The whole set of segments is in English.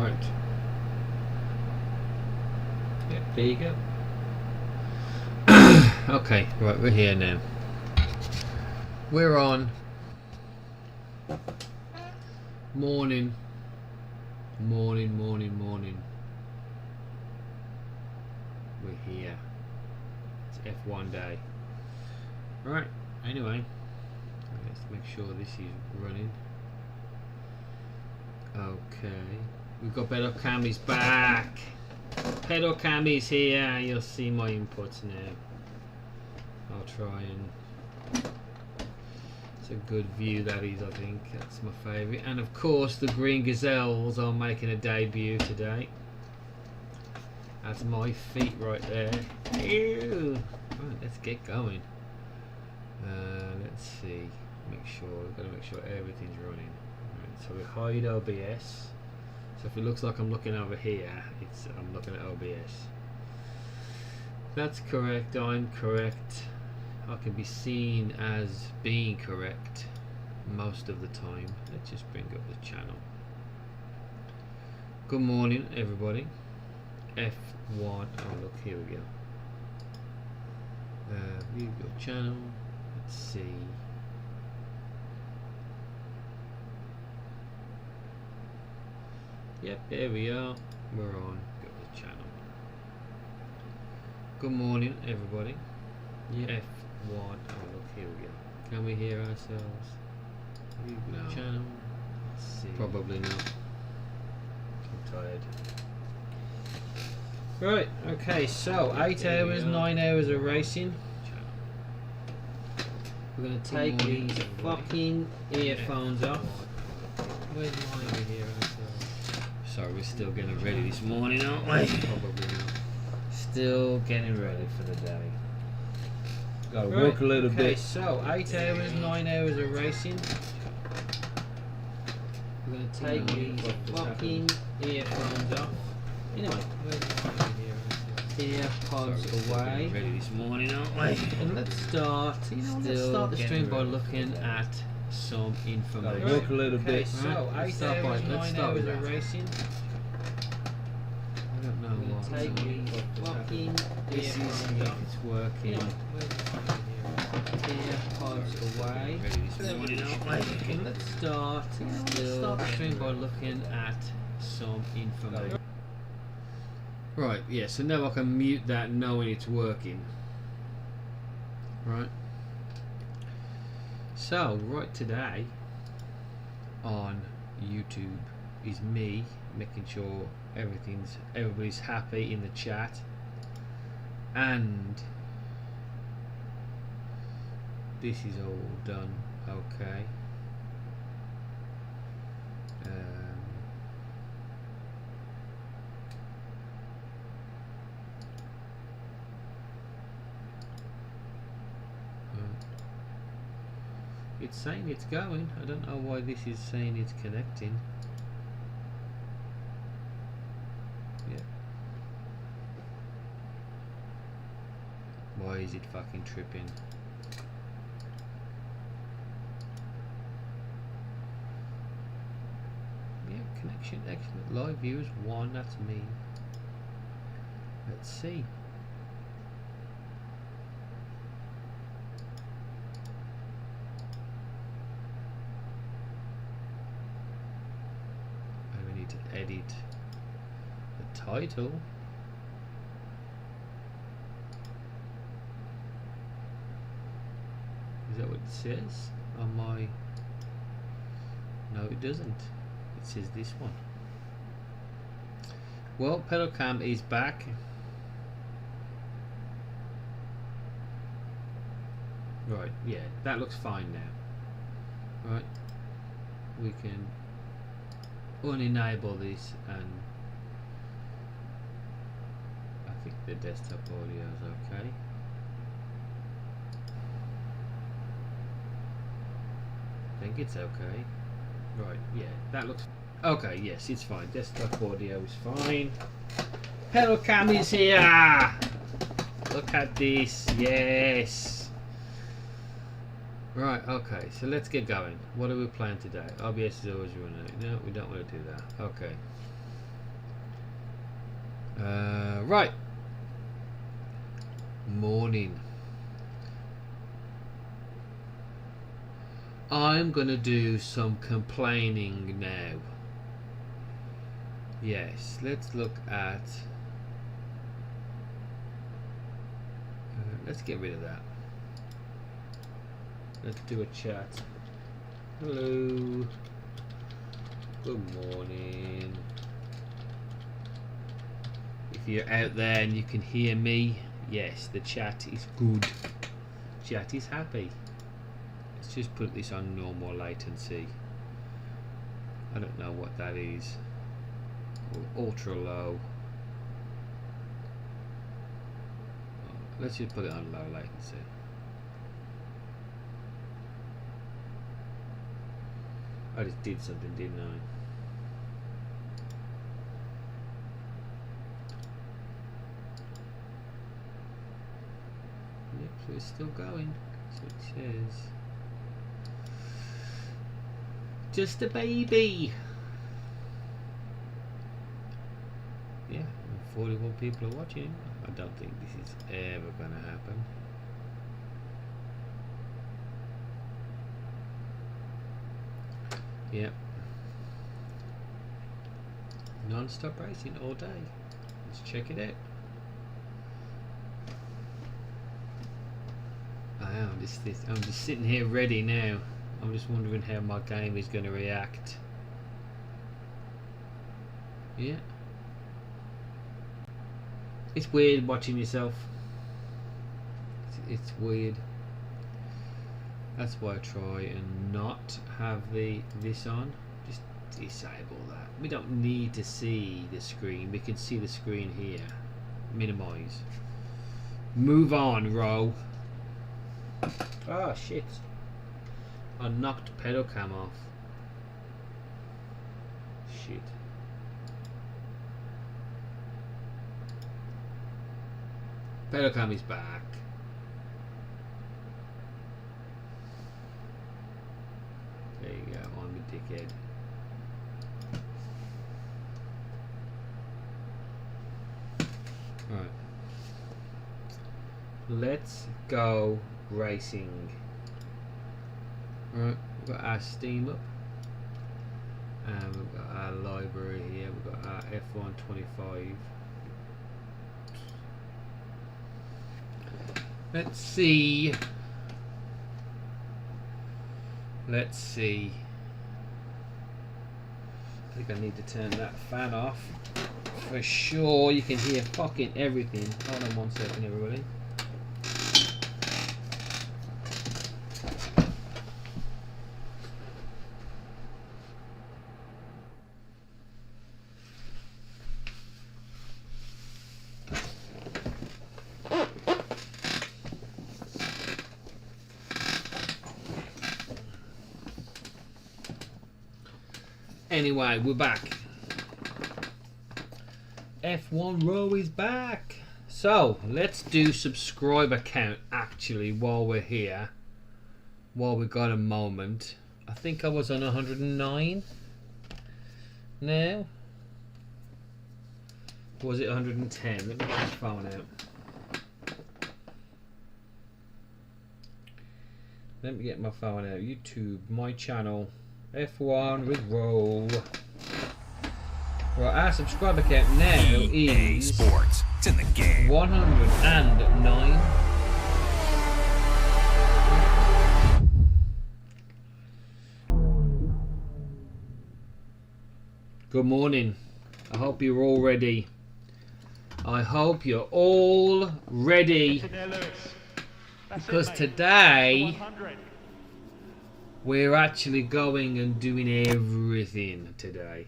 Right. Yeah, there you go. Okay, right, we're here now. We're on. Morning. Morning. We're here. It's F1 day. Right, anyway. Let's make sure this is running. Okay. We've got Pedal Cammy's back. Pedal Cammy's here. You'll see my inputs now. I'll try and... It's a good view, that is, I think. That's my favourite. And of course, the Green Gazelles are making a debut today. That's my feet right there. Ew. Right, let's get going. Let's see. We've got to make sure everything's running. Right, so we hide OBS. So if it looks like I'm looking over here, I'm looking at OBS. That's correct. I'm correct. I can be seen as being correct most of the time. Let's just bring up the channel. Good morning, everybody. F1. Oh, look, here we go. View your channel. Let's see. Yep, there we are. We're on. Got the channel. Good morning, everybody. Yeah. F1. Oh, look, here we go. Can we hear ourselves? View the channel. Let's see. Probably not. I'm tired. Right, okay, so 8 hours, 9 hours of racing. We're going to take these fucking earphones off. Where's mine here? Sorry, we're still getting ready this morning, aren't we? Probably not. Still getting ready for the day. Gotta work a little bit. Okay, so 8 hours, 9 hours of racing. We're going to take these fucking earphones off. Anyway, earpods away. Ready this morning, aren't we? And let's start. Let's start the stream by looking at some information. Gotta work a little bit. So let's start with that. Racing. I don't know what. Take these fucking. This is if it's working. Earpods away. Ready this morning, aren't we? And let's start. Let's start the stream by looking at some information. Right, yeah, so now I can mute that knowing it's working. Right. So, right today on YouTube is me making sure everybody's happy in the chat, and this is all done okay. It's saying it's going. I don't know why this is saying it's connecting. Yeah. Why is it fucking tripping? Yeah, connection excellent. Live viewers 1, that's me. Let's see. Edit the title. Is that what it says on my... No, it doesn't. It says this one. Well, Pedal Cam is back. Right, yeah, that looks fine now. Right, we can unenable this, and I think the desktop audio is okay. I think it's okay. Right, yeah, that looks okay. Yes, it's fine. Desktop audio is fine. Pedal Cam is here. Look at this. Yes. Right, okay, so let's get going. What are we playing today? OBS is always running. No, we don't want to do that. Okay. Right. Morning. I'm gonna do some complaining now. Yes, let's look at... let's get rid of that. Let's do a chat. Hello. Good morning. If you're out there and you can hear me, yes, the chat is good. Chat is happy. Let's just put this on normal latency. I don't know what that is. Or ultra low. Let's just put it on low latency. I just did something, didn't I? Yep, so it's still going. That's what it says. Just a baby. Yeah, 41 people are watching. I don't think this is ever gonna happen. Yep. Non-stop racing all day. Let's check it out. I'm just sitting here ready now. I'm just wondering how my game is going to react. Yeah. It's weird watching yourself. It's weird. That's why I try and not have this on. Just disable that. We don't need to see the screen. We can see the screen here. Minimize. Move on, Roe. Oh shit. I knocked pedal cam off. Shit. Pedal cam is back. There you go, I'm a dickhead. Right. Let's go racing. Right, we've got our Steam up. And we've got our library here. We've got our F1-25. Let's see. Let's see. I think I need to turn that fan off. For sure, you can hear fucking everything. Hold on 1 second, everybody. Anyway, we're back. F1-roe is back. So let's do subscriber count actually while we're here. While we got a moment. I think I was on 109 now. Or was it 110? Let me get my phone out. Let me get my phone out. YouTube, my channel. F1 with Roe. Right, our subscriber count now is Sports. It's in the game. 109. Good morning. I hope you're all ready. I hope you're all ready. Because today we're actually going and doing everything today.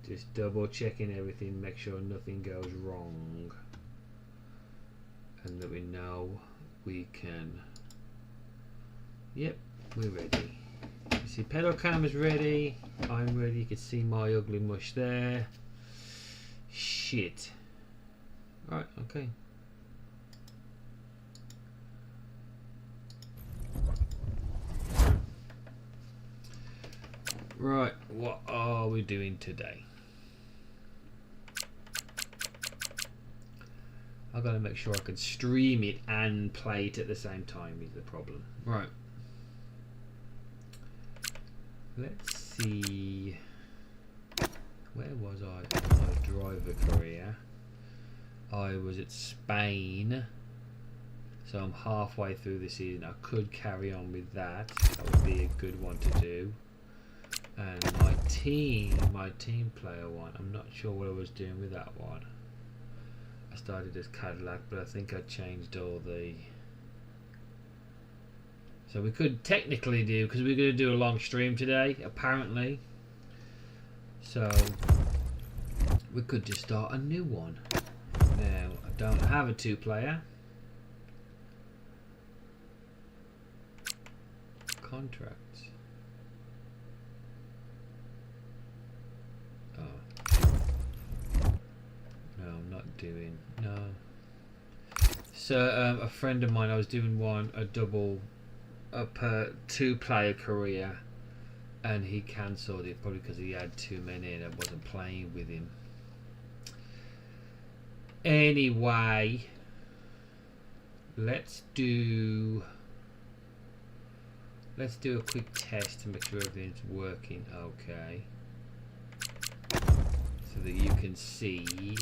Just double checking everything, make sure nothing goes wrong. And that we know we can. Yep, we're ready. You see pedal cam is ready. I'm ready. You can see my ugly mush there. Shit. Right, okay. Right, what are we doing today? I've got to make sure I can stream it and play it at the same time is the problem. Right. Let's see. Where was I in my driver career? I was at Spain. So I'm halfway through the season. I could carry on with that. That would be a good one to do. And my team player one. I'm not sure what I was doing with that one. I started as Cadillac, but I think I changed all the... So we could technically do, because we're going to do a long stream today, apparently. So we could just start a new one. Now, I don't have a 2-player. Contracts. No, I'm not doing. No. So a friend of mine, I was doing a 2-player career, and he cancelled it probably because he had too many and I wasn't playing with him. Anyway, let's do a quick test to make sure everything's working okay, so that you can see.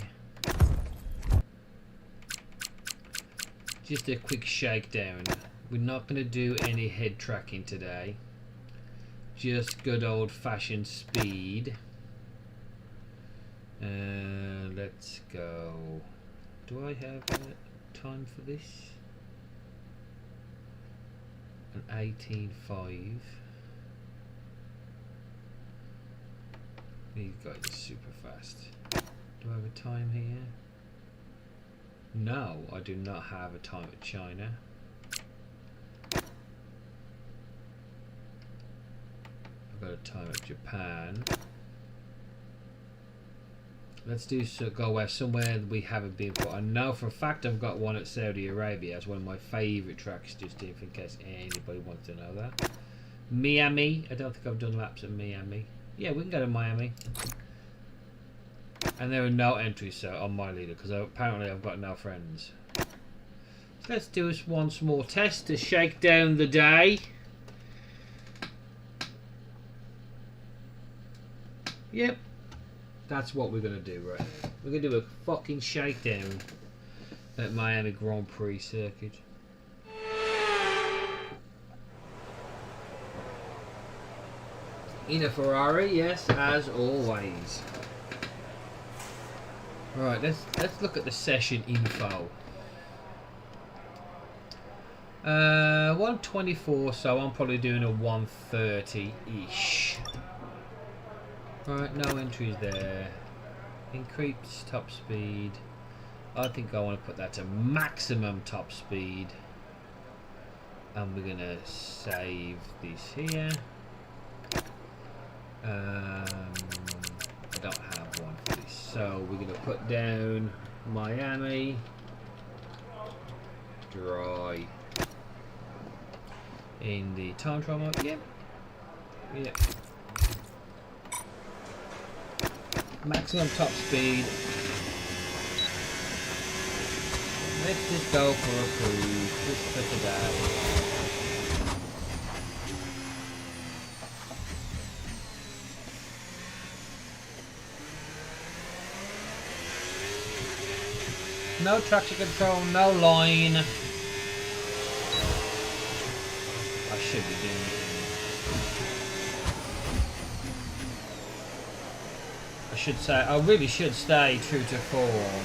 Just a quick shakedown. We're not going to do any head tracking today. Just good old-fashioned speed. Let's go. Do I have time for this? An 18.5. These guys are super fast. Do I have a time here? No, I do not have a time at China. I've got a time at Japan. Let's do go somewhere we haven't been before. I know for a fact I've got one at Saudi Arabia. It's one of my favourite tracks, just in case anybody wants to know that. Miami. I don't think I've done laps at Miami. Yeah, we can go to Miami. And there are no entries on my leader because apparently I've got no friends. So let's do this one small test to shake down the day. Yep. That's what we're going to do right now. We're going to do a fucking shakedown at Miami Grand Prix circuit. In a Ferrari, yes, as always. Right, let's look at the session info. 124, so I'm probably doing a 130-ish. Right, no entries there. Increase top speed. I think I want to put that to maximum top speed. And we're gonna save this here. I don't have one for this, so we're gonna put down Miami dry in the time trial mode. Yep. Yep. Maximum top speed. Let's just go for a cruise just for today. No traction control, no line. I should be doing it. I really should stay true to form.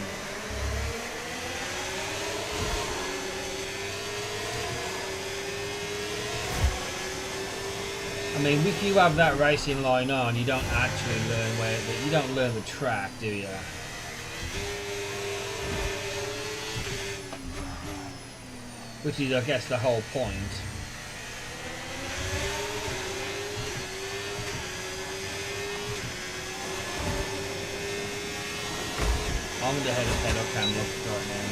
I mean, if you have that racing line on, you don't actually learn you don't learn the track, do you? Which is, I guess, the whole point. I'm going to head of pedal cam look right now.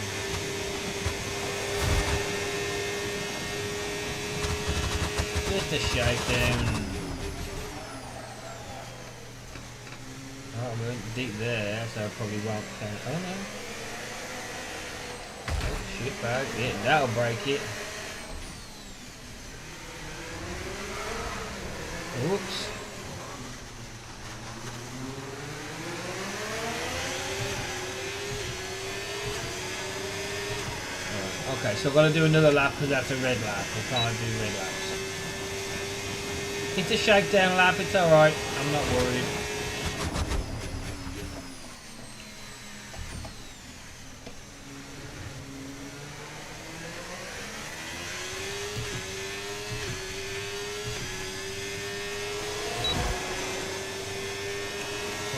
Just a shakedown. Oh, we went deep there, so I probably won't count. Oh no. it back. Yeah, that'll break it. Oops. Okay, so I've got to do another lap because that's a red lap. I can't do red laps. It's a shakedown lap, it's alright. I'm not worried.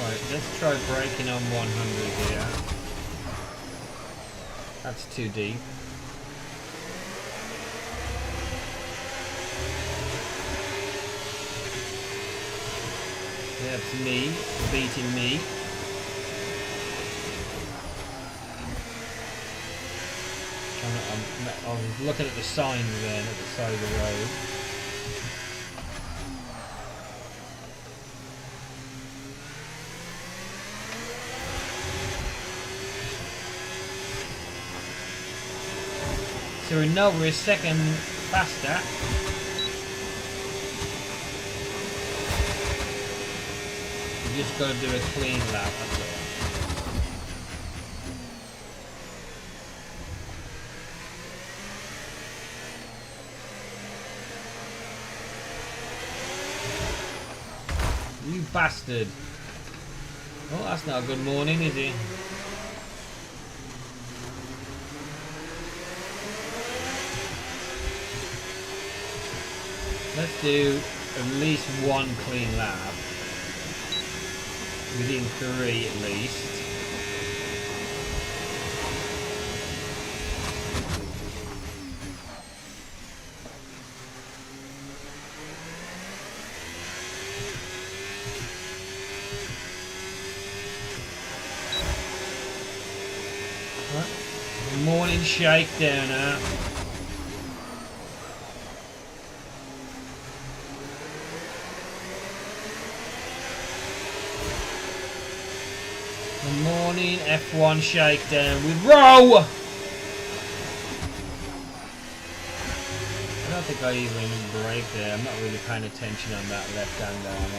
Right, let's try braking on 100 here. That's too deep. That's me, beating me. I was looking at the signs then at the side of the road. So we know we're a second faster. You just got to do a clean lap, that's all. You bastard. Oh, that's not a good morning, is it? Let's do at least one clean lap. Within 3 at least. Right. Morning shakedown now. Morning F1 shakedown with Roe! I don't think I even brake there. I'm not really paying attention on that left hand arm.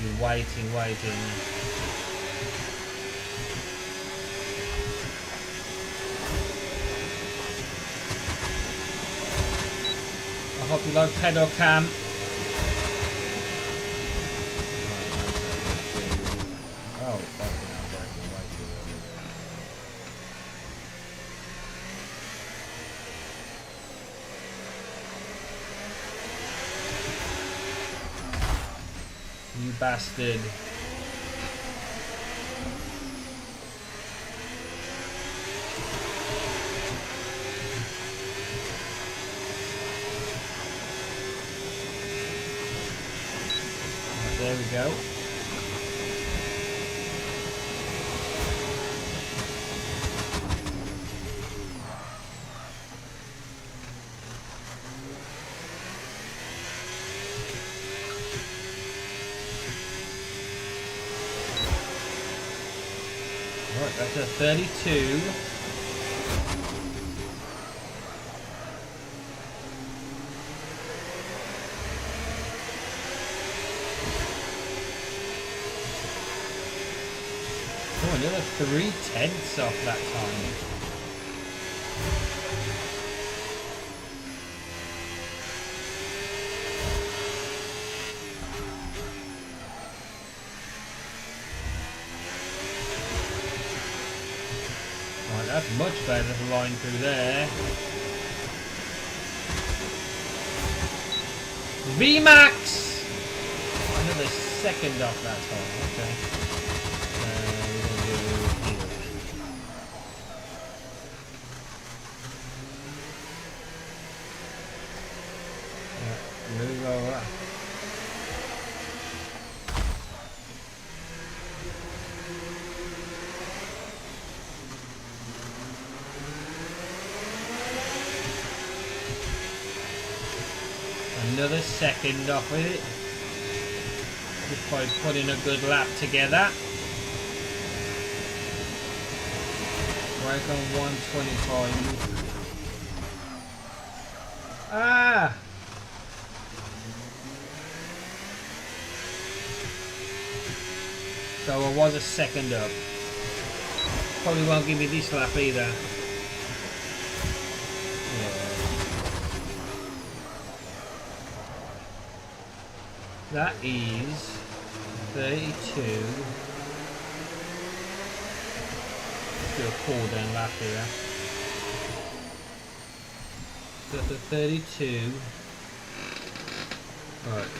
You're waiting. I hope you like pedal cam. You bastard. Right, there we go. Right, that's a 32. Oh, another 3/10 off that time. That's much better than the line through there. VMAX! Another second off that time, okay. We're going to do here. Move over. Another second off with it, just by putting a good lap together. brake on 125. Ah! So I was a second up. Probably won't give me this lap either. Yeah. That is 32. Do a cool down lap here. So the 32. Right.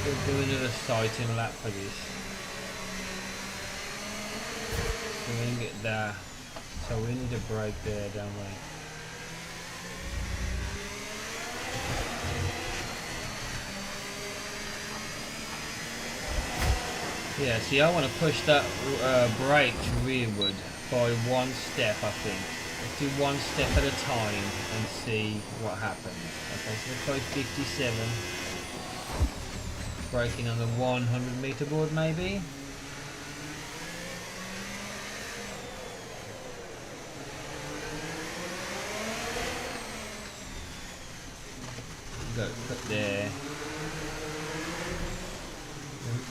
We'll do another sighting lap for this. So we can get there. So we need a brake there, don't we? Yeah, see, I want to push that brake rearward by one step, I think. Let's do one step at a time and see what happens. Okay, so let's try 57. Braking on the 100 meter board, maybe. Go put there.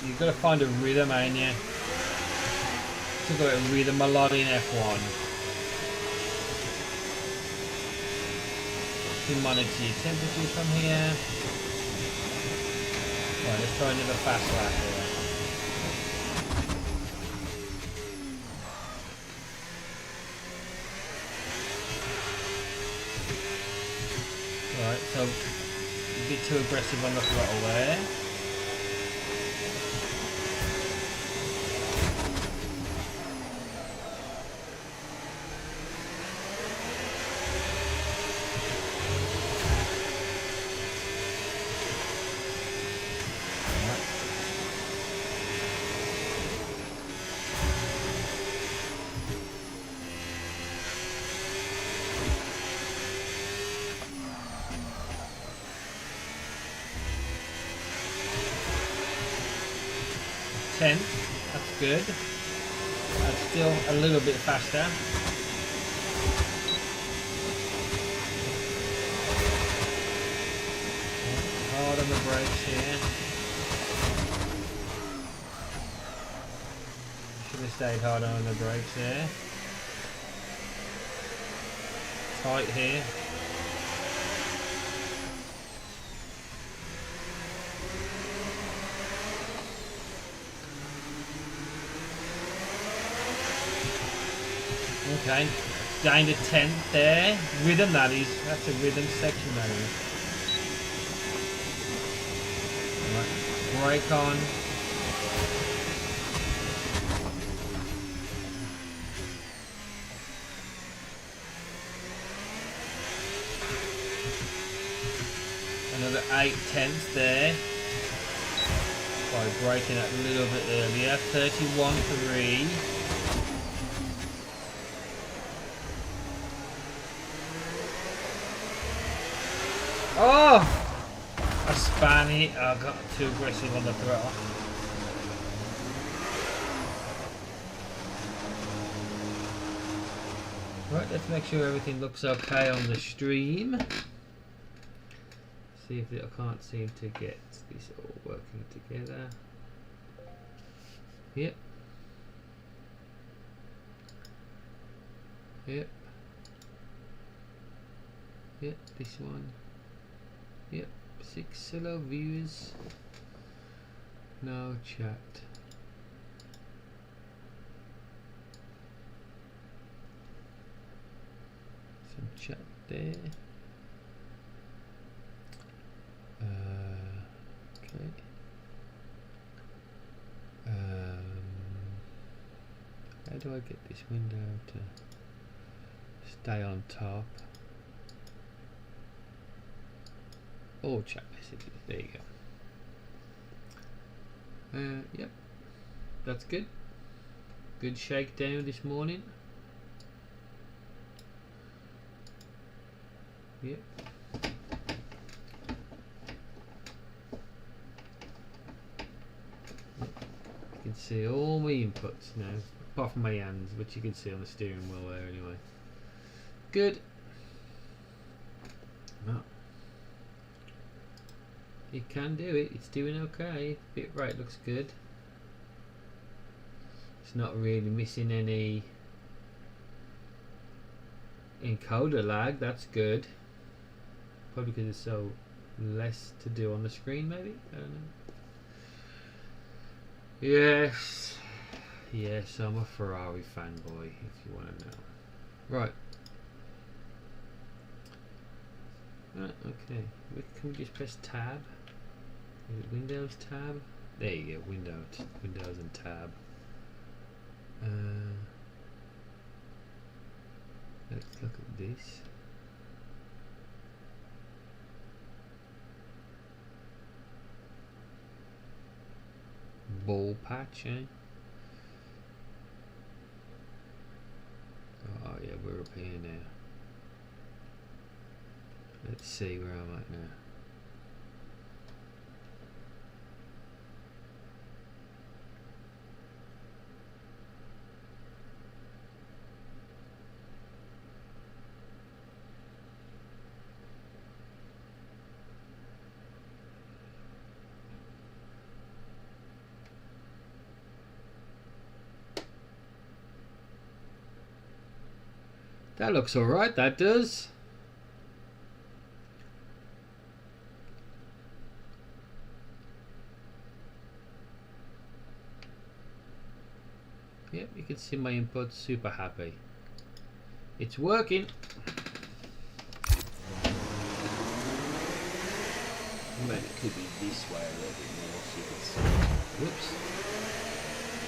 You've got to find a rhythm, ain't you? Talk about rhythm a lot in F1. You monitor your temperature from here. Right, let's try another fast lap here. Right, so a bit too aggressive on the throttle there. That's good. That's still a little bit faster. Hard on the brakes here. Should have stayed hard on the brakes there. Tight here. Okay, gained a 10th there. Rhythm, that is. That's a rhythm section, that is. Right, brake on. Another 8/10 there. By braking it a little bit earlier. 31.3. Oh! I span it. I got too aggressive on the throttle. Right, let's make sure everything looks okay on the stream. See if I can't seem to get this all working together. Yep. Yep. Yep, this one. Yep, 6 hello viewers. No chat. Some chat there. Okay. How do I get this window to stay on top? All chat messages. There you go. Yep, that's good. Good shakedown this morning. Yep. You can see all my inputs now. apart from my hands, which you can see on the steering wheel there anyway. Good. Oh. You can do it. It's doing okay. Bit rate looks good. It's not really missing any encoder lag. That's good. Probably because it's so less to do on the screen, maybe. I don't know. Yes, yes, I'm a Ferrari fanboy. If you want to know. Right. Okay. Can we just press tab? Is it Windows tab? There you go. Windows and tab. Let's look at this. Ball patch, eh? Oh yeah, we're up here now. Let's see where I'm at now. That looks alright, that does. Yep, you can see my input, super happy. It's working. Maybe it could be this way a little bit more so you can see. Whoops.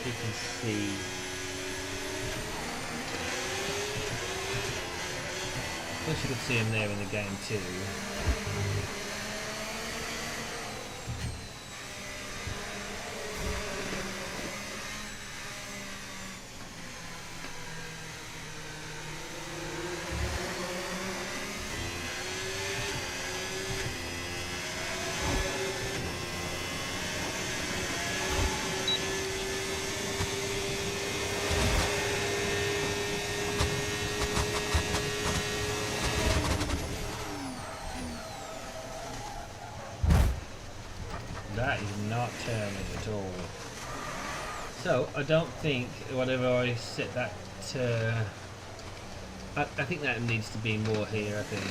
You can see. Of course you can see them there in the game too. That is not turning at all. So I don't think whatever I set that to, I think that needs to be more here. I think.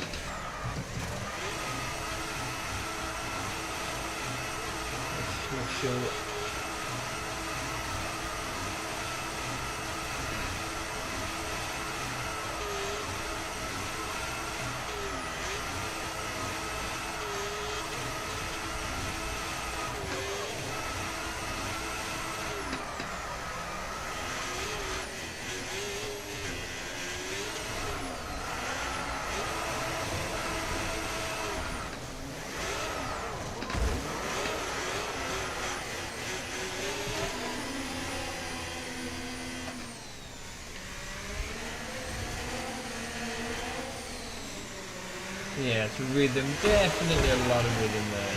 Not sure. Yeah, it's rhythm, definitely a lot of rhythm there.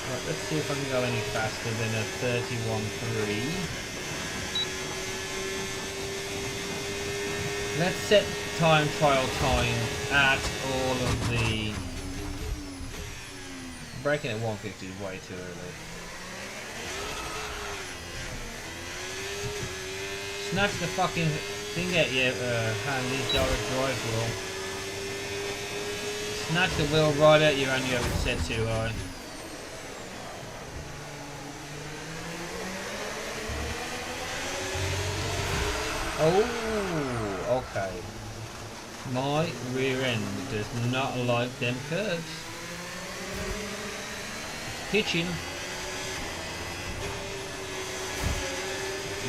Right, let's see if I can go any faster than a 31.3. Let's set time trial time at all of the... Breaking at 150 is way too early. Snatch the fucking thing at you, Hanley's direct drive wheel. Snatch the wheel right at you and you have it set too high. Oh, okay. My rear end does not like them curves. Pitching.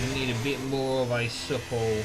We need a bit more of a supple.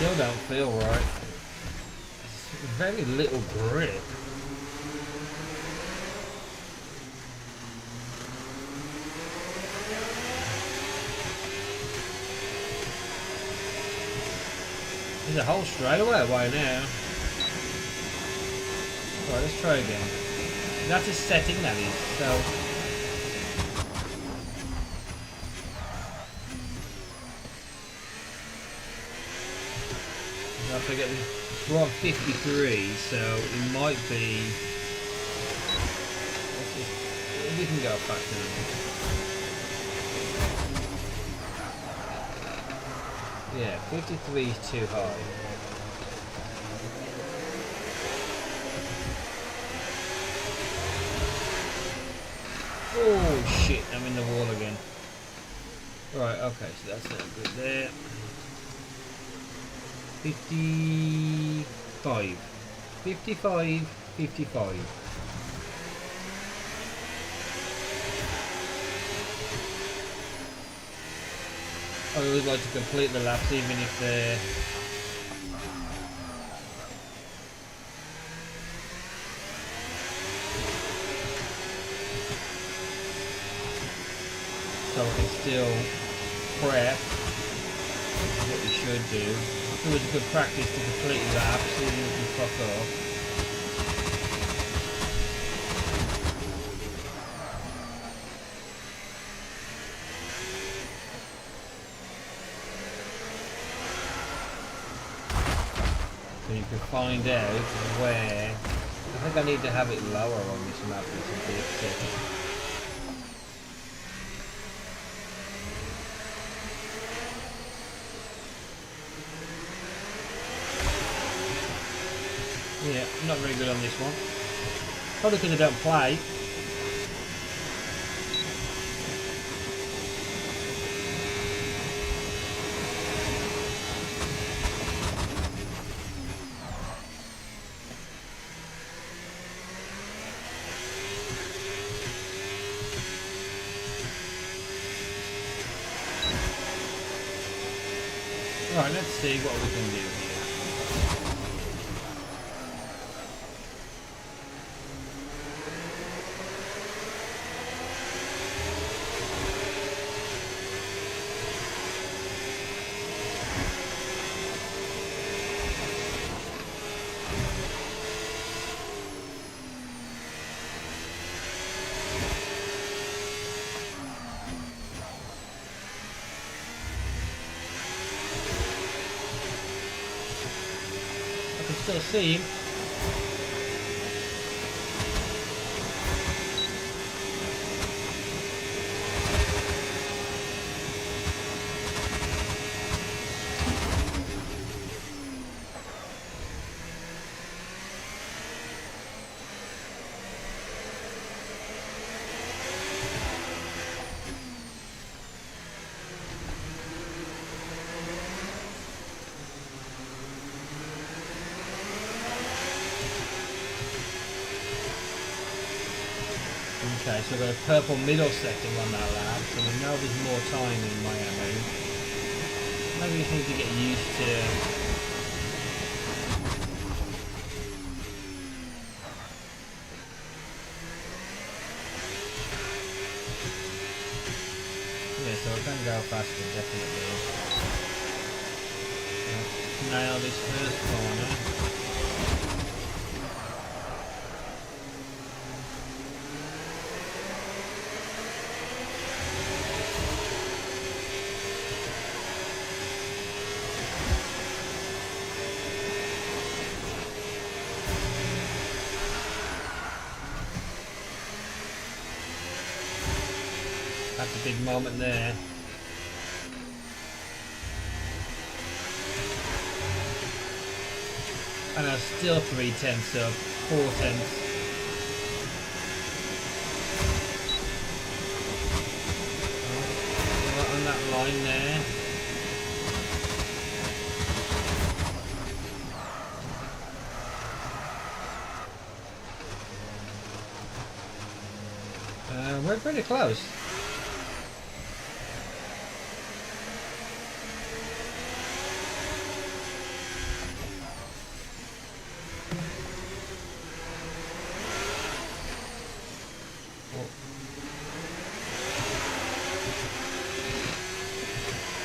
still don't feel right. It's very little grip. There's a whole straightaway away now. Right, let's try again. That's a setting, that is. So I forget, we're on 53, so it might be. We can go faster than that. Yeah, 53 is too high. Oh shit, I'm in the wall again. Right, okay, so that's not good there. 55. 55, 55. I always like to complete the laps even if they're... So I can still prep what you should do. It's always a good practice to complete your laps even if you fuck off. So you can find out where... I think I need to have it lower on this map than something. Yeah, I'm not very good on this one. Probably because I don't play. Right, let's see what we can do here. Still see him. Okay, so we've got a purple middle setting on that lap, so we know there's more time in Miami. Maybe we just need to get used to... Yeah, so I can go faster, definitely. Let's nail this first corner. That's a big moment there. And I'm still 3/10 up, 4/10. On that line there. We're pretty close.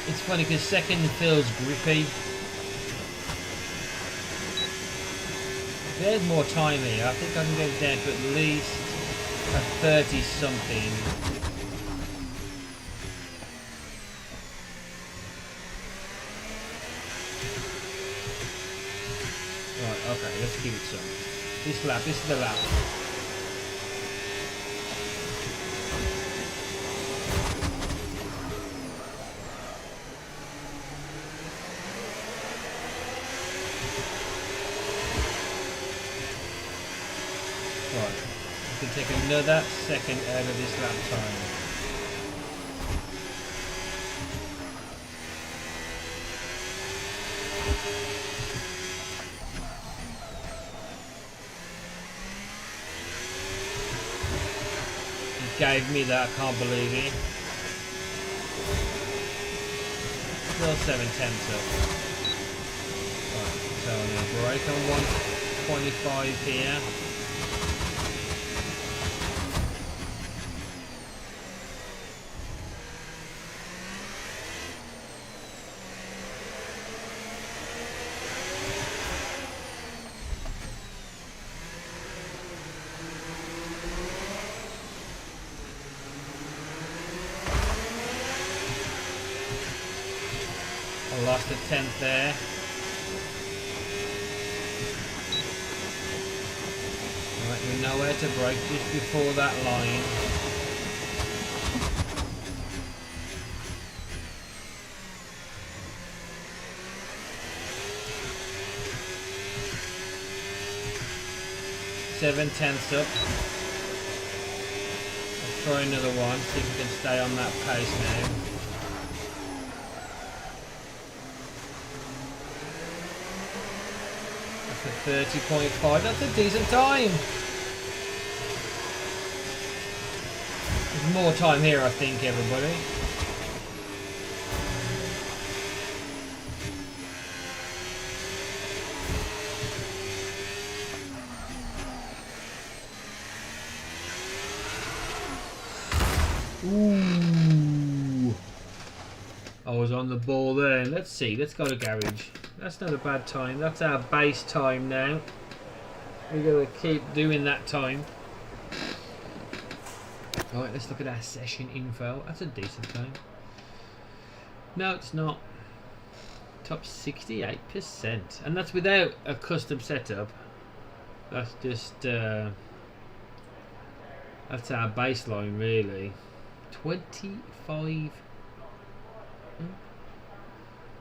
It's funny because second feels grippy. There's more time here. I think I can get it down to at least a 30 something. Right, okay, let's give it some. This lap, this is the lap. Right, we can take another second out of this lap time. Gave me that, I can't believe it. Still 7/10 up. Right, so I'm going to break on 125 here. I lost a tenth there. Right, we know where to brake just before that line. Seven tenths up. Let's try another one, see if we can stay on that pace now. That's a 30.5, that's a decent time. There's more time here, I think, everybody. Ooh. I was on the ball there. Let's see, let's go to garage. That's not a bad time. That's our base time now. We're going to keep doing that time. Alright, let's look at our session info. That's a decent time. No, it's not. Top 68%. And that's without a custom setup. That's just... that's our baseline, really. 25...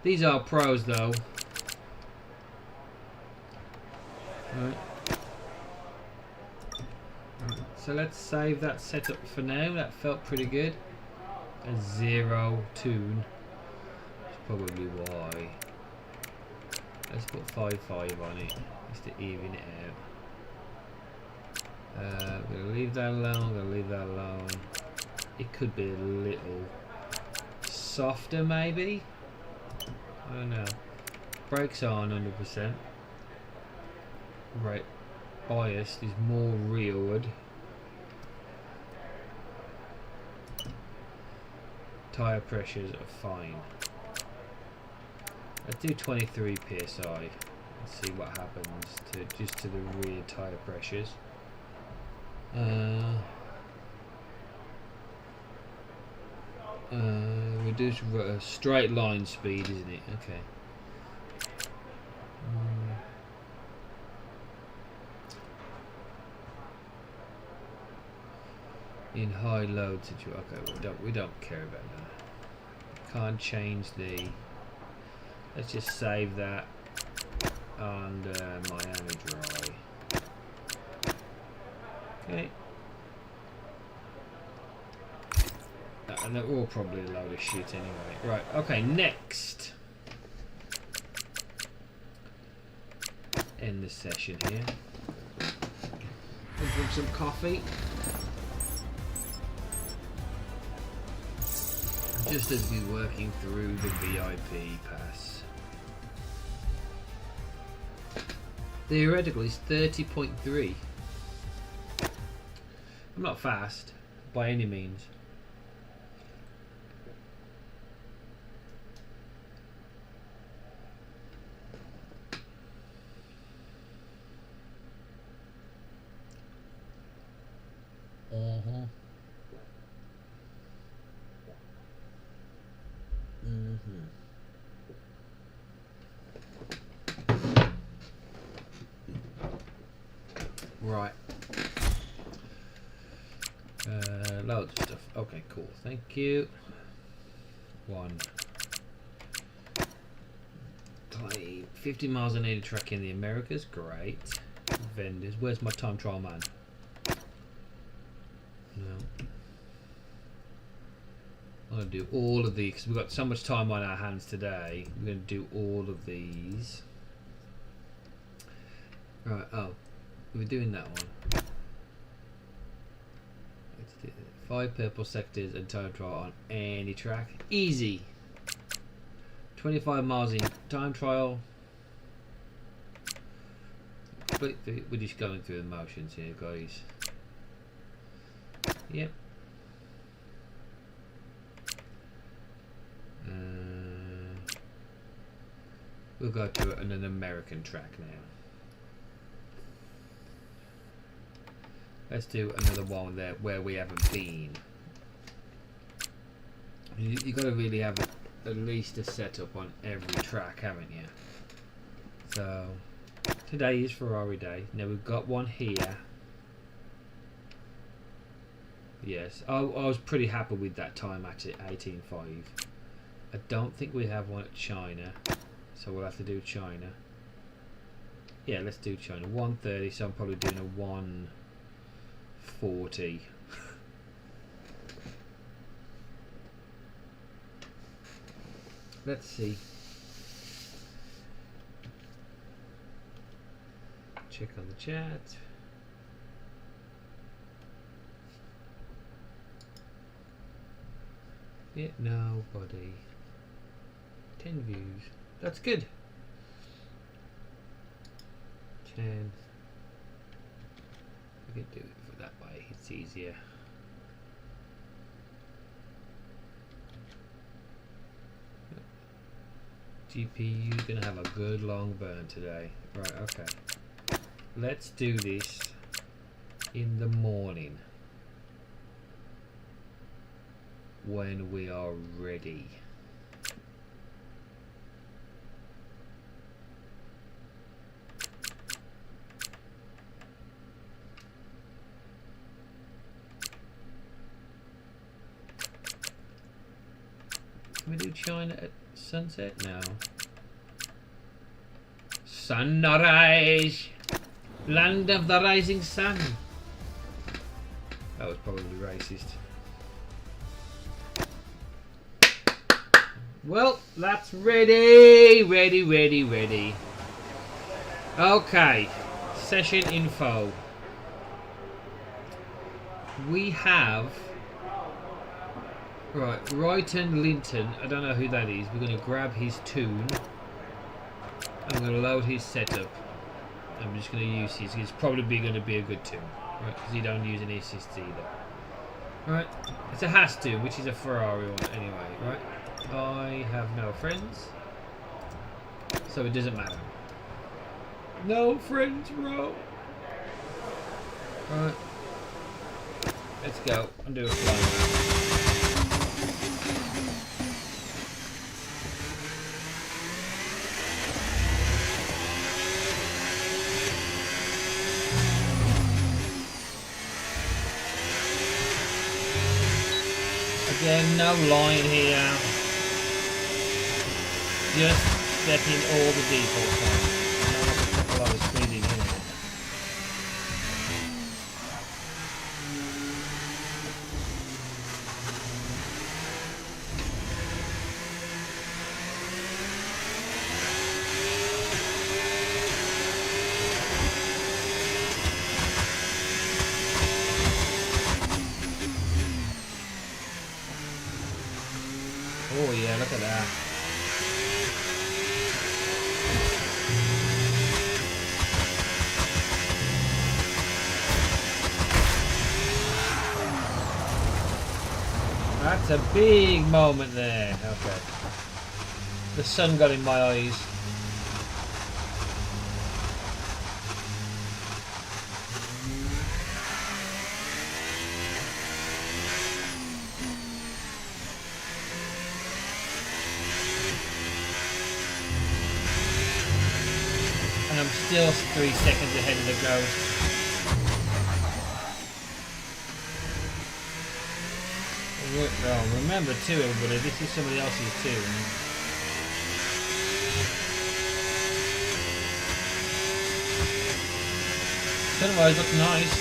These are pros, though. Right. So let's save that setup for now. That felt pretty good. A 0 tune. That's probably why. Let's put 5.5 on it just to even it out. I'm gonna leave that alone. I'm gonna leave that alone. It could be a little softer, maybe. I don't know. Brakes on 100%. Right. Bias is more rearward. Tyre pressures are fine. Let's do 23 psi. Let's see what happens to just to the rear tyre pressures. Reduce straight line speed, isn't it? Okay. In high load situation. Okay, we don't care about that. Can't change the. Let's just save that on Miami Dry. Okay. And they're all probably a load of shit anyway. Right, okay, next. End the session here. I'll drink some coffee. Just as we're working through the VIP pass. Theoretically, it's 30.3. I'm not fast. by any means. Right. Loads of stuff. Okay, cool. Thank you. One. Claim 50 miles an hour track in the Americas. Great. Vendors. Where's my time trial man? No. I'm going to do all of these because we've got so much time on our hands today. We're going to do all of these. Right. Oh. We're doing that one. Let's do it. 5 purple sectors and time trial on any track. Easy. 25 miles in time trial. But we're just going through the motions here, guys. Yep. We'll go to an American track now. Let's do another one there where we haven't been. You've got to really have at least a setup on every track, haven't you? So today is Ferrari day. Now we've got one here. Yes, I was pretty happy with that time actually, 18.5. I don't think we have one at China, so we'll have to do China. Yeah, let's do China. 1:30, so I'm probably doing a 1:40. Let's see. Check on the chat. Yeah, nobody. 10 views. That's good. 10. We can do it for that way. It's easier. GPU's gonna have a good long burn today. Right, okay. Let's do this in the morning when we are ready. Can we do China at sunset now? Sunrise! Land of the rising sun! That was probably racist. Well, that's ready! Ready. Okay. Session info. We have... Right, Ryton Linton, I don't know who that is. We're going to grab his tune. I'm going to load his setup. I'm just going to use his. It's probably going to be a good tune, right? Because you don't use any assists either. Right, it's a Haas tune, which is a Ferrari one anyway, right? I have no friends, so it doesn't matter. No friends, bro. Right, let's go and do a flying. Again, no line here. Just setting all the defaults on. I know that's a lot of speeding here. Oh yeah, look at that. That's a big moment there. Okay. The sun got in my eyes. And I'm still 3 seconds ahead of the ghost. Well, remember too, everybody, this is somebody else's tune. Otherwise, looks nice.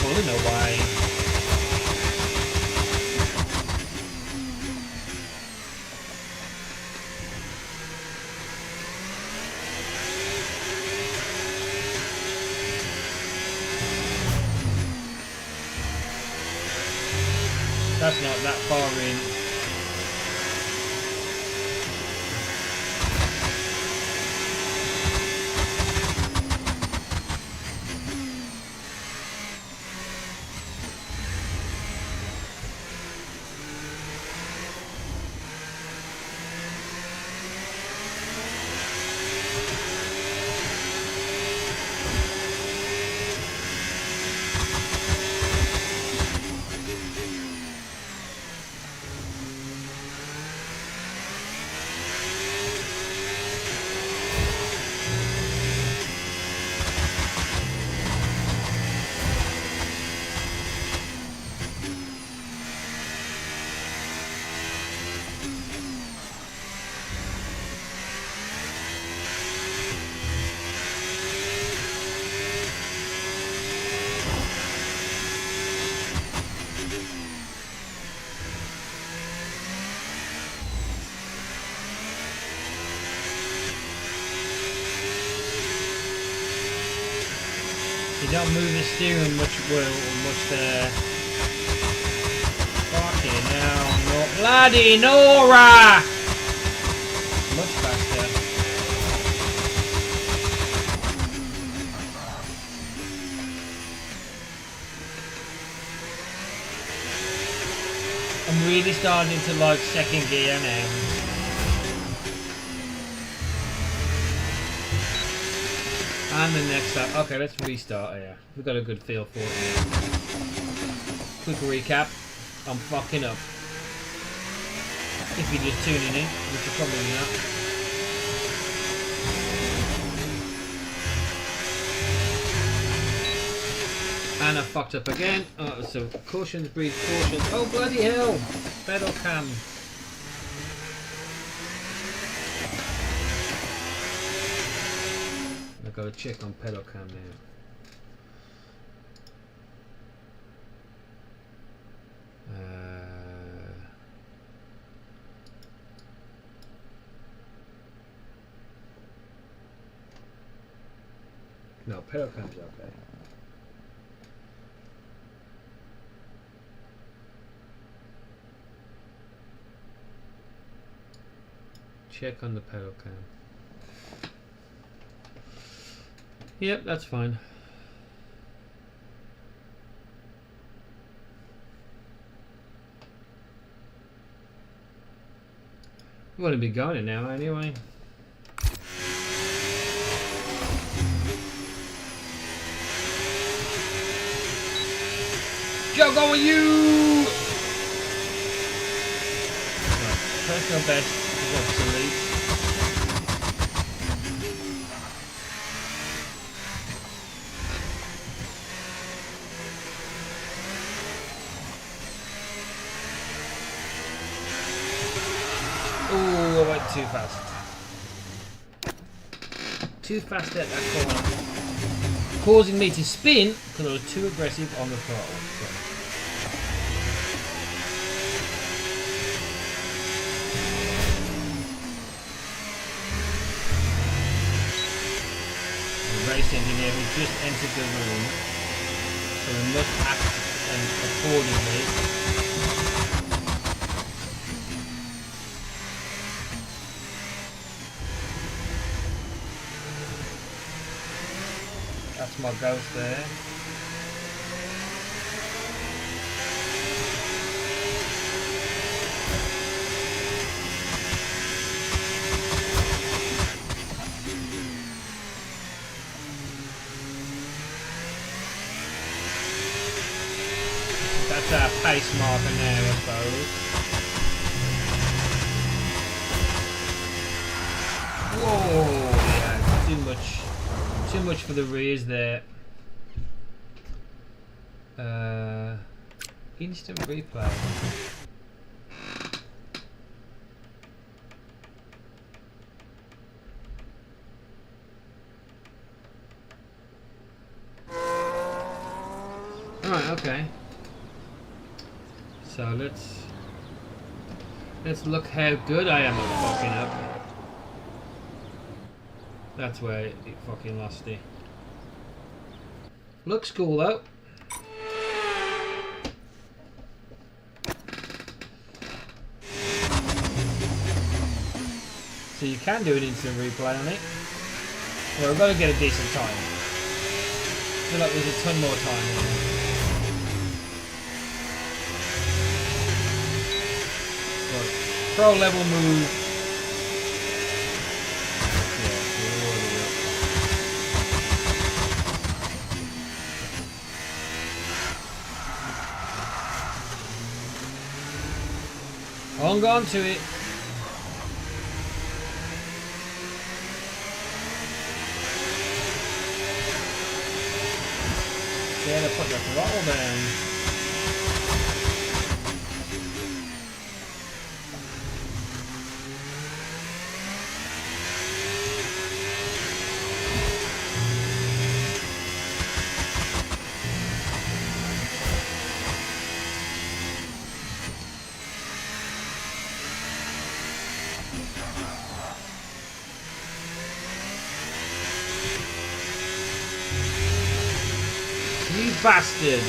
Pulling away. That's not that far in. You don't move the steering much there. Fucking hell, no. Bloody Nora! Much faster. I'm really starting to like second gear now. And the next up. Okay, let's restart here. We've got a good feel for it now. Quick recap. I'm fucking up. If you're just tuning in, which you're probably not. And I fucked up again. Oh, so caution, breathe, caution. Oh bloody hell! Pedal cam. I've got to check on pedal cam now. No, pedal cam's okay. Check on the pedal cam. Yep, that's fine. We want to be going now anyway. Joe, go with you! Right, personal best is obsolete. Oh, I went too fast. Too fast at that corner. Causing me to spin because I was too aggressive on the throttle. So. The race engineer who just entered the room, so we must act accordingly. That's my ghost there. That's our pace marker now, I suppose. Whoa, yeah, too much for the rears there. Instant replay. Alright, okay. So let's look how good I am at fucking up. That's where it fucking lost it. Looks cool though. So you can do an instant replay on it. Well, we've got to get a decent time. I feel like there's a ton more time in it. But pro level move. Yeah, we're already up. Hold on to it. Yeah, to put the throttle down. You bastard!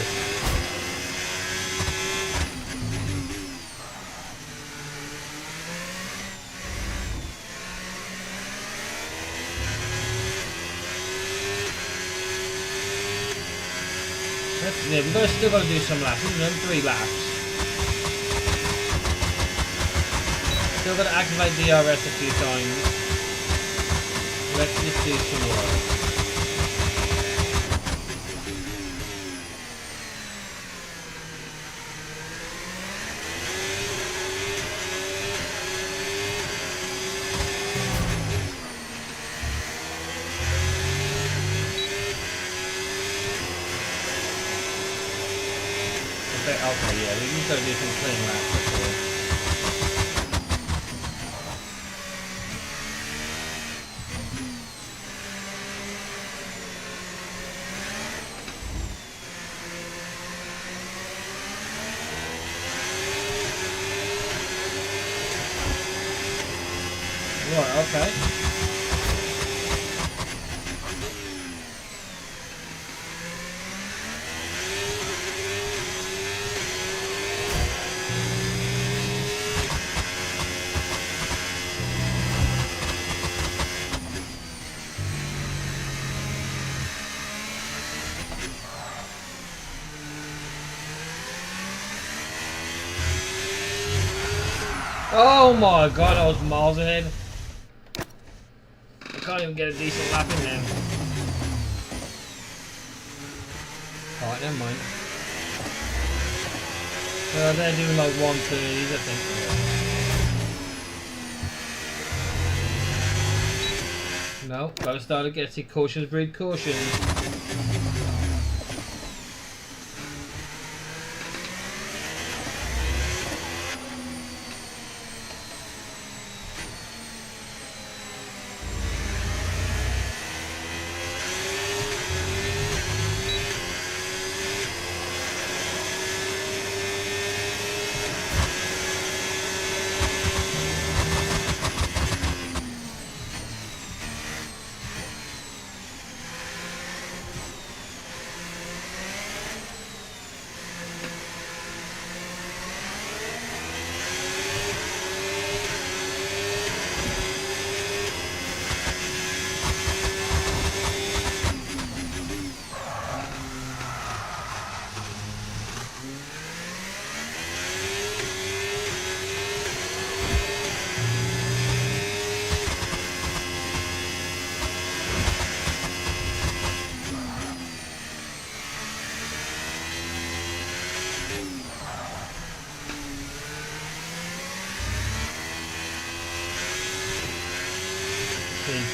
Yeah, we've still got to do some laps. We've done 3 laps. Still got to activate DRS a few times. Let's just do some more. Okay, yeah, we've got to do some clean laps before. Right, okay. Oh my god, I was miles ahead. I can't even get a decent lap in now. Alright, never mind. They're doing like 130s, I think. No, gotta start getting cautions breed caution.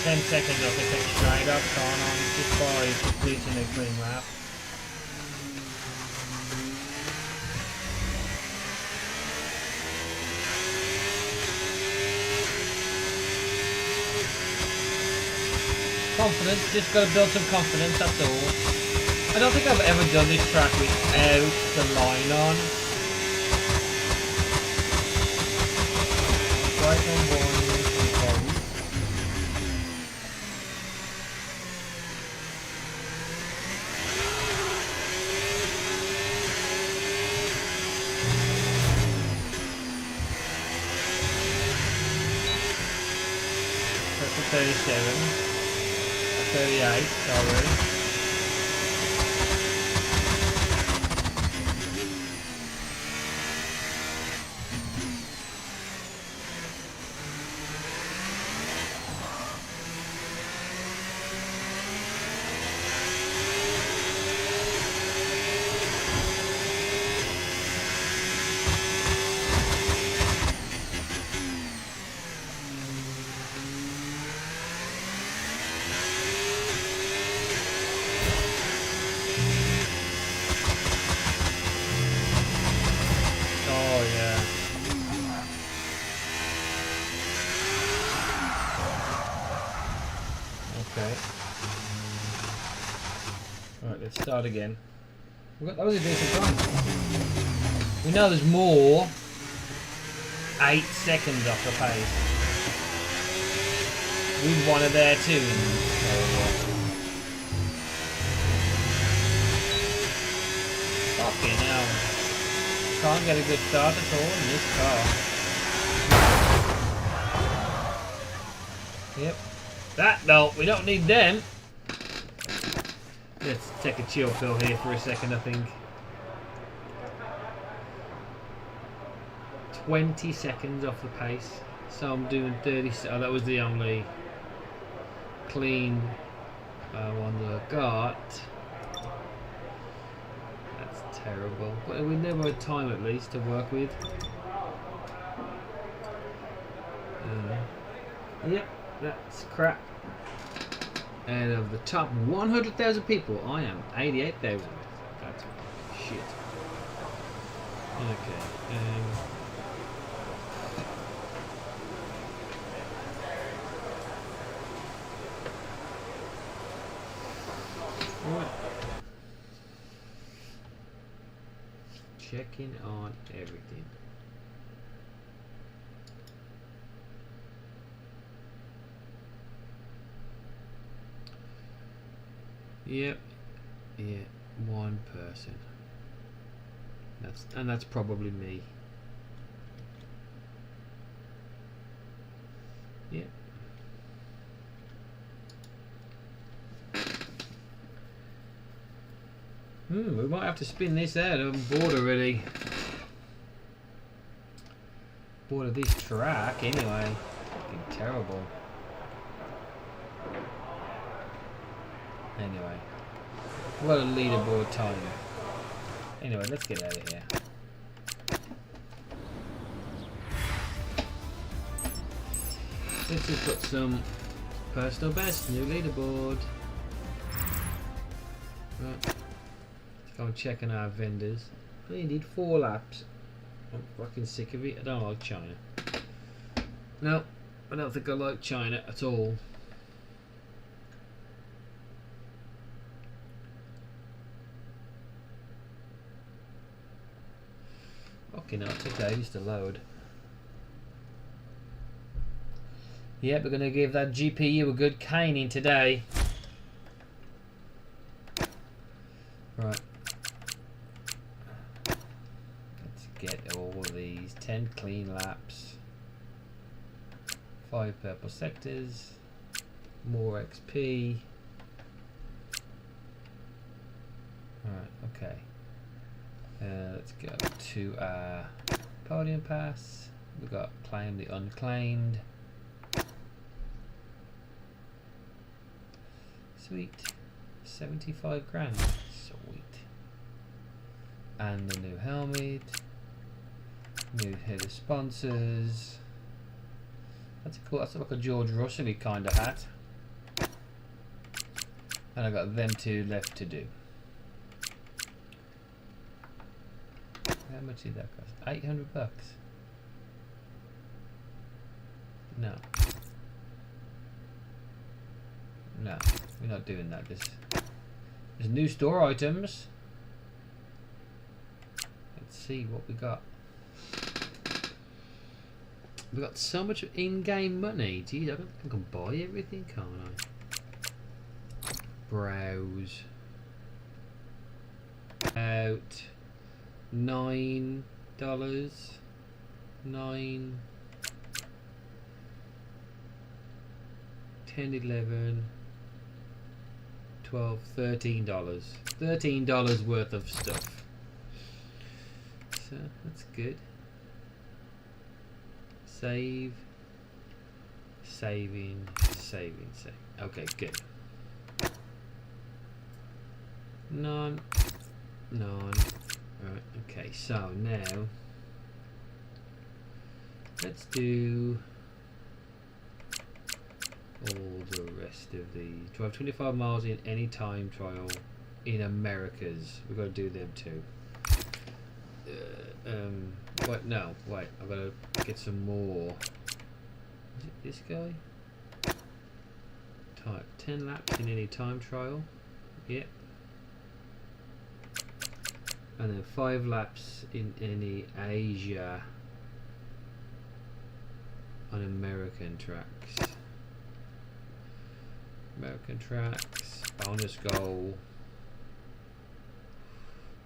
10 seconds off the straight up on just by completing a clean lap. Confidence, just got to build some confidence, that's all. I don't think I've ever done this track without the line on. Right on one, control. That's a 37. 38, sorry. Let's start again. That was a decent time. We know there's more. 8 seconds off the pace. We'd want it there too. Fucking hell. Can't get a good start at all in this car. Yep. That no, we don't need them. Let's take a chill pill here for a second, I think. 20 seconds off the pace. So I'm doing 30. Oh, that was the only clean one that I got. That's terrible. But we never had time at least to work with. Yep, that's crap. And of the top 100,000 people, I am 88,000. That's shit. Okay. Right. Checking on everything. Yep. Yeah, one person. That's probably me. Yep. We might have to spin this out. I'm bored already. Bored of this track anyway. Fucking terrible. Anyway, what a leaderboard time. Anyway, let's get out of here. Let's just put some personal best, new leaderboard. Right. Let's go and check on our vendors. We need 4 laps. I'm fucking sick of it. I don't like China. No, I don't think I like China at all. Okay, no, it took ages to load. Yep, we're going to give that GPU a good caning today. Right. Let's get all of these. 10 clean laps. 5 purple sectors. More XP. Alright, okay. Let's go to our Podium pass. We've got claim the unclaimed. Sweet. 75 grand. Sweet. And the new helmet. New head of sponsors. That's cool. That's like a George Russell kind of hat. And I got them two left to do. How much did that cost? 800 bucks. No. No, we're not doing that. There's new store items. Let's see what we got. We got so much in-game money. Geez, I don't think I can buy everything, can't I? Browse. Out. $9. 9. 10, 11. 12, $13. $13 worth of stuff. So that's good. Save. Saving. Okay, good. None. Right, okay, so now let's do all the rest of these. Drive 25 miles in any time trial in Americas. We've got to do them too. Wait, I've got to get some more. Is it this guy? Type 10 laps in any time trial. Yep. And then 5 laps in any Asia on American tracks. Bonus goal.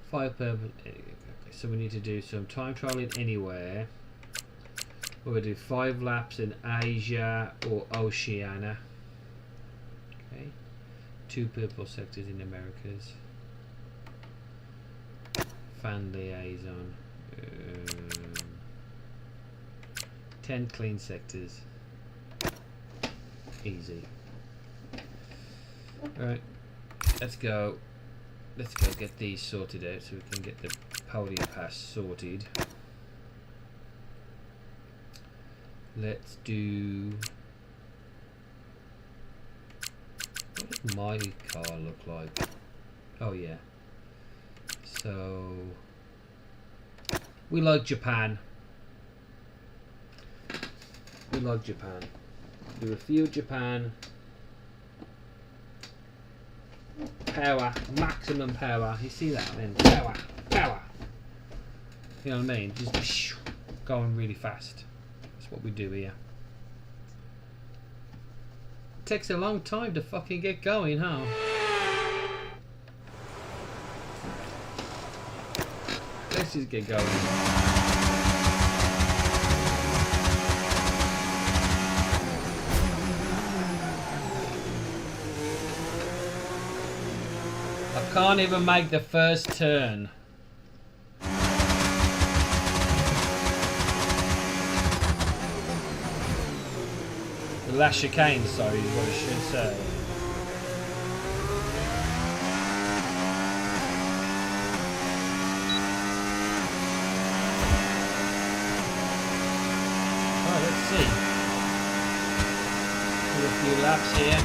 5 per. Okay, so we need to do some time trialing anywhere. We're going to do 5 laps in Asia or Oceania. Okay. 2 purple sectors in Americas. Fan liaison. 10 clean sectors. Easy. Alright, let's go get these sorted out so we can get the podium pass sorted. Let's do... what does my car look like? Oh yeah. So... we like Japan. Do a few Japan. Power, maximum power. You see that, man? Power. You know what I mean? Just going really fast. That's what we do here. It takes a long time to fucking get going, huh? Let's just get going. I can't even make the first turn. The last chicane, sorry, is what I should say. Alright, let's see. Do a few laps here.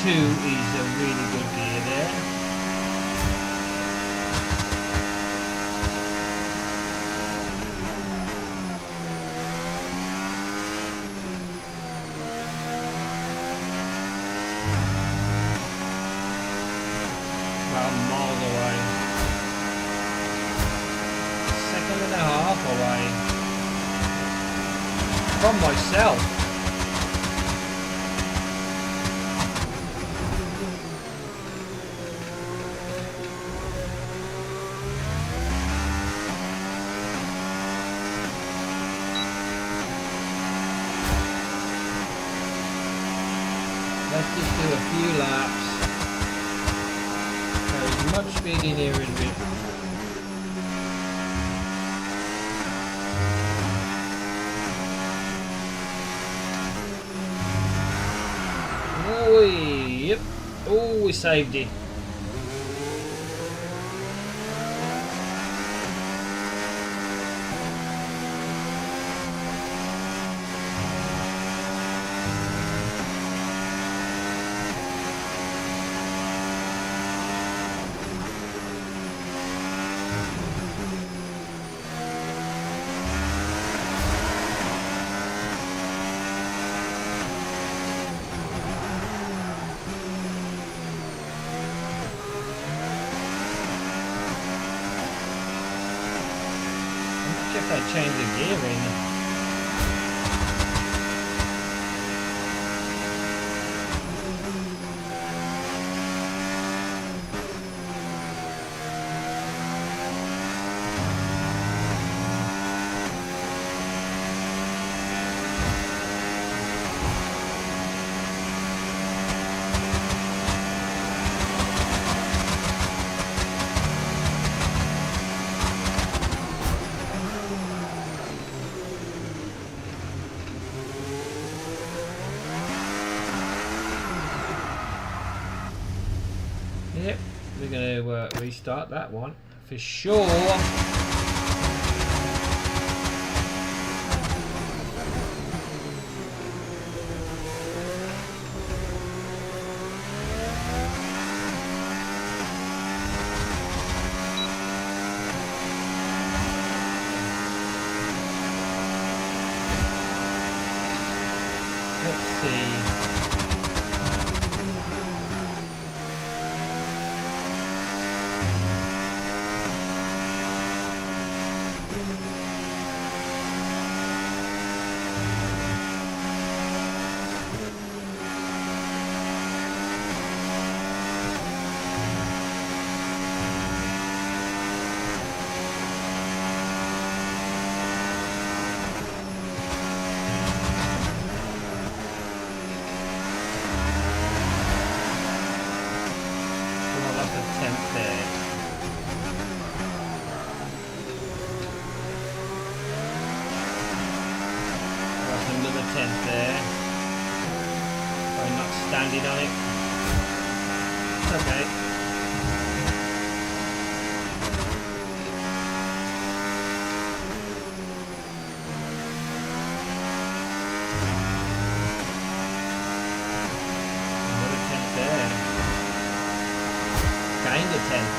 Two is a really good gear there. About miles away. Second and a half away from myself. a few laps. There is much speed in here, isn't it? Oh, yep. Oh, we saved it. If they change the gearing. Yep, we're going to restart that one for sure. Let's see. There. Probably not standing on it. It's okay. Another 10th there. Kind of 10th.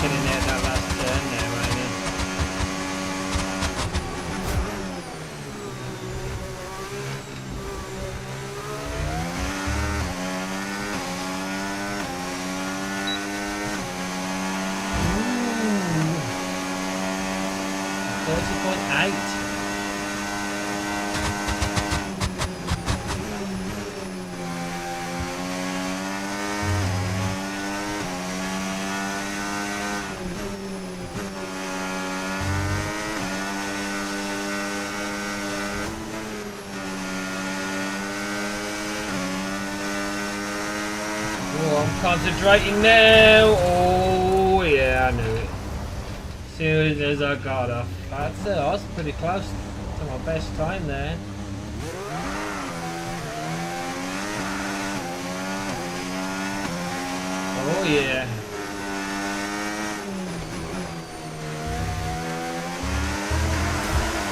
Getting there that last turn there, right? Oh, I'm concentrating now. Oh yeah, I knew it. As soon as I got off. That's it. I was pretty close to my best time there. Oh yeah.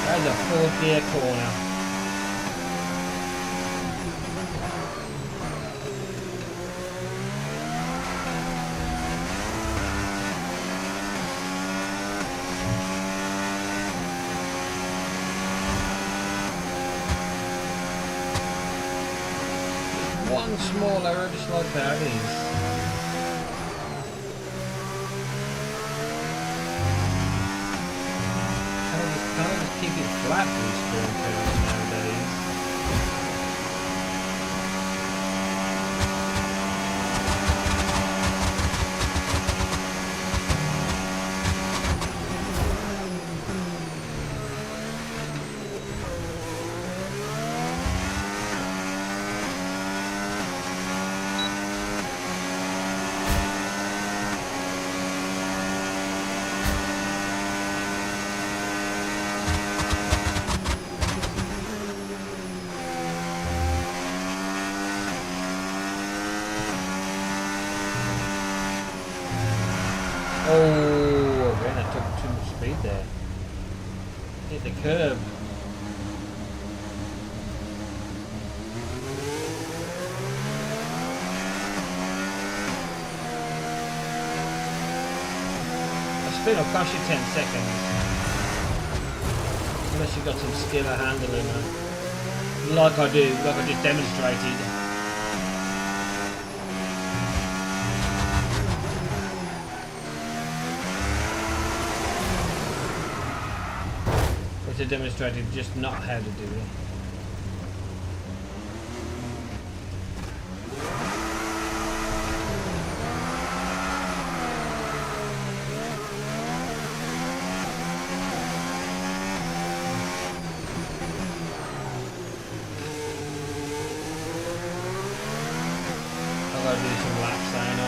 There's a fourth gear corner. One small error just like that is. Can't just keep it flat for these corn curves nowadays. Oh, again, I took too much speed there. Hit the curb. A spin will cost you 10 seconds. Unless you've got some skill at handling it. Like I do, like I just demonstrated. To demonstrate just not how to do it. I've got to do some laps, ain't I?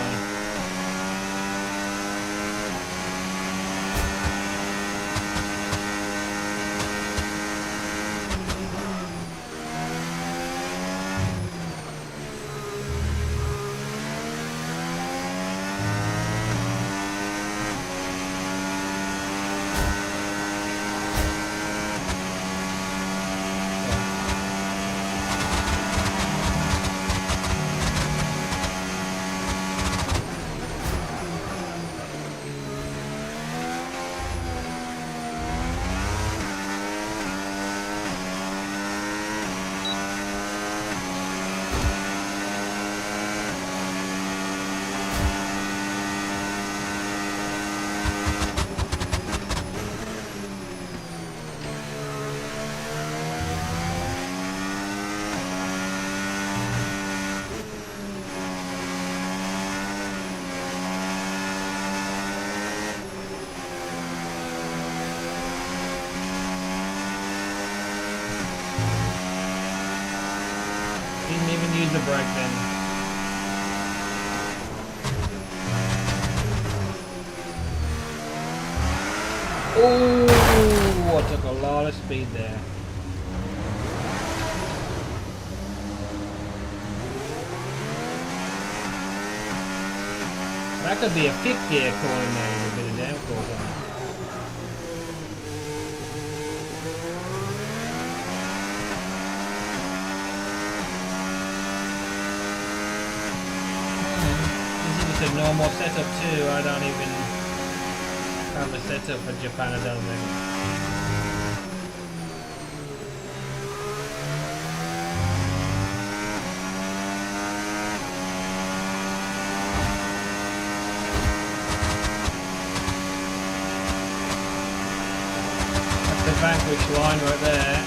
Didn't even use the brake then. Oh, I took a lot of speed there. That could be a fifth gear corner there with a bit of downforce on it. This is a normal setup too. I don't even have a setup for Japan, I don't think. Vanquish line right there.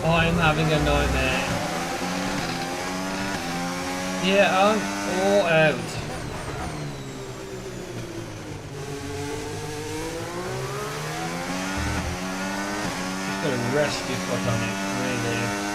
I'm having a nightmare. Yeah, I'm all out. Just gotta rest your foot on it, really.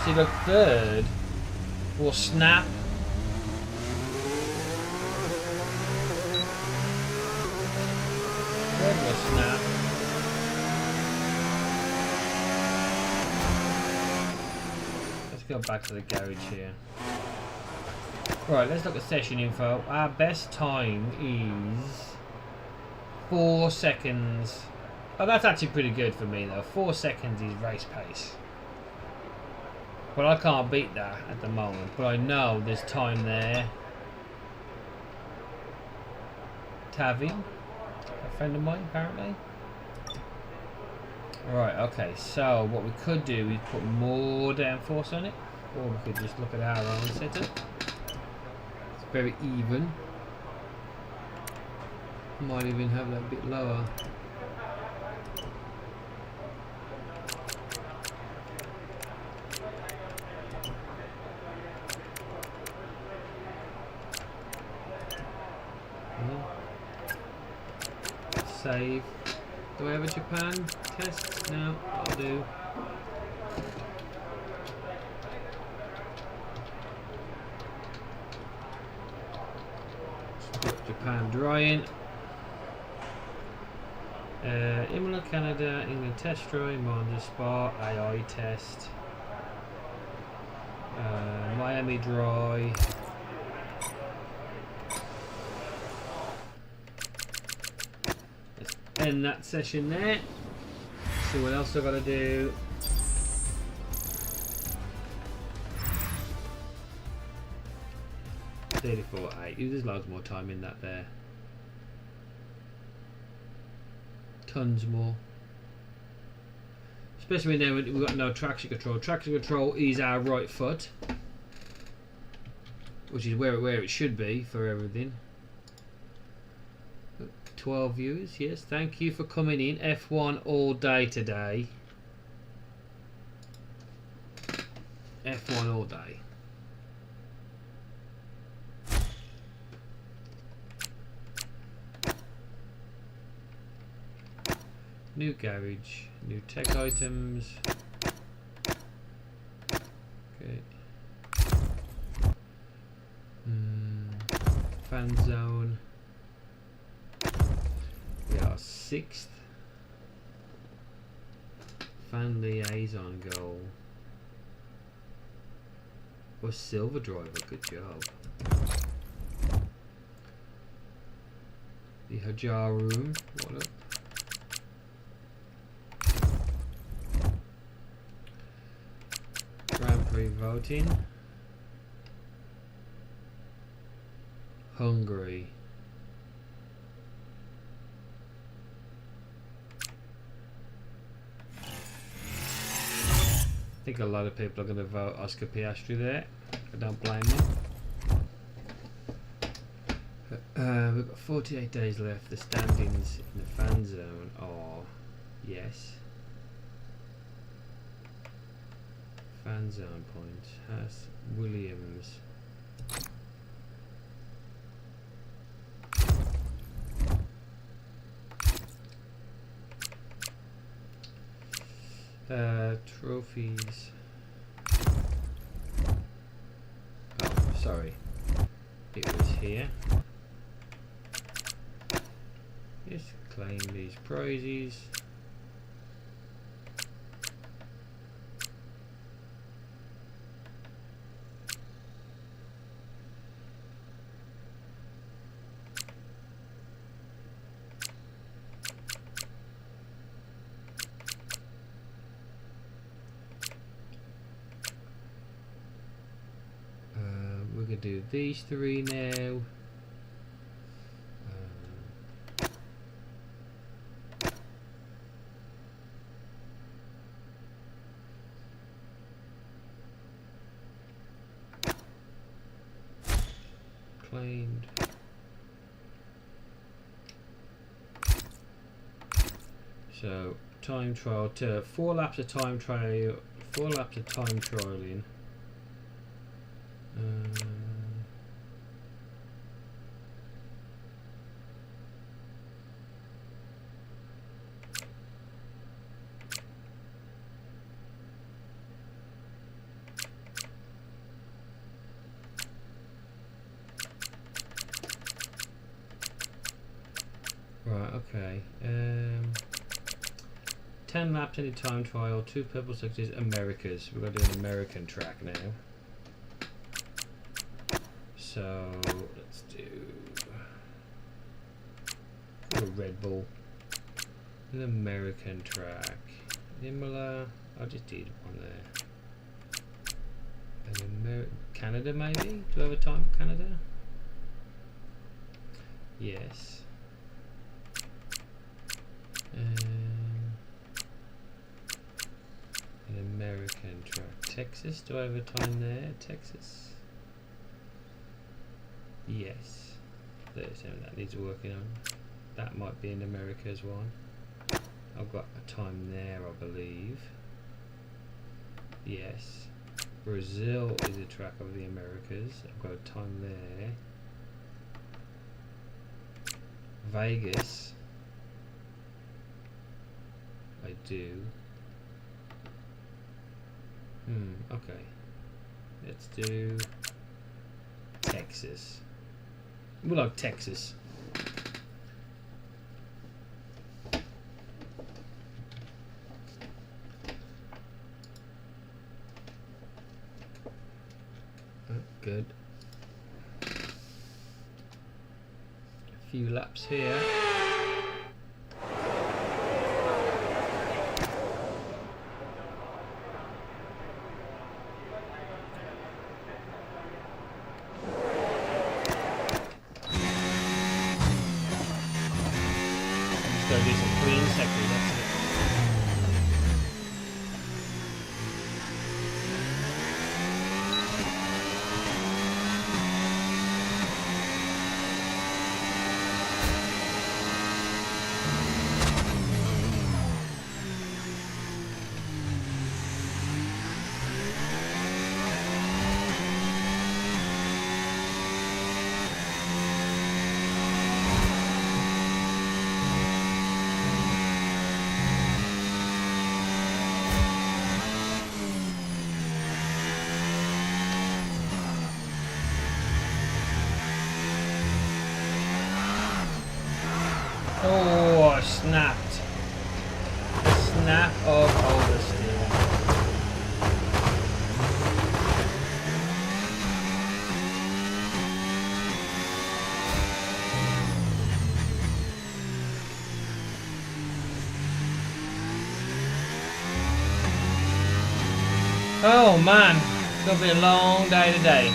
See, the third will snap. snap. Let's go back to the garage here. Right, let's look at session info. Our best time is 4 seconds. Oh, that's actually pretty good for me though. 4 seconds is race pace. But I can't beat that at the moment. But I know there's time there. Tavi, a friend of mine apparently. Right, okay, so what we could do is put more downforce on it. Or we could just look at our own setup. It's very even. Might even have that a bit lower. Save. Do I have a Japan test? No, I'll do. Put Japan drying. Imola, Canada, England test dry, Monza Spa, AI test. Miami dry. End that session there. See what else I've got to do. There's loads more time in that there. Tons more. Especially now we've got no traction control. Traction control is our right foot, which is where it should be for everything. 12 viewers, yes, thank you for coming in. F1 all day today. F1 all day. New garage, new tech items. Okay. Fan zone. We are 6th. Fan liaison goal. Or silver driver, good job. The Hajar room, what up? Grand Prix voting. Hungary. I think a lot of people are going to vote Oscar Piastri there. I don't blame them. We've got 48 days left. The standings in the fan zone are yes. Fan zone points. Haas, Williams. Trophies. Oh, sorry. It was here. Just claim these prizes. Do these 3 now. Claimed. So time trial to 4 laps of time trial, 4 laps of time trialing. Okay. 10 laps any time trial, 2 purple sectors, Americas. We've got to do an American track now. So let's do a Red Bull. An American track. Imola. I'll just do one there. An Canada maybe? Do I have a time for Canada? Yes. An American track. Texas, do I have a time there? Texas. Yes. 37, that needs working on. That might be in America's one. I've got a time there, I believe. Yes. Brazil is a track of the Americas. I've got a time there. Vegas. I do. Okay. Let's do Texas. We'll like Texas. Good. A few laps here. Just gotta do some clean sectors, that's it. Oh, I snapped. Snap of oversteer. Oh man, it's gonna be a long day today.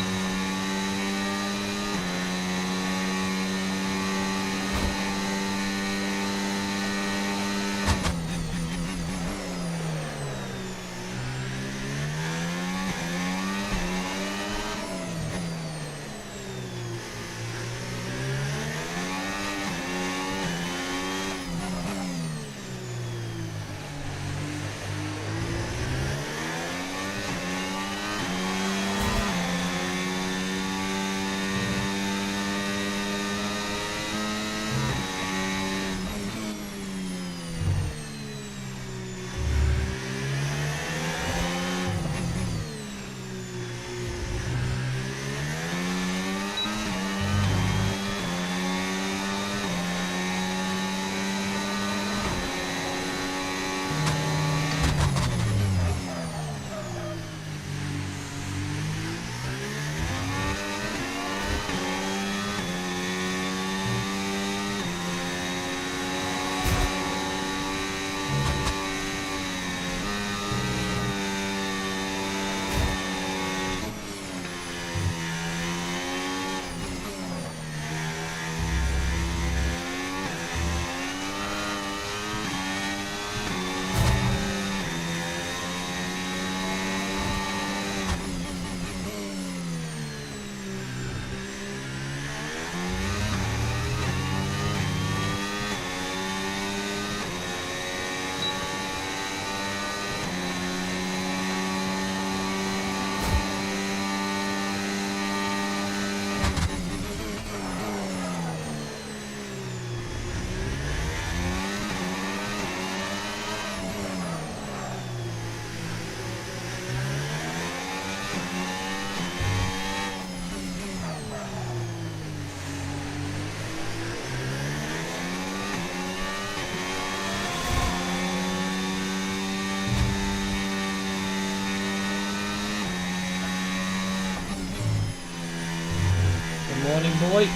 Morning, boy.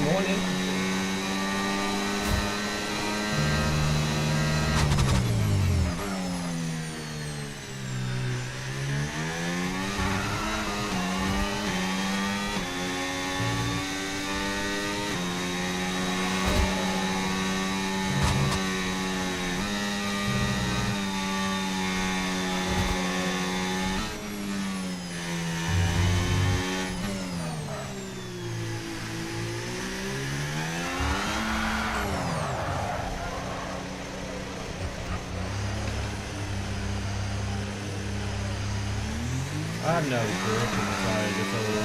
Morning. I have no grip in the tyres at all.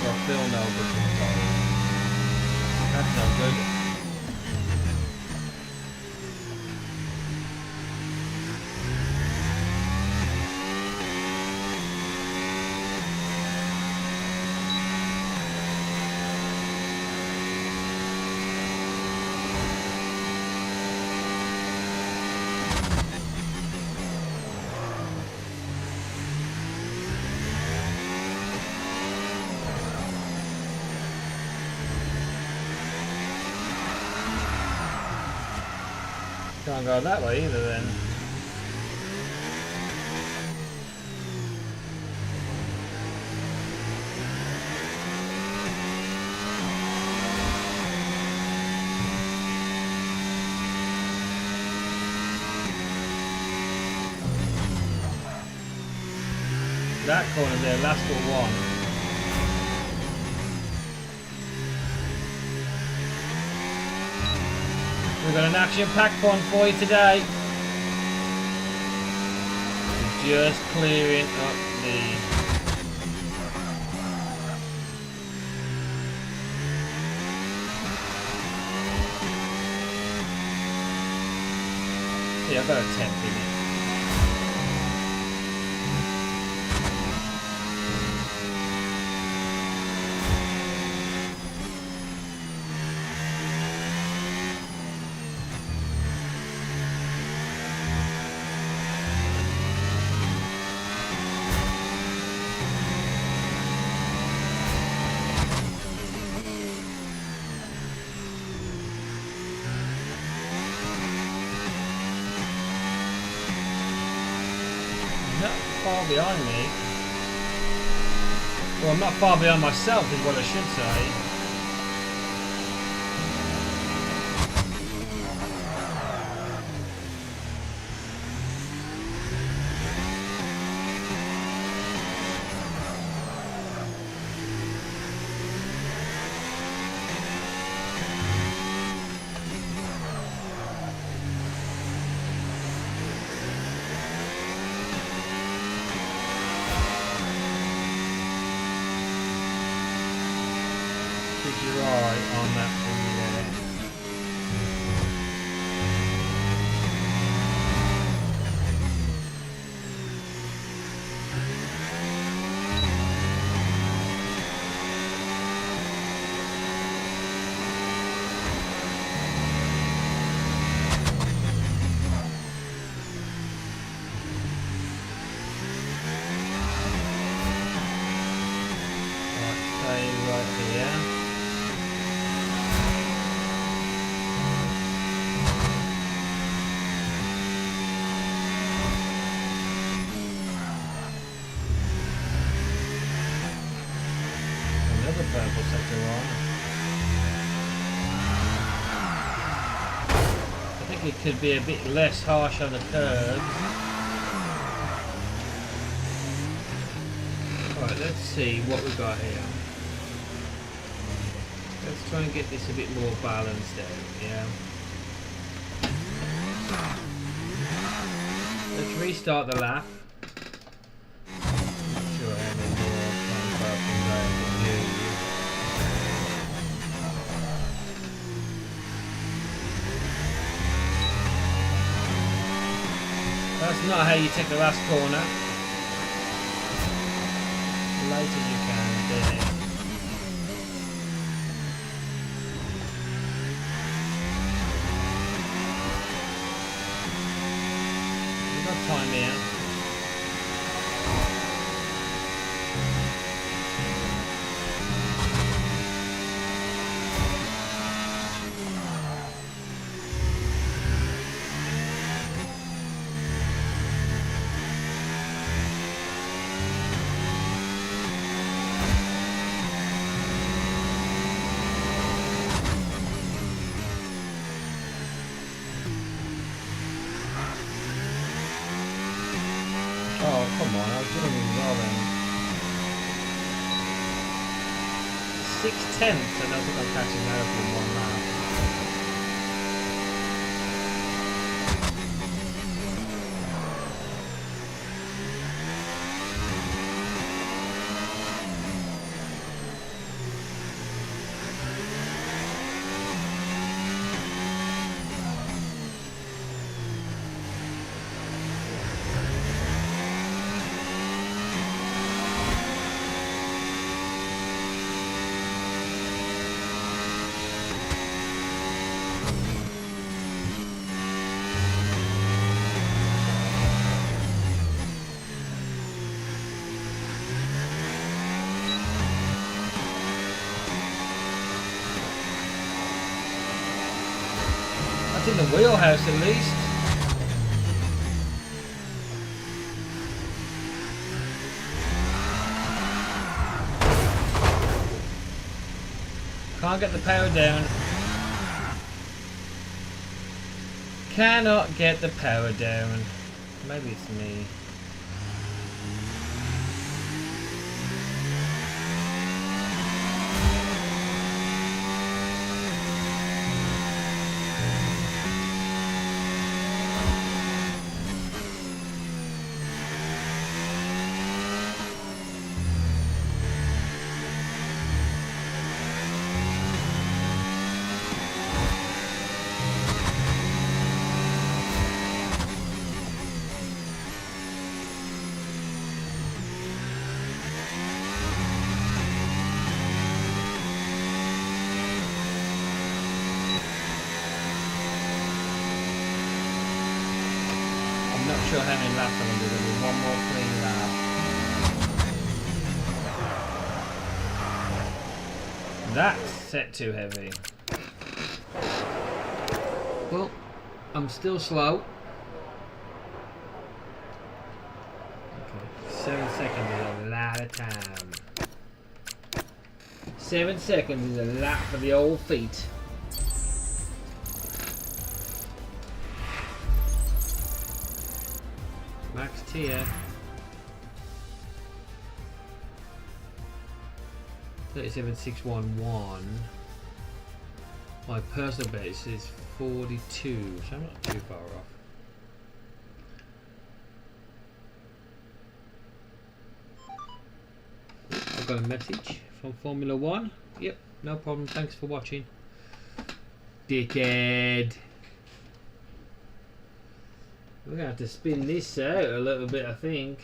Or feel no grip in the tyres. That's no good. Can't go that way either then. That corner there, last but one. We've got an action-packed one for you today. Just clearing up the... Yeah, I've got a 10 in it. Far behind me. Well, I'm not far behind myself is what I should say. Keep your eye on that thing there. Right, stay right here. Another purple sector on. I think it could be a bit less harsh on the curves. Alright, let's see what we've got here. Let's try and get this a bit more balanced out, yeah? Let's restart the lap. Not sure how many more time parkings I have to do. That's not how you take the last corner. Late as you can, there. No time here. Oh, come on, I was doing it well then. 6/10, I don't think I'm catching that up in one lap. That's in the wheelhouse at least. Can't get the power down. Cannot get the power down. Maybe it's me. I'm not sure how many laps I'm going to do. There'll be one more clean lap. That's set too heavy. Well, I'm still slow. Okay, 7 seconds is a lot of time. 7 seconds is a lot for the old feet. Max tier 37,611. My personal base is 42, so I'm not too far off. I've got a message from Formula 1. Yep, no problem. Thanks for watching. Dickhead. We're going to have to spin this out a little bit, I think.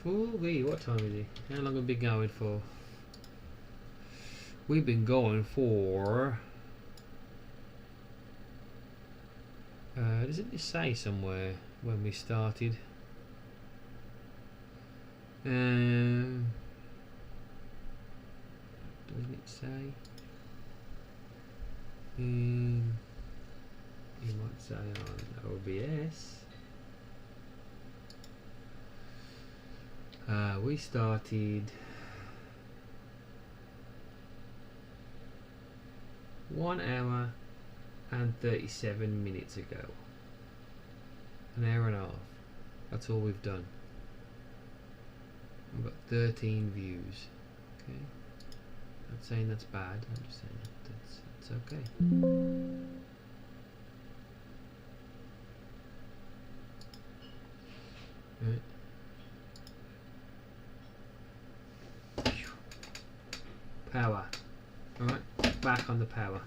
Ooh-wee, what time is it? How long have we been going for? We've been going for... doesn't it say somewhere when we started? Doesn't it say? You might say on OBS. We started 1 hour and 37 minutes ago. An hour and a half. That's all we've done. We've got 13 views. Okay. Not saying that's bad. I'm just saying that's okay. Right. Power. Alright, back on the power.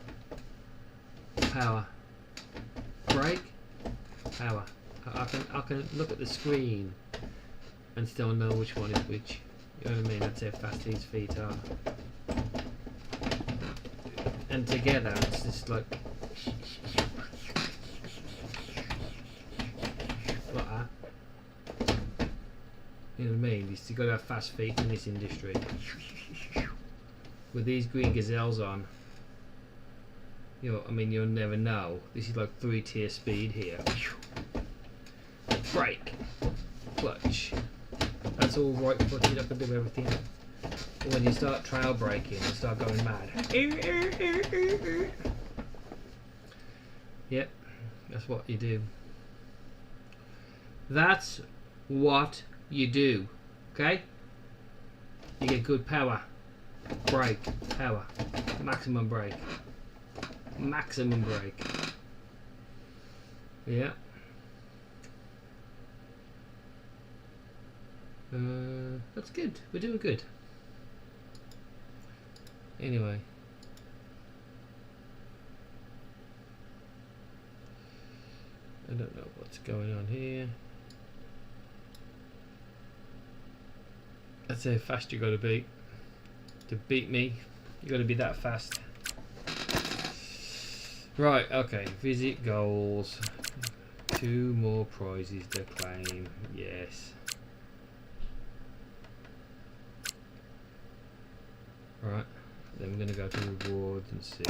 Power. Brake. Power. I can look at the screen and still know which one is which. You know what I mean? That's how fast these feet are. And together it's just like You know what I mean? You got to have fast feet in this industry. With these green gazelles on, you know, I mean, you'll never know. This is like 3-tier speed here. Brake, clutch. That's all right footed. I can do everything. But when you start trail braking, you start going mad. Yep, that's what you do. That's what you do. Okay? You get good power. Brake, power, maximum brake. Maximum brake. Yeah. That's good. We're doing good. Anyway. I don't know what's going on here. That's how fast you got to be. To beat me, you got to be that fast. Right, okay. Visit goals. 2 more prizes to claim. Yes. Right. Then we're going to go to rewards and see.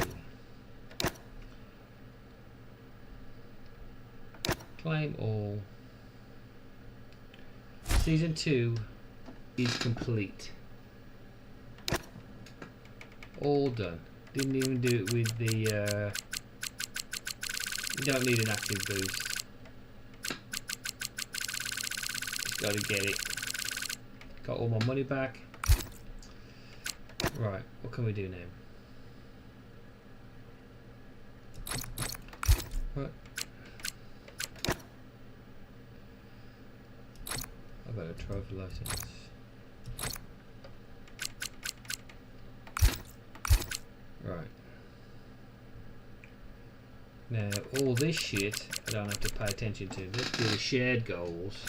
Claim all. Season 2 is complete. All done. Didn't even do it with the you don't need an active boost. Just gotta get it. Got all my money back. Right, what can we do now? Right. I've got a trophy license. Right. Now, all this shit I don't have to pay attention to. Let's do the shared goals.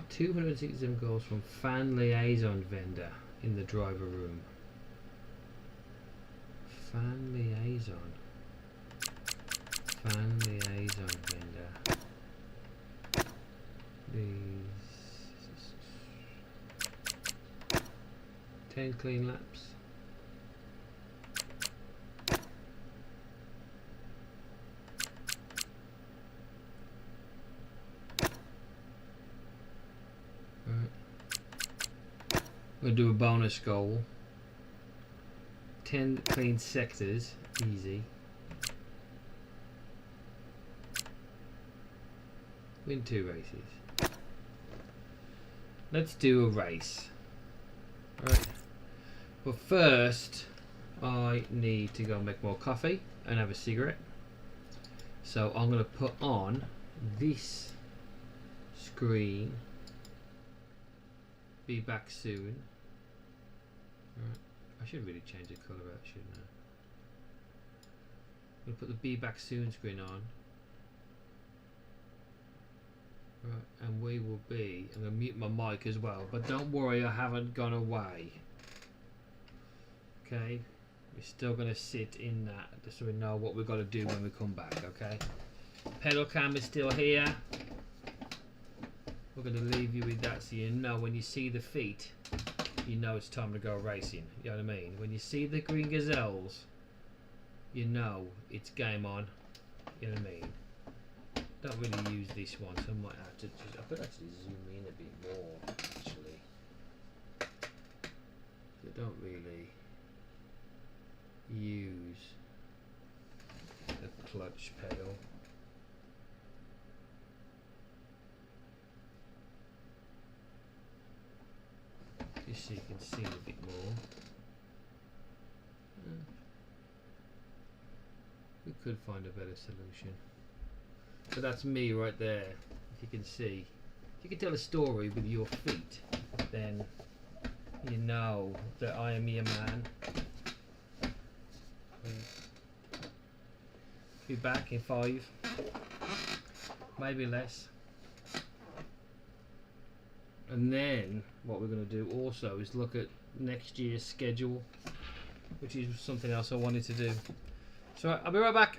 267 goals from fan liaison vendor in the driver room. Fan liaison. Fan liaison vendor. These 10 clean laps. We'll do a bonus goal. 10 clean sectors, easy. Win 2 races. Let's do a race. Alright. But first, I need to go make more coffee and have a cigarette. So I'm going to put on this screen. Be back soon. Right. I should really change the colour out, shouldn't I? I'm going to put the be back soon screen on. Right, and we will be, I'm going to mute my mic as well, but don't worry, I haven't gone away. Okay, we're still going to sit in that just so we know what we've got to do when we come back, okay? Pedal cam is still here. We're going to leave you with that so you know when you see the feet, you know it's time to go racing. You know what I mean? When you see the green gazelles, you know it's game on. You know what I mean? Don't really use this one, so I might have to just, I could actually zoom in a bit more actually. I don't really use the clutch pedal. Just so you can see a bit more. We could find a better solution. So that's me right there. If you can see, if you can tell a story with your feet, then you know that I am your man. Be back in 5, maybe less. And then what we're going to do also is look at next year's schedule, which is something else I wanted to do. So I'll be right back.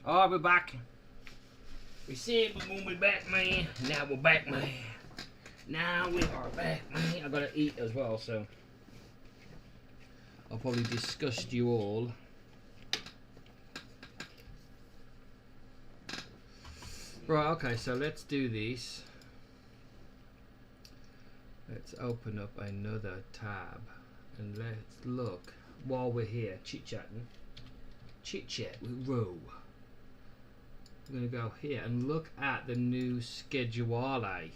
Alright, we're back. We said we're gonna be back, man. Now we're back, man. Now we are back, man. I gotta eat as well, so I'll probably disgust you all. Right, okay, so let's do this. Let's open up another tab and let's look while we're here chit-chatting. Chit-chat with Roe. We're going to go here and look at the new schedule. Okay.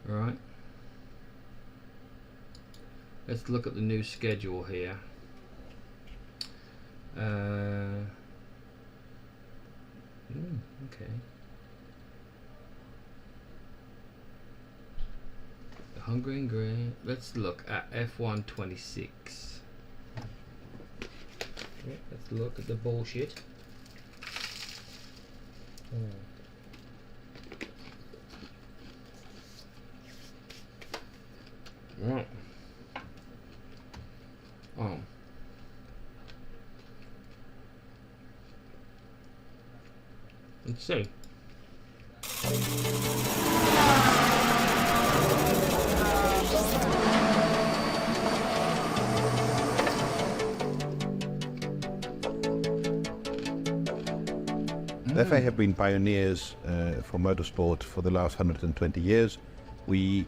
Right. Let's look at the new schedule here. Okay. The Hungry and Grey. Let's look at F1-26. Okay, let's look at the bullshit. Right. Oh. Let's see. The FA have been pioneers for motorsport for the last 120 years. We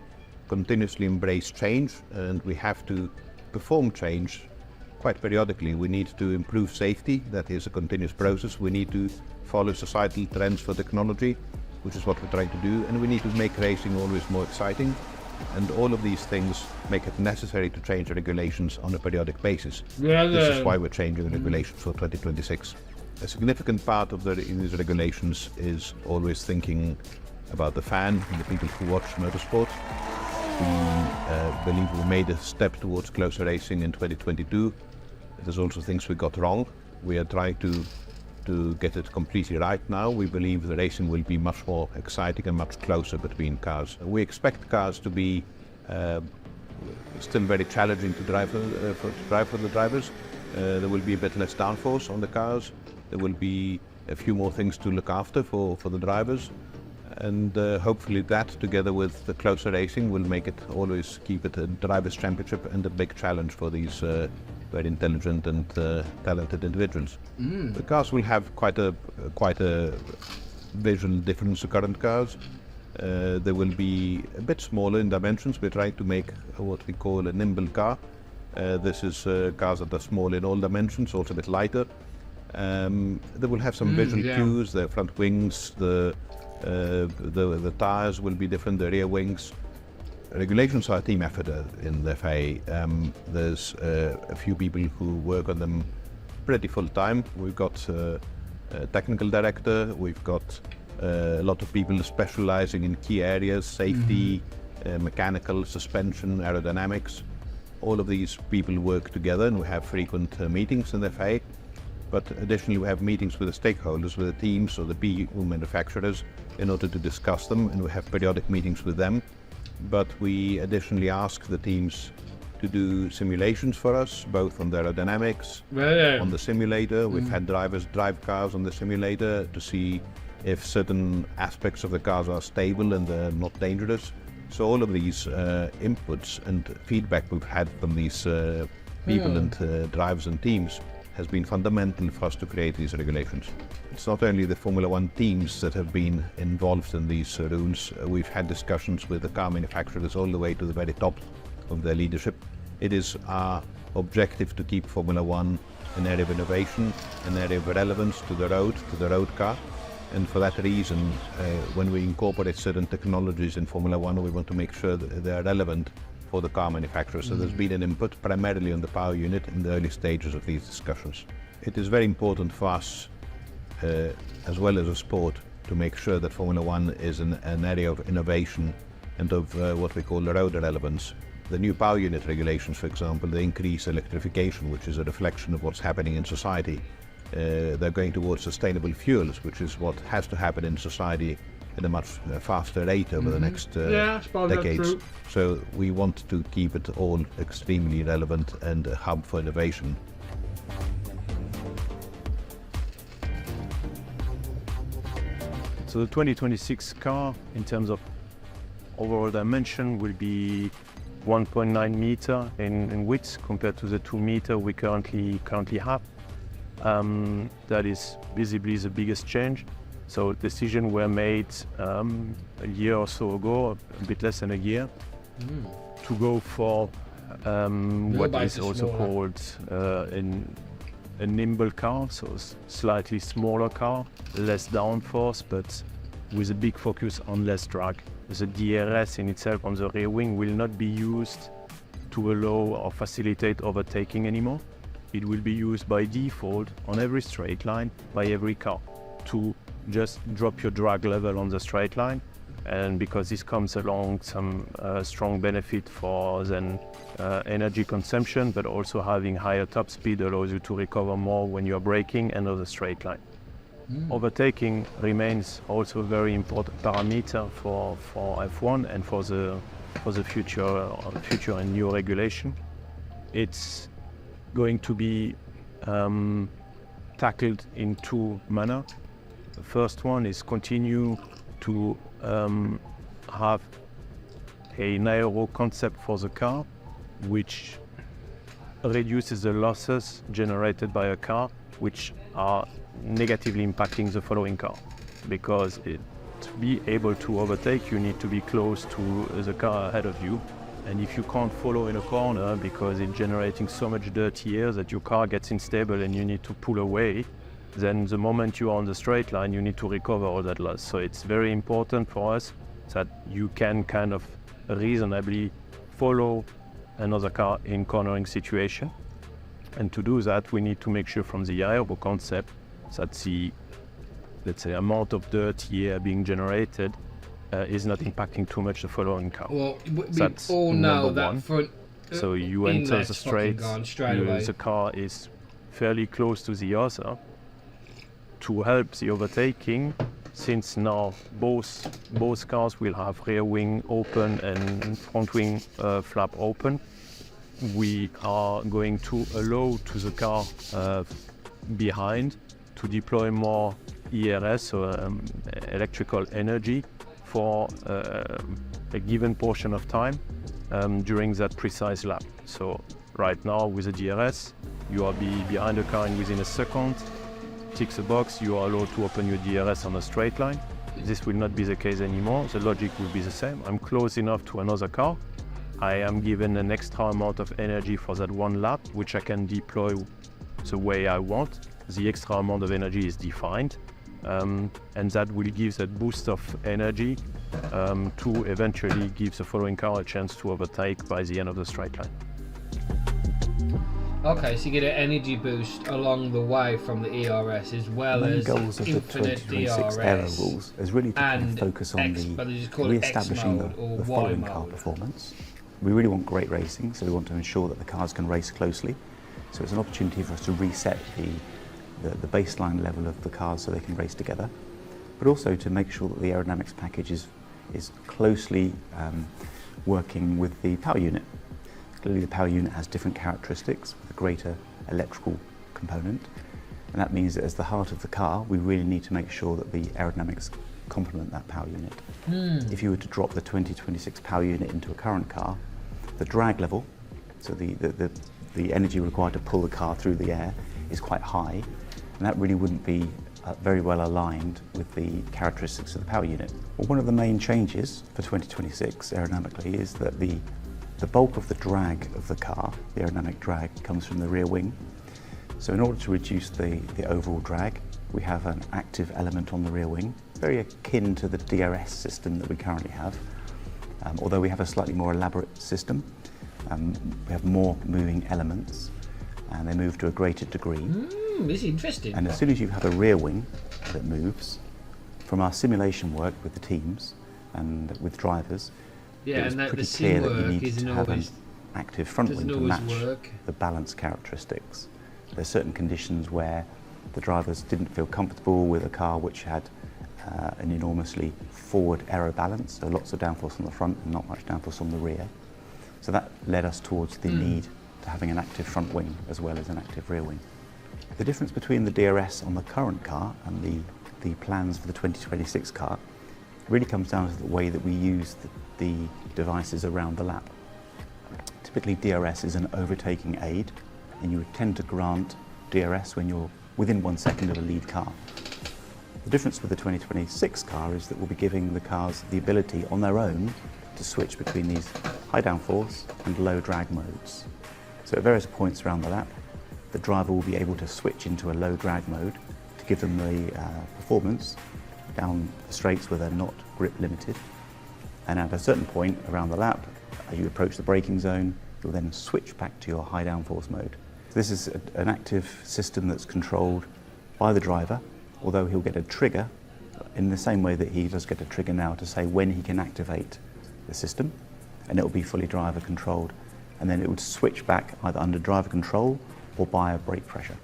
continuously embrace change, and we have to perform change quite periodically. We need to improve safety. That is a continuous process. We need to follow societal trends for technology, which is what we're trying to do, and we need to make racing always more exciting. And all of these things make it necessary to change regulations on a periodic basis. This is why we're changing regulations for 2026. A significant part of these regulations is always thinking about the fan and the people who watch motorsport. We believe we made a step towards closer racing in 2022. There's also things we got wrong. We are trying to get it completely right now. We believe the racing will be much more exciting and much closer between cars. We expect cars to be still very challenging to drive for the drivers. There will be a bit less downforce on the cars. There will be a few more things to look after for the drivers. And hopefully that, together with the closer racing, will make it always keep it a drivers' championship and a big challenge for these very intelligent and talented individuals. The cars will have quite a visual difference to current cars. They will be a bit smaller in dimensions. We're trying to make what we call a nimble car. This is cars that are small in all dimensions, also a bit lighter. They will have some visual cues. The front wings, the tires will be different, the rear wings. Regulations are a team effort in the FA. There's a few people who work on them pretty full time. We've got a technical director, we've got a lot of people specializing in key areas, safety, mechanical, suspension, aerodynamics. All of these people work together, and we have frequent meetings in the FA. But additionally, we have meetings with the stakeholders, with the teams or the PU manufacturers, in order to discuss them, and we have periodic meetings with them. But we additionally ask the teams to do simulations for us, both on the aerodynamics, on the simulator. We've had drivers drive cars on the simulator to see if certain aspects of the cars are stable and they're not dangerous. So all of these inputs and feedback we've had from these people and drivers and teams has been fundamental for us to create these regulations. It's not only the Formula One teams that have been involved in these rules. We've had discussions with the car manufacturers all the way to the very top of their leadership. It is our objective to keep Formula One an area of innovation, an area of relevance to the road car. And for that reason, when we incorporate certain technologies in Formula One, we want to make sure that they are relevant for the car manufacturers. So there's been an input primarily on the power unit in the early stages of these discussions. It is very important for us, as well as a sport, to make sure that Formula One is an area of innovation and of what we call road relevance. The new power unit regulations, for example, they increase electrification, which is a reflection of what's happening in society. they're going towards sustainable fuels, which is what has to happen in society at a much faster rate over the next I suppose that's decades. true. So we want to keep it all extremely relevant and a hub for innovation. So the 2026 car, in terms of overall dimension, will be 1.9 meter in width compared to the 2 meter we currently have. That is visibly the biggest change. So decisions were made a year or so ago, a bit less than a year, to go for what is also called a nimble car, so slightly smaller car, less downforce, but with a big focus on less drag. The DRS in itself on the rear wing will not be used to allow or facilitate overtaking anymore. It will be used by default on every straight line by every car to just drop your drag level on the straight line. And because this comes along some strong benefit for then energy consumption, but also having higher top speed allows you to recover more when you're braking and on the straight line. Overtaking remains also a very important parameter for F1 and for the future and new regulation. It's going to be tackled in two manners. The first one is continue to have an aero concept for the car, which reduces the losses generated by a car, which are negatively impacting the following car. Because to be able to overtake, you need to be close to the car ahead of you. And if you can't follow in a corner because it's generating so much dirty air that your car gets unstable and you need to pull away, then the moment you are on the straight line, you need to recover all that loss. So it's very important for us that you can kind of reasonably follow another car in cornering situation. And to do that, we need to make sure from the aero concept that the, let's say, amount of dirty air being generated is not impacting too much the following car. Well, we That's all know number that one. front. So you enter inlet's the fucking straight, gone straight away. the car is fairly close to the other to help the overtaking, since now both cars will have rear wing open and front wing flap open. We are going to allow to the car behind to deploy more ERS, so electrical energy, for a given portion of time during that precise lap. So right now with the DRS, you are behind the car and within a second, ticks a box, you are allowed to open your DRS on a straight line. This will not be the case anymore. The logic will be the same. I'm close enough to another car. I am given an extra amount of energy for that one lap, which I can deploy the way I want. The extra amount of energy is defined. And that will give that boost of energy to eventually give the following car a chance to overtake by the end of the straight line. Okay, so you get an energy boost along the way from the ERS as well The main as goals of the infinite 2026 aero DRS. rules is really to kind of and focus on but they the just call it X re-establishing mode or the Y following car mode. performance. We really want great racing, so we want to ensure that the cars can race closely. So it's an opportunity for us to reset the baseline level of the cars so they can race together, but also to make sure that the aerodynamics package is closely working with the power unit. Clearly the power unit has different characteristics with a greater electrical component, and that means that as the heart of the car, we really need to make sure that the aerodynamics complement that power unit. If you were to drop the 2026 power unit into a current car, the drag level, so the energy required to pull the car through the air, is quite high, and that really wouldn't be very well aligned with the characteristics of the power unit. Well, one of the main changes for 2026 aerodynamically is that the bulk of the drag of the car, the aerodynamic drag, comes from the rear wing. So in order to reduce the overall drag, we have an active element on the rear wing, very akin to the DRS system that we currently have, although we have a slightly more elaborate system. We have more moving elements, and they move to a greater degree. This is interesting. And as soon as you have a rear wing that moves, from our simulation work with the teams and with drivers, yeah, it was and that pretty the clear sim that you work need isn't to have an always active front wing doesn't to always match work. the balance characteristics. There's certain conditions where The drivers didn't feel comfortable with a car which had an enormously forward aero balance, so lots of downforce on the front and not much downforce on the rear. So that led us towards the need to having an active front wing as well as an active rear wing. The difference between the DRS on the current car and the plans for the 2026 car really comes down to the way that we use the devices around the lap. Typically DRS is an overtaking aid, and you would tend to grant DRS when you're within 1 second of a lead car. The difference with the 2026 car is that we'll be giving the cars the ability on their own to switch between these high downforce and low drag modes. So at various points around the lap, the driver will be able to switch into a low drag mode to give them the performance down the straights where they're not grip limited. And at a certain point around the lap, as you approach the braking zone, you'll then switch back to your high downforce mode. So this is an active system that's controlled by the driver, although he'll get a trigger in the same way that he does get a trigger now to say when he can activate the system, and it will be fully driver controlled. And then it would switch back either under driver control or by a brake pressure.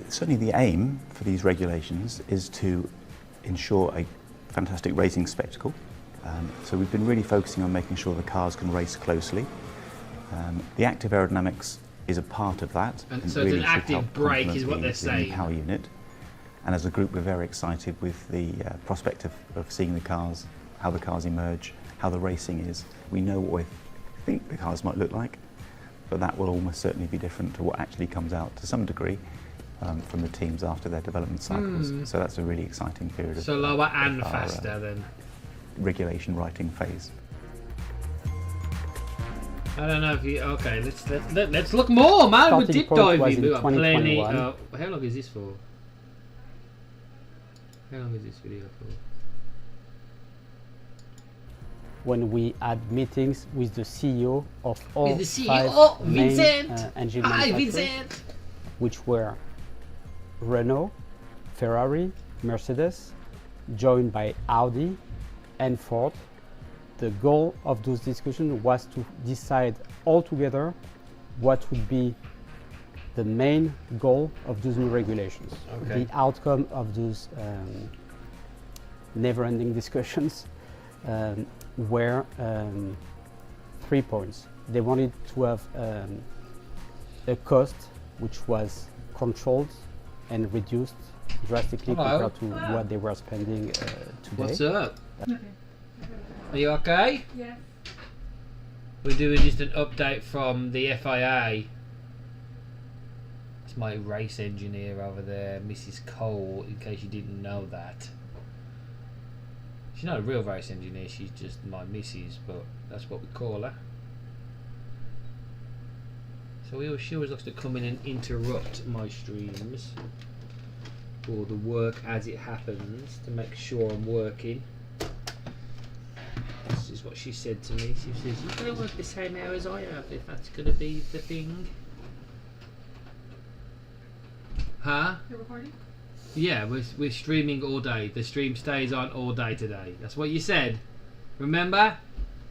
Certainly the aim for these regulations is to ensure a fantastic racing spectacle. So we've been really focusing on making sure the cars can race closely. The active aerodynamics is a part of that. And so really it's an active brake is what they're saying. Power unit. And as a group we're very excited with the prospect of seeing the cars, how the cars emerge, how the racing is. We know what we think the cars might look like, but that will almost certainly be different to what actually comes out to some degree from the teams after their development cycles. So that's a really exciting period. So lower and faster then. Regulation writing phase. I don't know if you. Okay, let's look more, man. We're deep diving. We've got plenty. How long is this for? How long is this video for? When we had meetings with the CEO of all with the CEO? 5 main Vincent. engine Hi, manufacturers, Vincent. which were Renault, Ferrari, Mercedes, joined by Audi and Ford. The goal of those discussions was to decide all together what would be the main goal of those new regulations. Okay. The outcome of those never-ending discussions were 3 points. They wanted to have a cost which was controlled and reduced drastically compared to what they were spending today. What's up? Okay. Are you okay? Yeah. We're doing just an update from the FIA. It's my race engineer over there, Mrs. Cole, in case you didn't know that. She's not a real race engineer, she's just my missus, but that's what we call her. So she always likes to come in and interrupt my streams or the work as it happens to make sure I'm working. This is what she said to me. She says, "You're going to work the same hours I have if that's going to be the thing." Huh? You're recording? Yeah, we're streaming all day. The stream stays on all day today. That's what you said. Remember?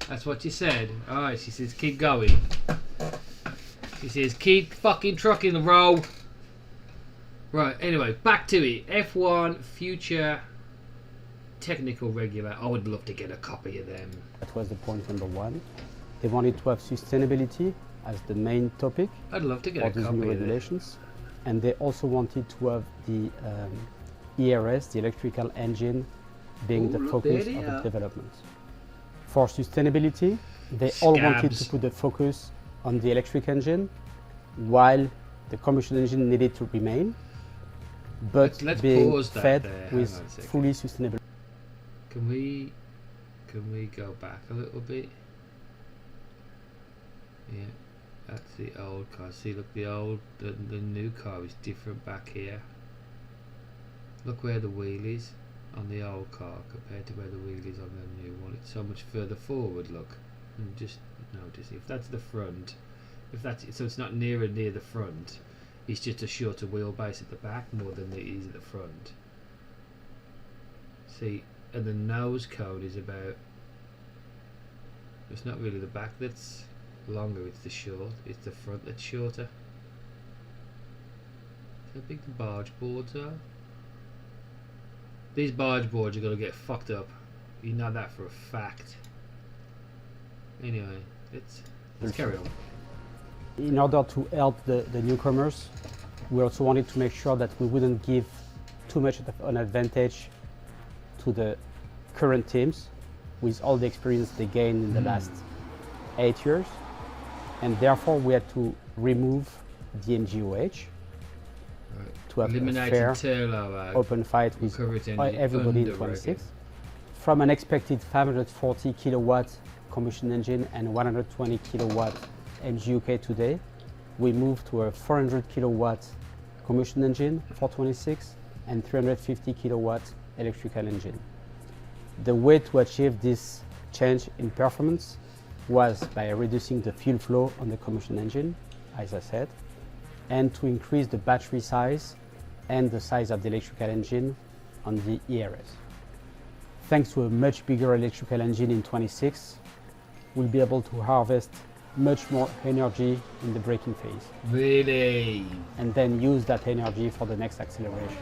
That's what you said. Alright, she says, keep going. She says, keep fucking trucking the roll. Right, anyway, back to it. F1 future technical regulator. I would love to get a copy of them. That was the point number one. They wanted to have sustainability as the main topic I'd love to get for a these copy new of them. regulations. And they also wanted to have the ERS, the electrical engine, being the focus of the development. For sustainability, they all wanted to put the focus on the electric engine, while the combustion engine needed to remain, but let's being pause that fed there. Hang with on a second. fully sustainable. Can we go back a little bit? Yeah, that's the old car. See, look, the new car is different back here. Look where the wheel is on the old car compared to where the wheel is on the new one. It's so much further forward. Look, and just notice if that's the front, so it's not near the front. It's just a shorter wheelbase at the back more than it is at the front. See, and the nose cone is about. It's not really the back that's longer. It's the front that's shorter. How big the barge boards are? These barge boards are gonna get fucked up. You know that for a fact. Anyway, let's carry on. In order to help the newcomers, we also wanted to make sure that we wouldn't give too much of an advantage to the current teams with all the experience they gained in the last 8 years. And therefore we had to remove the MGOH to have a fair open fight with everybody in 26. From an expected 540 kilowatt combustion engine and 120 kilowatt MGUK today, we moved to a 400 kilowatt combustion engine for 26 and 350 kilowatt electrical engine. The way to achieve this change in performance was by reducing the fuel flow on the combustion engine, as I said, and to increase the battery size and the size of the electrical engine on the ERS. Thanks to a much bigger electrical engine in 26, we'll be able to harvest much more energy in the braking phase. Really? And then use that energy for the next acceleration.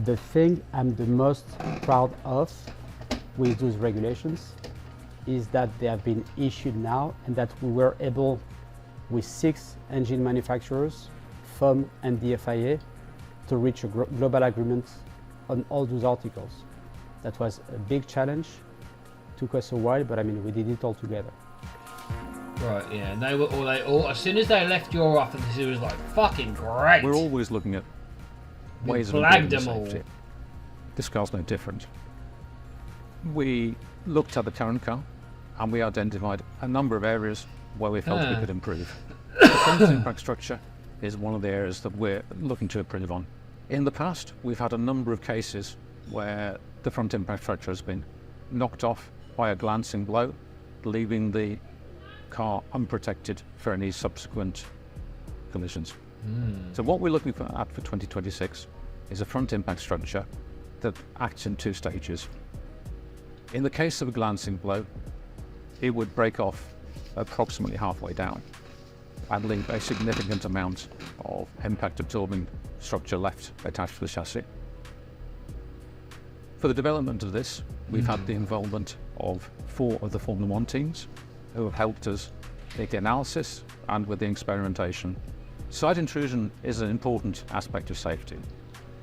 The thing I'm the most proud of with those regulations is that they have been issued now and that we were able, with 6 engine manufacturers, FOM and the FIA, to reach a global agreement on all those articles. That was a big challenge. Took us a while, but I mean, we did it all together. Right, yeah, and they all as soon as they left your office, it was like, fucking great. We're always looking at ways of flagged improving them all. safety. This car's no different. We looked at the current car and we identified a number of areas where we felt we could improve. The front impact structure is one of the areas that we're looking to improve on. In the past, we've had a number of cases where the front impact structure has been knocked off by a glancing blow, leaving the car unprotected for any subsequent collisions. So what we're looking at for 2026 is a front impact structure that acts in 2 stages. In the case of a glancing blow, it would break off approximately halfway down and leave a significant amount of impact absorbing structure left attached to the chassis. For the development of this, we've had the involvement of 4 of the Formula 1 teams who have helped us make the analysis and with the experimentation. Side intrusion is an important aspect of safety.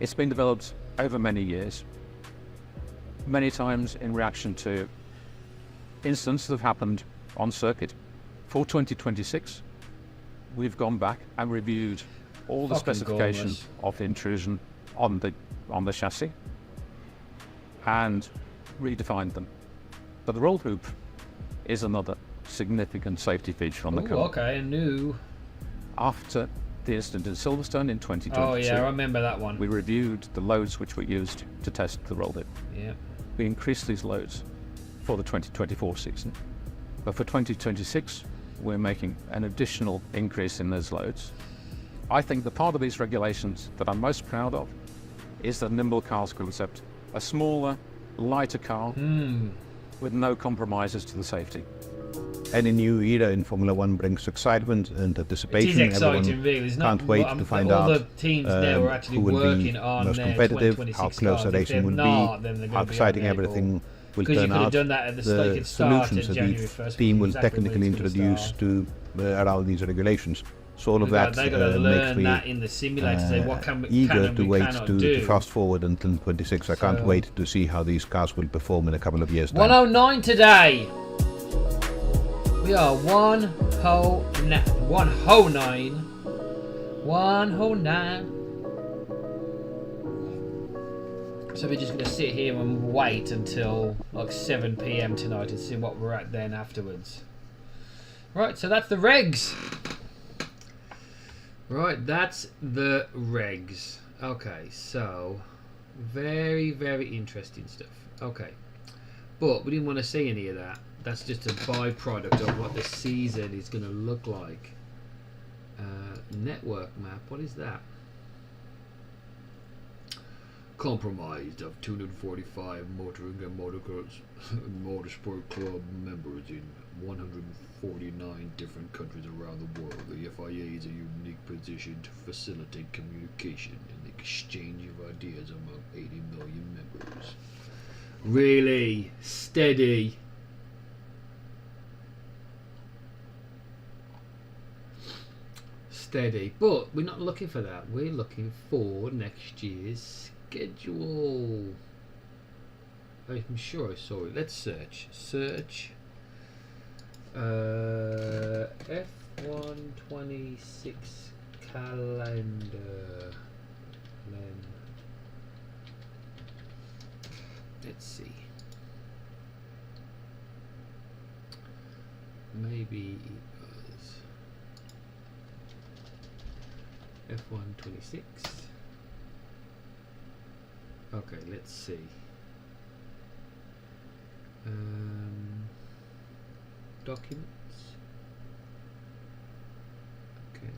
It's been developed over many years, many times in reaction to incidents that have happened on circuit. For 2026, we've gone back and reviewed all the specifications of the intrusion on the chassis and redefined them. But the roll hoop is another significant safety feature on the car. Okay, new. After the incident in Silverstone in 2022, oh yeah, I remember that one. we reviewed the loads which were used to test the roll hoop. Yeah. We increased these loads for the 2024 season. But for 2026, we're making an additional increase in those loads. I think the part of these regulations that I'm most proud of is the nimble cars concept. A smaller, lighter car with no compromises to the safety. Any new era in Formula 1 brings excitement and anticipation. It is exciting, Everyone really. It's can't not, wait to find all out the teams now are actually who will working be on most their competitive, 2026 how close the cars. If racing they're will not, then be, they're how going to be exciting on their everything will because you turn could have out. done that at the The start solutions in that January each 1st. team will Exactly technically when it's gonna introduce start. to around these regulations. So all of that They've got to makes learn me that in the simulator. Say what can eager and to we wait cannot to do. fast forward until 26. I can't So- wait to see how these cars will perform in a couple of years' time. 109 today. We are 109. 109. So we're just going to sit here and wait until like 7 PM tonight and see what we're at then afterwards. Right, so that's the regs. Right, that's the regs. Okay, so very, very interesting stuff. Okay, but we didn't want to see any of that. That's just a byproduct of what the season is going to look like. Network map, what is that? compromised of 245 motoring and motorsport club members in 149 different countries around the world. The FIA is a unique position to facilitate communication and the exchange of ideas among 80 million members. Really steady. Steady, but we're not looking for that. We're looking for next year's schedule. I'm sure I saw it. Let's search. Search. F1-26 calendar. Let's see. Maybe it was F1-26. Okay, let's see. Documents. Okay.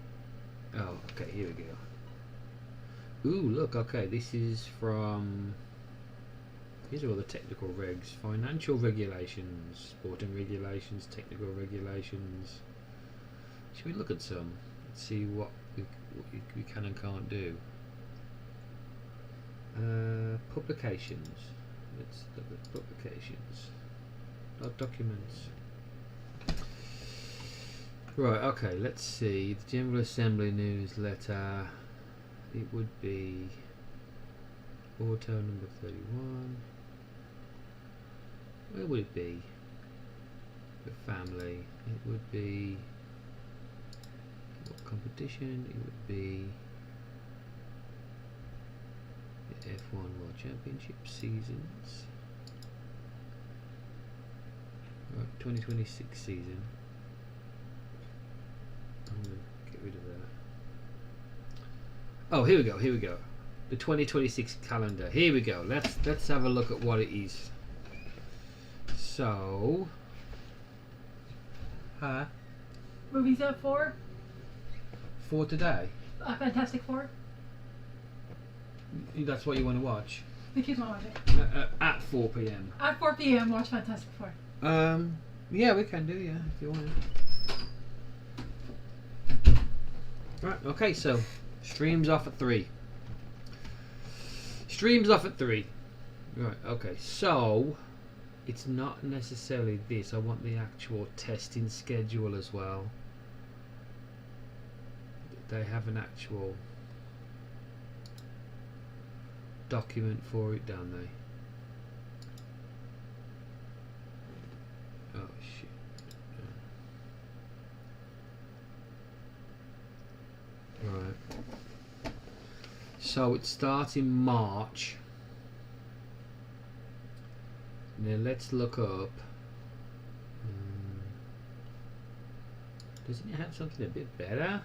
Oh, okay, here we go. Ooh, look, okay, this is from... These are all the technical regs. Financial regulations, sporting regulations, technical regulations. Should we look at some? Let's see what we can and can't do. Publications. Let's look at publications. Not documents. Right, okay, let's see. The General Assembly newsletter. It would be auto number 31. Where would it be? The family. It would be what competition? It would be the F1 World Championship seasons. Right, 2026 season. I'm gonna get rid of that. Oh, here we go. Here we go. The 2026 calendar. Here we go. Let's have a look at what it is. So, Movies at 4? For today. Fantastic Four? That's what you want to watch. The kids want to watch it. At 4 p.m. At 4 p.m. watch Fantastic Four. Yeah, we can do, yeah, if you want. Right, okay, so streams off at 3. Streams off at 3. Right, okay, so it's not necessarily this. I want the actual testing schedule as well. They have an actual document for it, don't they? Oh shit. Right. So it starts in March. Now let's look up. Doesn't it have something a bit better?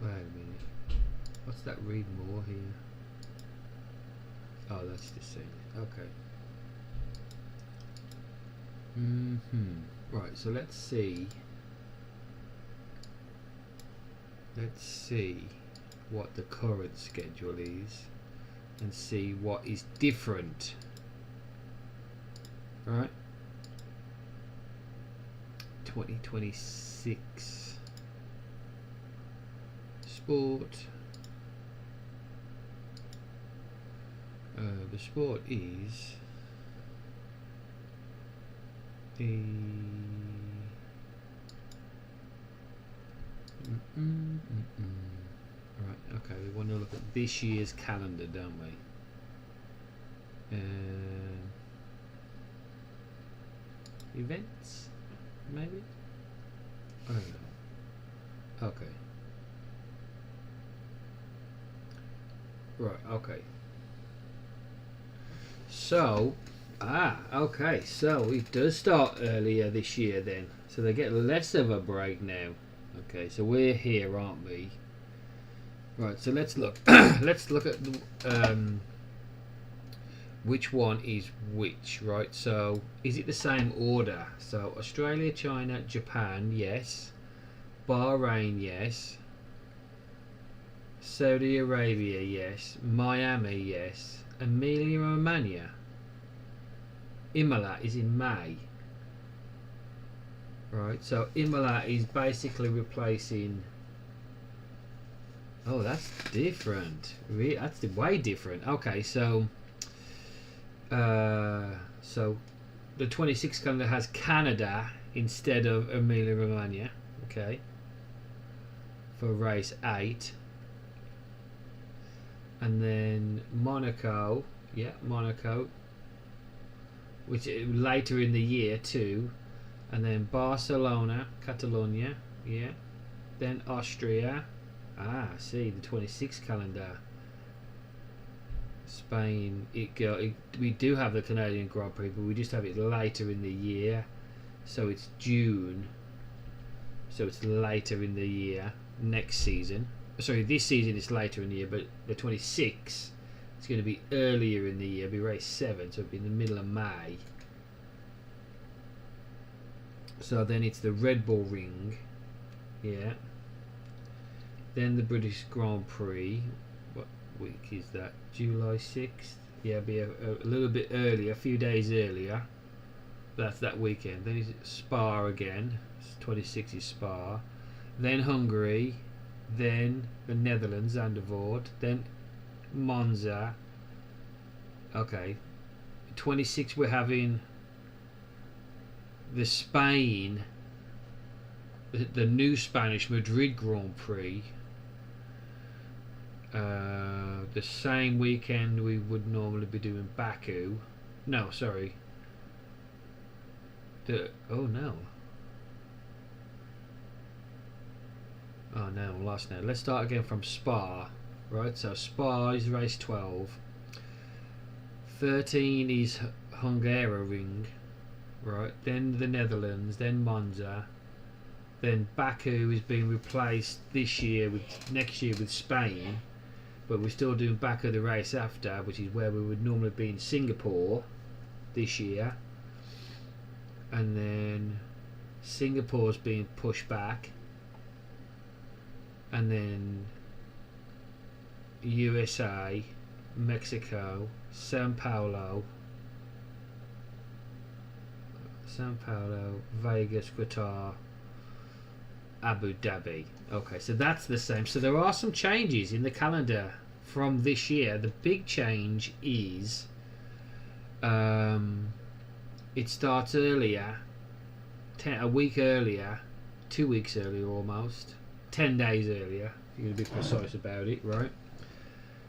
Wait a minute. What's that read more here? Oh, that's the same. Okay. Right, so let's see. Let's see what the current schedule is and see what is different. Right? 2026 sport. The sport is the right, okay, we want to look at this year's calendar, don't we? Events, maybe? I don't know. Okay. Right, okay. So, okay, so it does start earlier this year then. So they get less of a break now. Okay, so we're here, aren't we? Right, so let's look. Let's look at the which one is which, right? So is it the same order? So Australia, China, Japan, yes. Bahrain, yes. Saudi Arabia, yes. Miami, yes. Emilia Romagna. Imola is in May. Right, so Imola is basically replacing... Oh, that's different. That's way different. Okay, so... so the 26 calendar has Canada instead of Emilia Romagna. Okay. For race 8. And then Monaco. Yeah, Monaco. Which is later in the year too. And then Barcelona, Catalonia. Yeah. Then Austria. Ah, see, the 26 calendar. Spain, we do have the Canadian Grand Prix, but we just have it later in the year. So it's June. So it's later in the year, next season. Sorry, this season it's later in the year, but the 26 it's going to be earlier in the year, it'll be race 7, so it'll be in the middle of May. So then it's the Red Bull Ring. Yeah. Then the British Grand Prix. What week is that? July 6th? Yeah, it'll be a little bit earlier, a few days earlier. That's that weekend. Then it's Spa again. 26 is Spa. Then Hungary. Then the Netherlands, Zandvoort. Then Monza. Okay. 26 we're having the Spain, the new Spanish Madrid Grand Prix. The same weekend we would normally be doing Baku. No, sorry. Oh no. Oh no, I'm lost now. Let's start again from Spa. Right, so Spa is race 12. 13 is Hungaroring. Right, then the Netherlands, then Monza. Then Baku is being replaced next year with Spain. But we're still doing Baku the race after, which is where we would normally be in Singapore this year. And then Singapore's being pushed back. And then USA, Mexico, Sao Paulo, Vegas, Qatar, Abu Dhabi. Okay, so that's the same. So there are some changes in the calendar from this year. The big change is it starts earlier, a week earlier, 2 weeks earlier almost, 10 days earlier. You're going to be precise about it, right?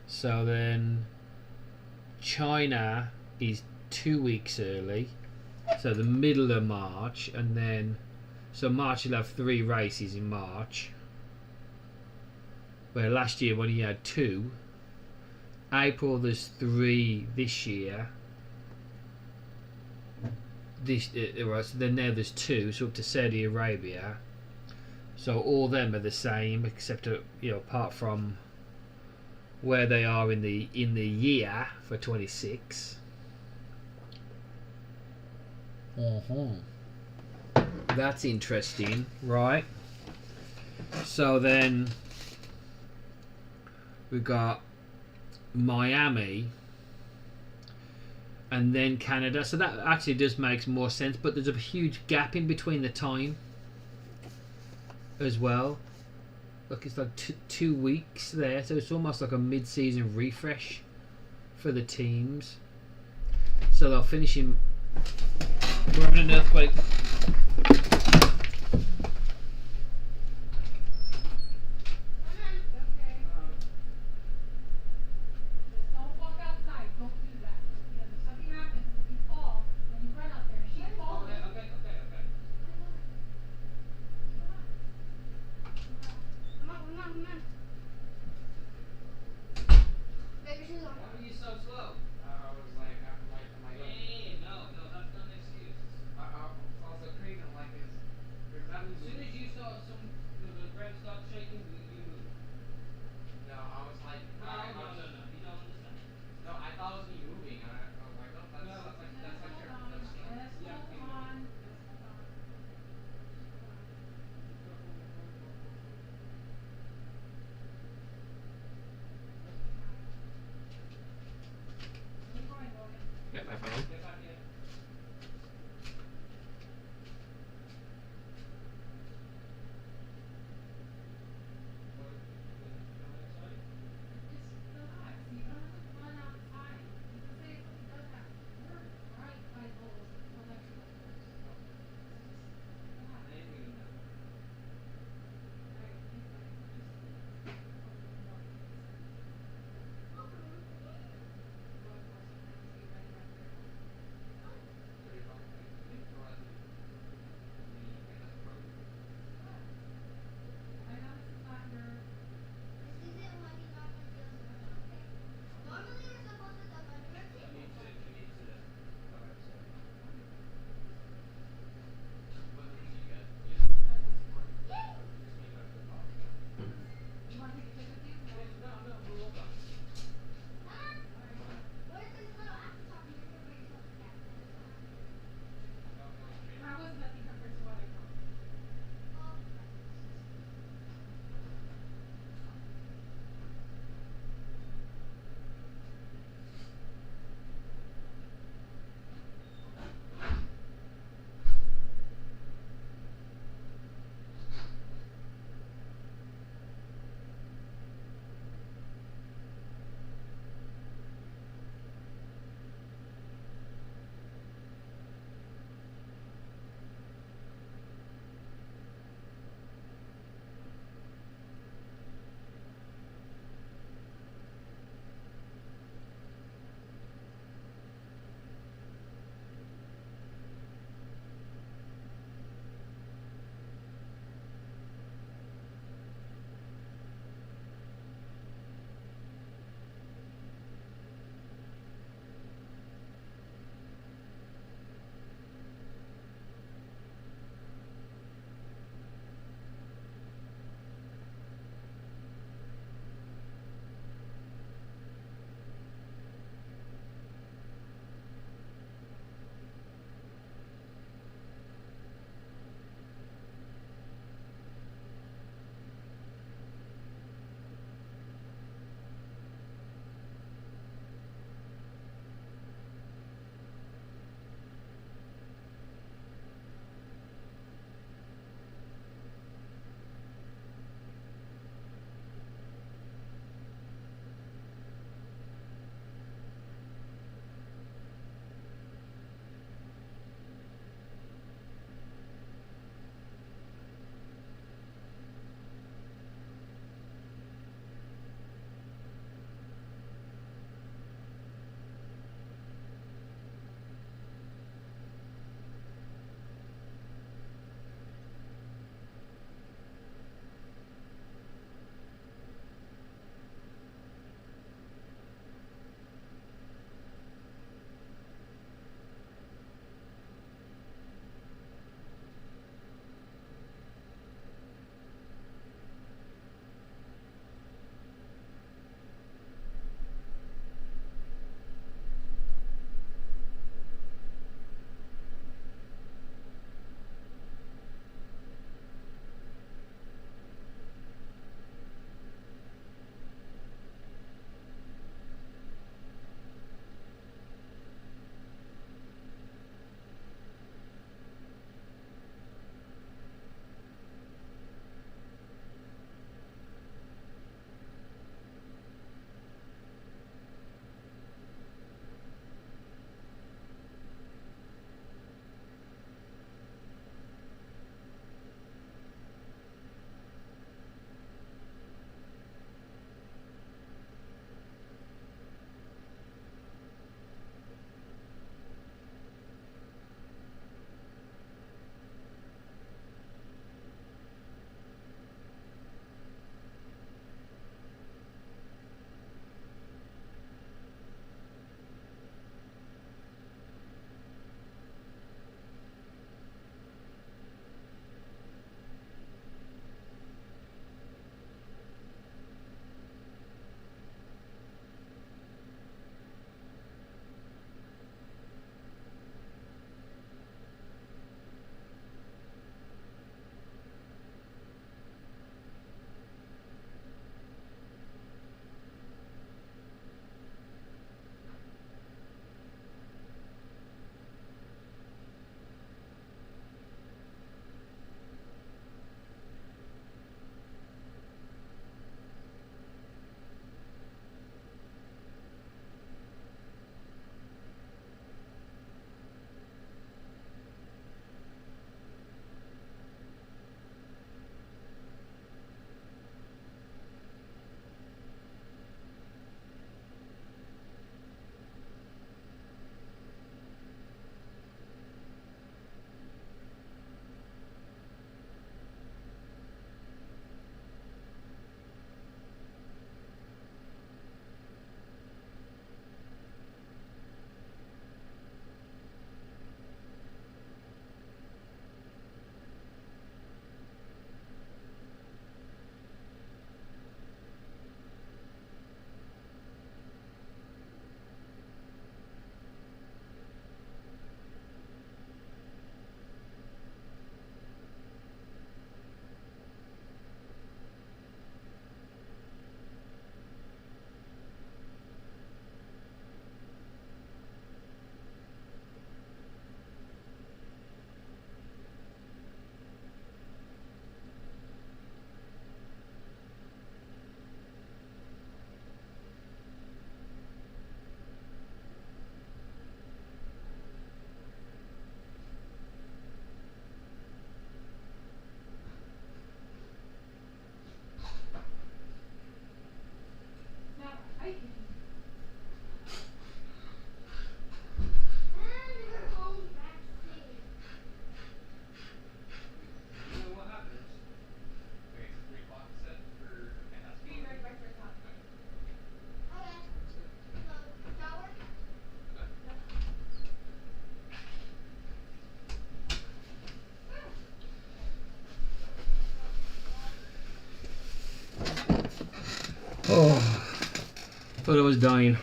So then China is 2 weeks early, so the middle of March, and then so March you'll have 3 races in March, where last year when you had 2. April there's 3 this year. Right, so then now there's 2, so up to Saudi Arabia. So all them are the same, except apart from where they are in the year for 26. That's interesting, right? So then we've got Miami and then Canada. So that actually does make more sense, but there's a huge gap in between the time as well. Look, it's like 2 weeks there, so it's almost like a mid-season refresh for the teams. So they'll finish in... We're having an earthquake. Oh, thought I was dying.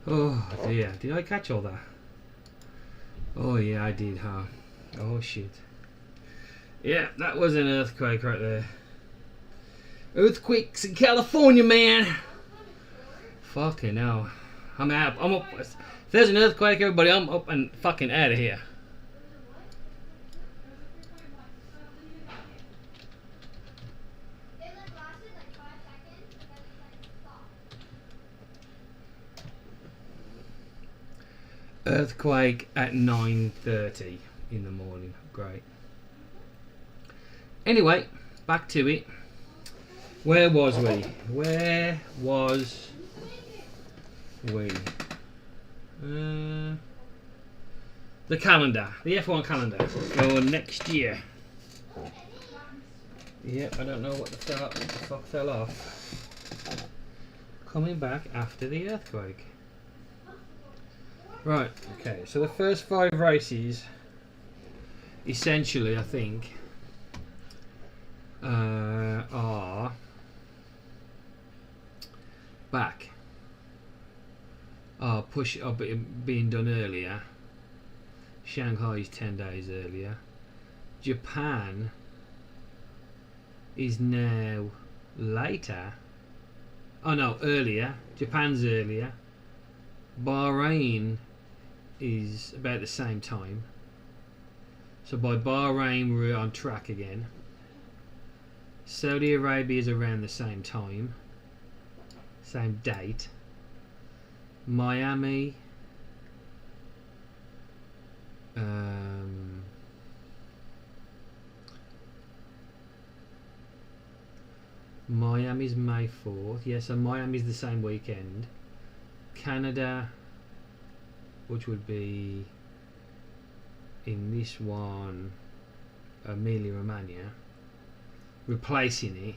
Oh dear, did I catch all that? Oh yeah, I did, huh? Oh shit. Yeah, that was an earthquake right there. Earthquakes in California, man. Fucking hell. I'm out. I'm up. If there's an earthquake, everybody, I'm up and fucking out of here. Earthquake at 9:30 in the morning. Great. Anyway, back to it. Where was we? Where was we? The calendar. The F1 calendar for next year. Yep, I don't know what the fuck fell off. Coming back after the earthquake. Right, okay, so the first 5 races, essentially, I think, are back. Are being done earlier. Shanghai's 10 days earlier. Japan is now later. Oh no, earlier. Japan's earlier. Bahrain is about the same time. So by Bahrain we're on track again. Saudi Arabia is around the same time. Same date. Miami. Miami's May 4th. Yeah, so Miami's the same weekend. Canada, which would be in this one Emilia Romagna, replacing it,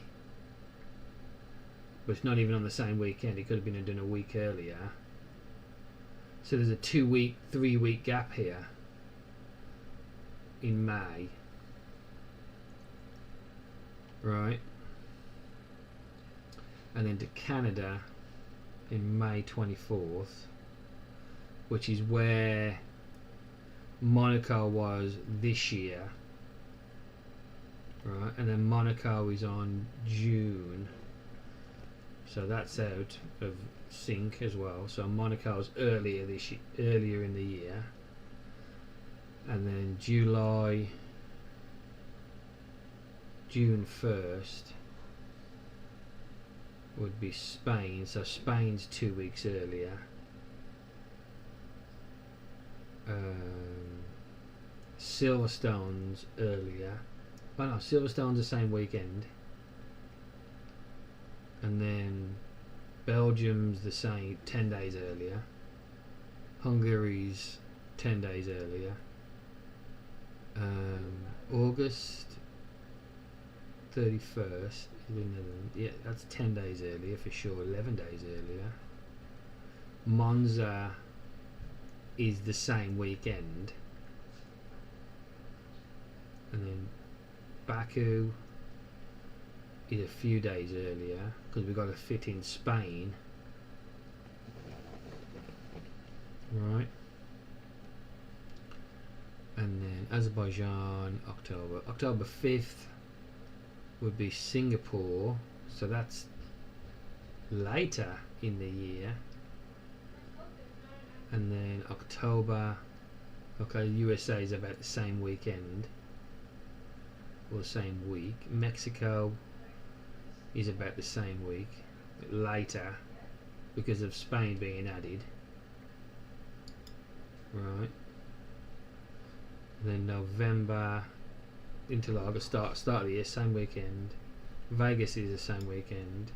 but it's not even on the same weekend. It could have been done a week earlier. So there's a 2-week, 3-week gap here in May, right? And then to Canada in May 24th, which is where Monaco was this year, right? And then Monaco is on June, so that's out of sync as well. So Monaco's earlier in the year, and then June 1st would be Spain, so Spain's 2 weeks earlier. Silverstone's earlier. Oh no, Silverstone's the same weekend. And then Belgium's the same, 10 days earlier. Hungary's 10 days earlier. August 31st, yeah, that's 10 days earlier for sure, 11 days earlier. Monza is the same weekend. And then Baku is a few days earlier, because we've got to fit in Spain. Right. And then Azerbaijan, October 5th would be Singapore, so that's later in the year. And then October, okay, USA is about the same weekend or the same week. Mexico is about the same week, but later because of Spain being added, right? And then November, Interlaga, start of the year, same weekend. Vegas is the same weekend.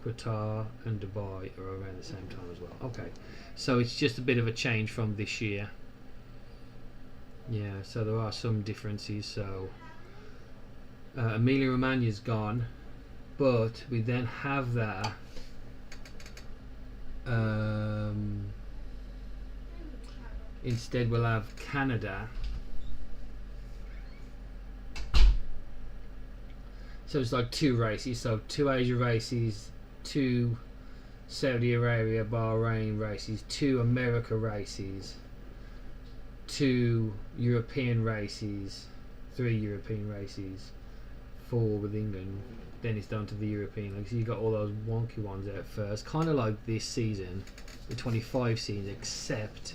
Qatar and Dubai are around the same time as well. Okay, so it's just a bit of a change from this year. Yeah, so there are some differences. So Emilia Romagna's gone, but we then have that instead we'll have Canada. So it's like 2 races. So 2 Asia races, 2 Saudi Arabia, Bahrain races, 2 America races, 2 European races, 3 European races, 4 with England. Then it's down to the European league. So you got all those wonky ones out first, kind of like this season, the 25 season, except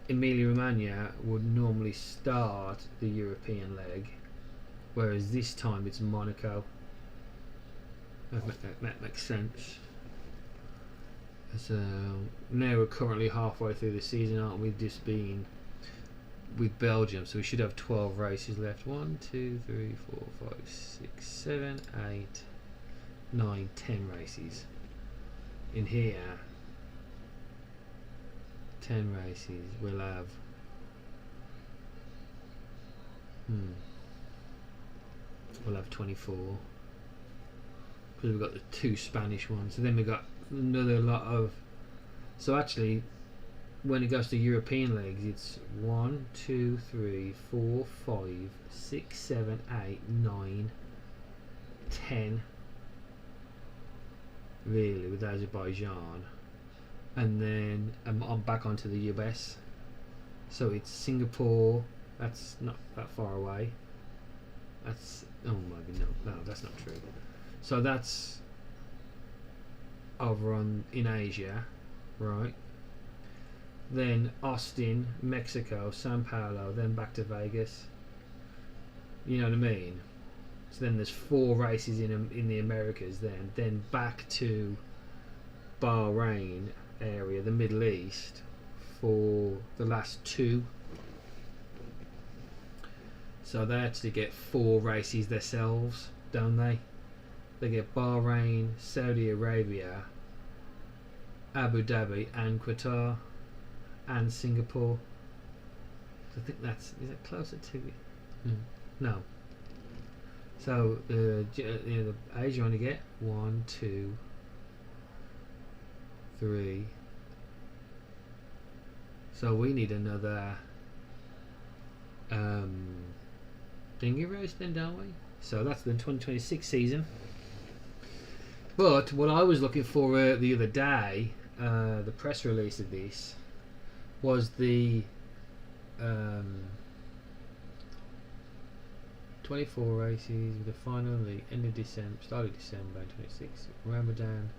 Emilia Romagna would normally start the European leg, whereas this time it's Monaco. That makes sense. So now we're currently halfway through the season, aren't we? Just being with Belgium, so we should have 12 races left. 1, 2, 3, 4, 5, 6, 7, 8, 9, 10 races in here. 10 races. We'll have we'll have 24 because we've got the 2 Spanish ones. So then we've got another lot of. So actually, when it goes to European leagues, it's 1, 2, 3, 4, 5, 6, 7, 8, 9, 10. Really, with Azerbaijan. And then I'm back onto the US. So it's Singapore. That's not that far away. That's maybe no, that's not true. So that's over in Asia, right? Then Austin, Mexico, Sao Paulo, then back to Vegas. You know what I mean? So then there's 4 races in the Americas. Then back to Bahrain area, the Middle East, for the last 2. So they actually get 4 races themselves, don't they? They get Bahrain, Saudi Arabia, Abu Dhabi, and Qatar, and Singapore. So I think is it closer to it? No. So the Asia only get 1, 2, 3. So we need another thingy race then, don't we? So that's the 2026 season. But what I was looking for the other day, the press release of this, was the 24 races with the final at the end of December, start of December 26. Ramadan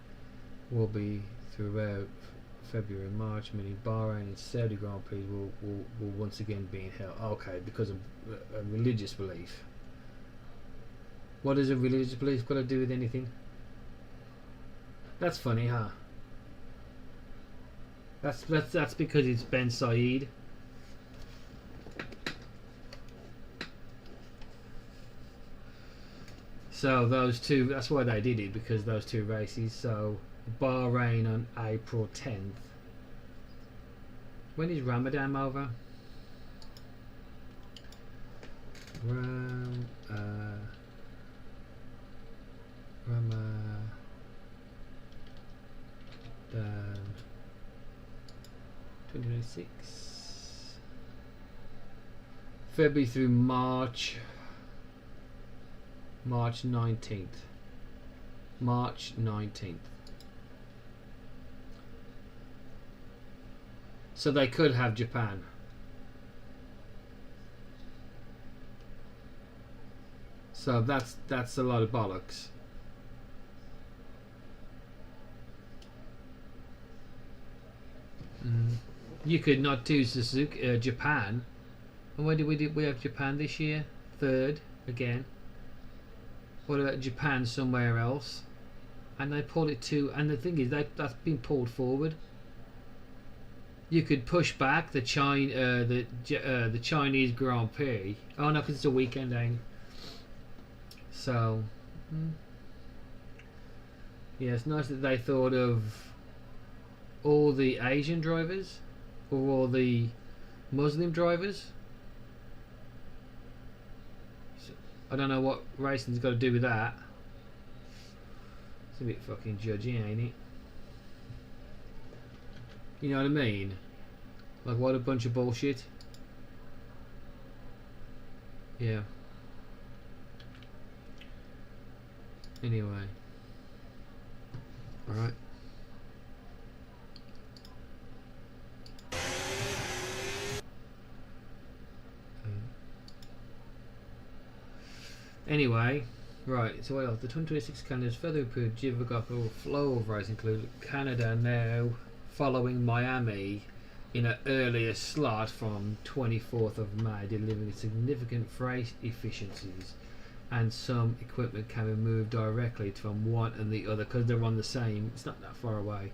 will be throughout February and March, meaning Bahrain and Saudi Grand Prix will once again be held. Okay, because of a religious belief. What does a religious belief got to do with anything? That's funny, huh? That's because it's Ben Said. So those 2, that's why they did it, because those 2 races. So Bahrain on April 10th. When is Ramadan over? Ramadan 2026. February through March 19th. March 19th. So they could have Japan. So that's a lot of bollocks. You could not do Suzuki, Japan. And when did we have Japan this year? 3rd again. What about Japan somewhere else? And they pulled it to. And the thing is, that's been pulled forward. You could push back the Chinese Grand Prix. Oh no, because it's a weekend, ain't it? So yeah, it's nice that they thought of all the Asian drivers or all the Muslim drivers. So, I don't know what racing's got to do with that. It's a bit fucking judgy, ain't it? You know what I mean? Like, what a bunch of bullshit. Yeah. Anyway. Alright. Anyway, right, so what else? The 2026 calendar is further improved geographical flow of race, including Canada now following Miami in an earlier slot from 24th of May, delivering significant freight efficiencies, and some equipment can be moved directly from one and the other because they're on the same, it's not that far away.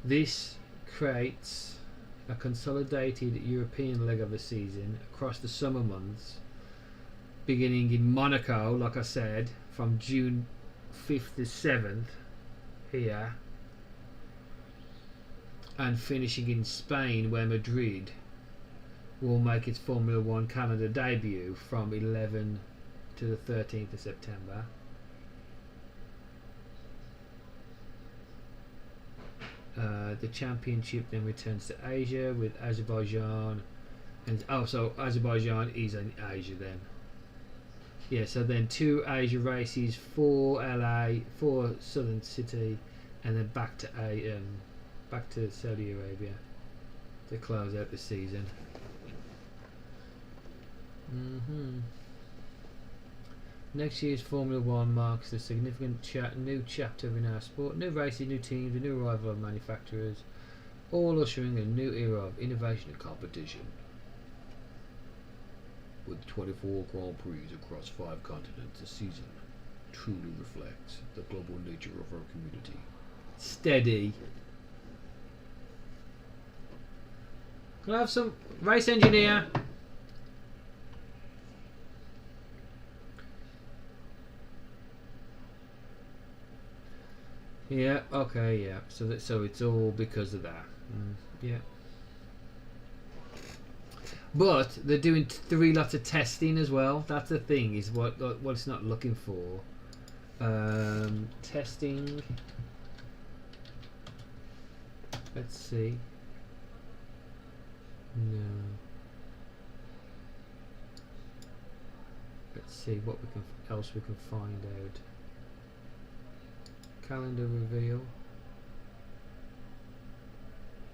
This creates a consolidated European leg of the season across the summer months, beginning in Monaco, like I said, from June 5th to 7th here, and finishing in Spain, where Madrid will make its Formula 1 calendar debut from 11 to the 13th of September. The championship then returns to Asia with Azerbaijan, and so Azerbaijan is in Asia then. Yeah, so then 2 Asia races, 4 LA, 4 Southern City, and then back to Saudi Arabia to close out the season. Next year's Formula 1 marks a significant new chapter in our sport. New races, new teams, a new arrival of manufacturers, all ushering a new era of innovation and competition. With 24 Grand Prix across 5 continents, the season truly reflects the global nature of our community. Steady. Can I have some race engineer? Yeah, okay, yeah. So it's all because of that. Yeah. But they're doing 3 lots of testing as well. That's the thing, is what it's not looking for. Testing. Let's see. No. Let's see what else we can find out. Calendar reveal.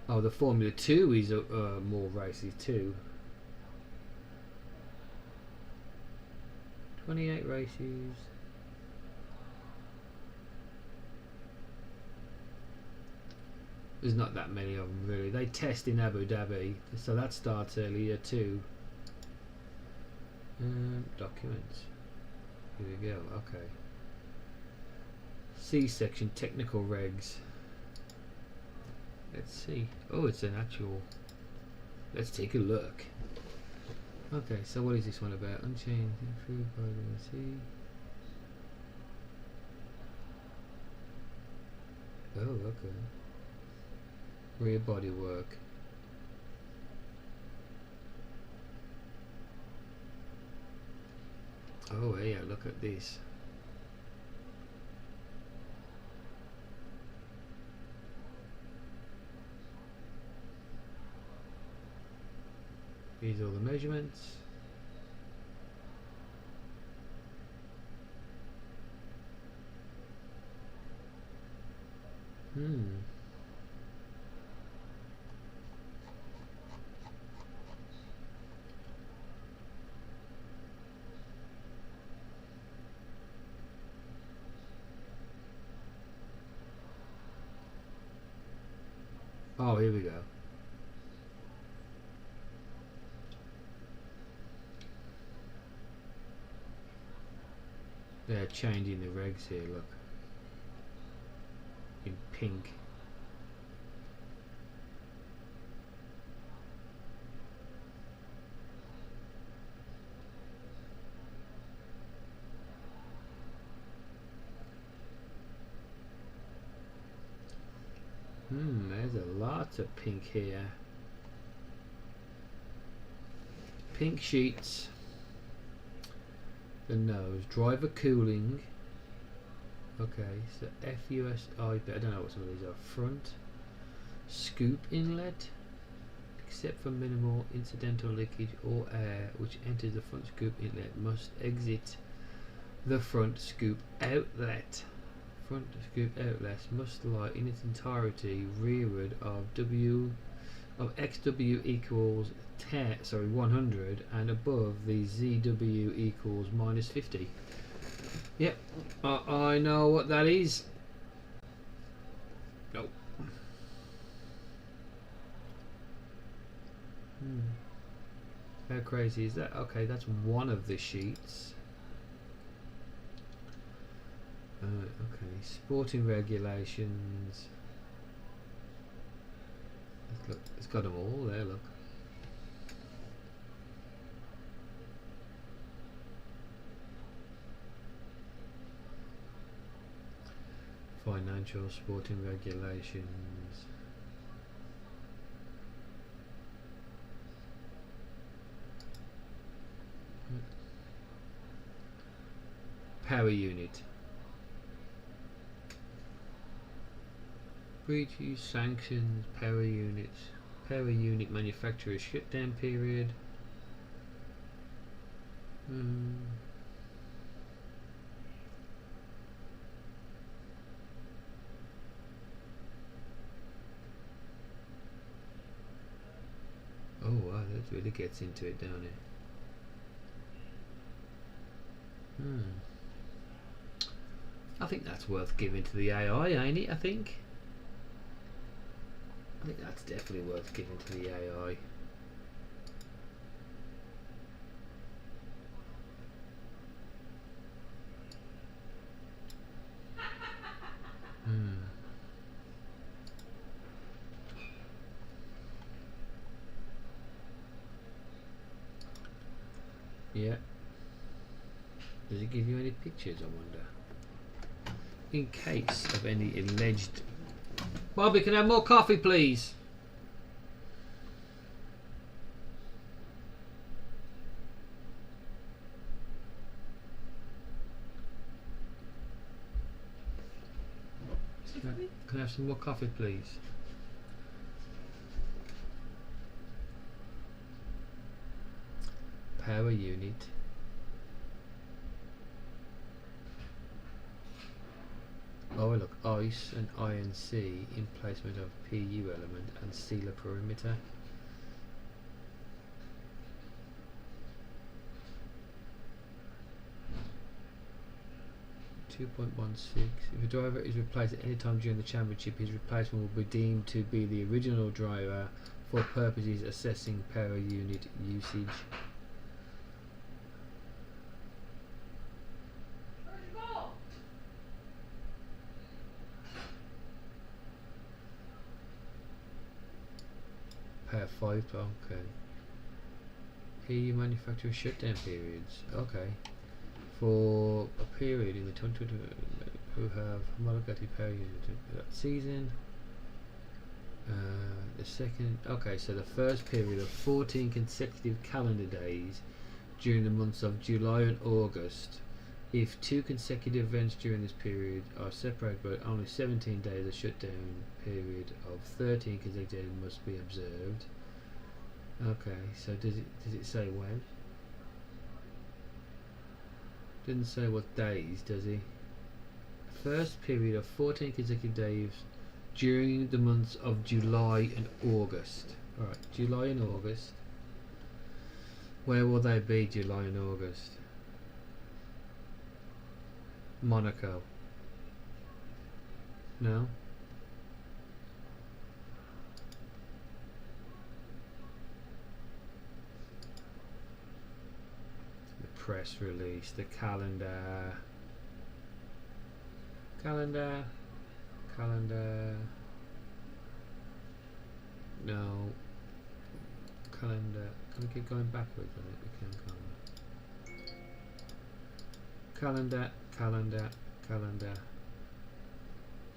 Oh, the Formula 2 is more races too. 28 races. There's not that many of them really. They test in Abu Dhabi, so that starts earlier too. Documents. Here we go. Okay. C section, technical regs. Let's see. Oh, it's an actual. Let's take a look. Okay, so what is this one about? Unchained, improved by the C. Oh, okay. Rear body work. Oh, yeah, look at this. Here's all the measurements. Oh, here we go. They're changing the regs here, look. In pink. There's a lot of pink here. Pink sheets. The nose, driver cooling. Okay, so FUSI, I don't know what some of these are. Front scoop inlet, except for minimal incidental leakage or air which enters the front scoop inlet must exit The front scoop outlet. Front scoop outlet must lie in its entirety rearward of XW equals 100 and above the ZW equals -50. Yep, I know what that is. Nope. How crazy is that? Okay, that's one of the sheets. Okay, sporting regulations. Look, it's got them all there, look. Financial sporting regulations. Power unit. Breach use sanctions, power units, power unit manufacturer shutdown period. Oh wow, that really gets into it, don't it? I think that's worth giving to the AI, ain't it? I think that's definitely worth giving to the AI. Yeah. Does it give you any pictures, I wonder? In case of any alleged... Bobby, can I have more coffee, please? Can I have some more coffee, please? Power unit. Oh look, ice and INC in placement of PU element and sealer perimeter. .16. If a driver is replaced at any time during the championship, his replacement will be deemed to be the original driver for purposes assessing power unit usage. Power 5, okay. PU manufacturer shutdown periods, okay. For a period in the 2020 who have homologated power unit that season. The second, okay, so the first period of 14 consecutive calendar days during the months of July and August. If 2 consecutive events during this period are separated by only 17 days, a shutdown period of 13 consecutive days must be observed. Okay, so does it say when? Didn't say what days, does he? First period of 14 consecutive days during the months of July and August. Alright, July and August. Where will they be, July and August? Monaco. No? Press release, the calendar, no, calendar, can we keep going backwards? I think we can, calendar,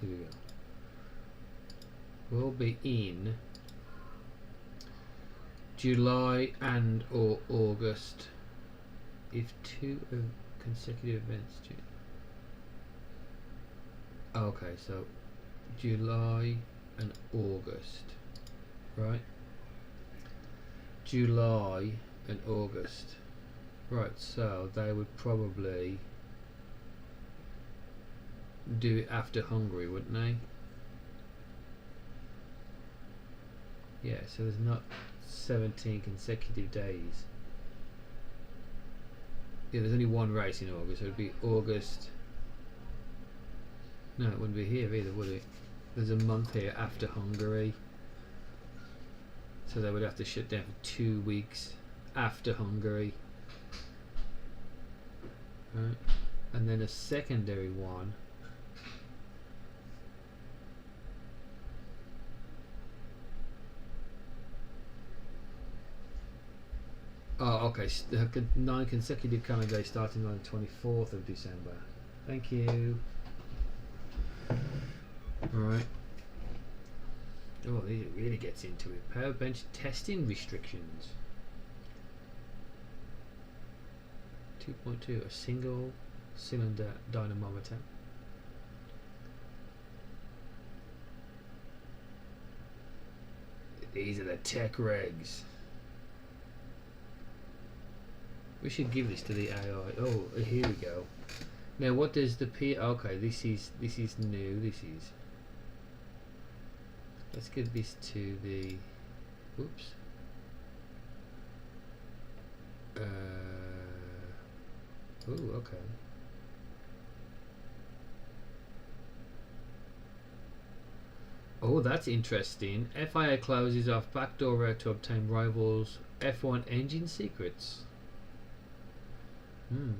here we go, we'll be in July and or August. If 2 consecutive events okay, so July and August, right? July and August, right? So they would probably do it after Hungary, wouldn't they? Yeah, so there's not 17 consecutive days. Yeah, there's only one race in August, so it'd be August. No, it wouldn't be here either, would it? There's a month here after Hungary. So they would have to shut down for 2 weeks after Hungary. Right. And then a secondary one. Oh, okay. 9 consecutive calendar days starting on the 24th of December. Thank you. Alright. Oh, it really gets into it. Power bench testing restrictions. 2.2, a single cylinder dynamometer. These are the tech regs. We should give this to the AI. Oh, here we go. Now, what does the P? Okay, this is new. This is. Let's give this to the. Oops. Oh, okay. Oh, that's interesting. FIA closes off backdoor route to obtain rivals F1 engine secrets. Hmm.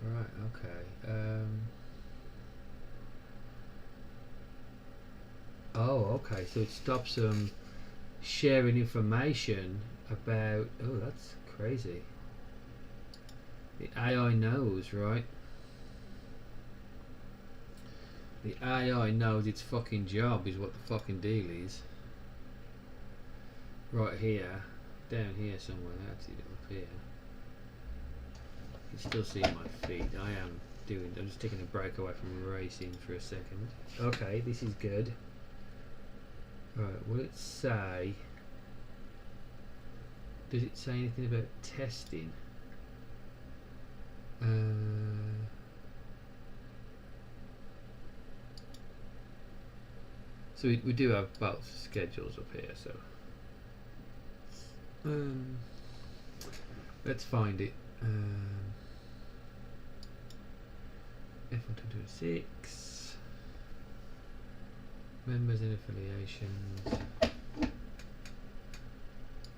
Right, okay. Oh, okay, so it stops them sharing information about... Oh, that's crazy. The AI knows, right? The AI knows its fucking job is what the fucking deal is. Right here. Down here somewhere. That's it, up here. You can still see my feet. I'm just taking a break away from racing for a second. Okay, this is good. Right, will it say... Does it say anything about testing? So we do have both schedules up here, so let's find it. F1-226 members and affiliations,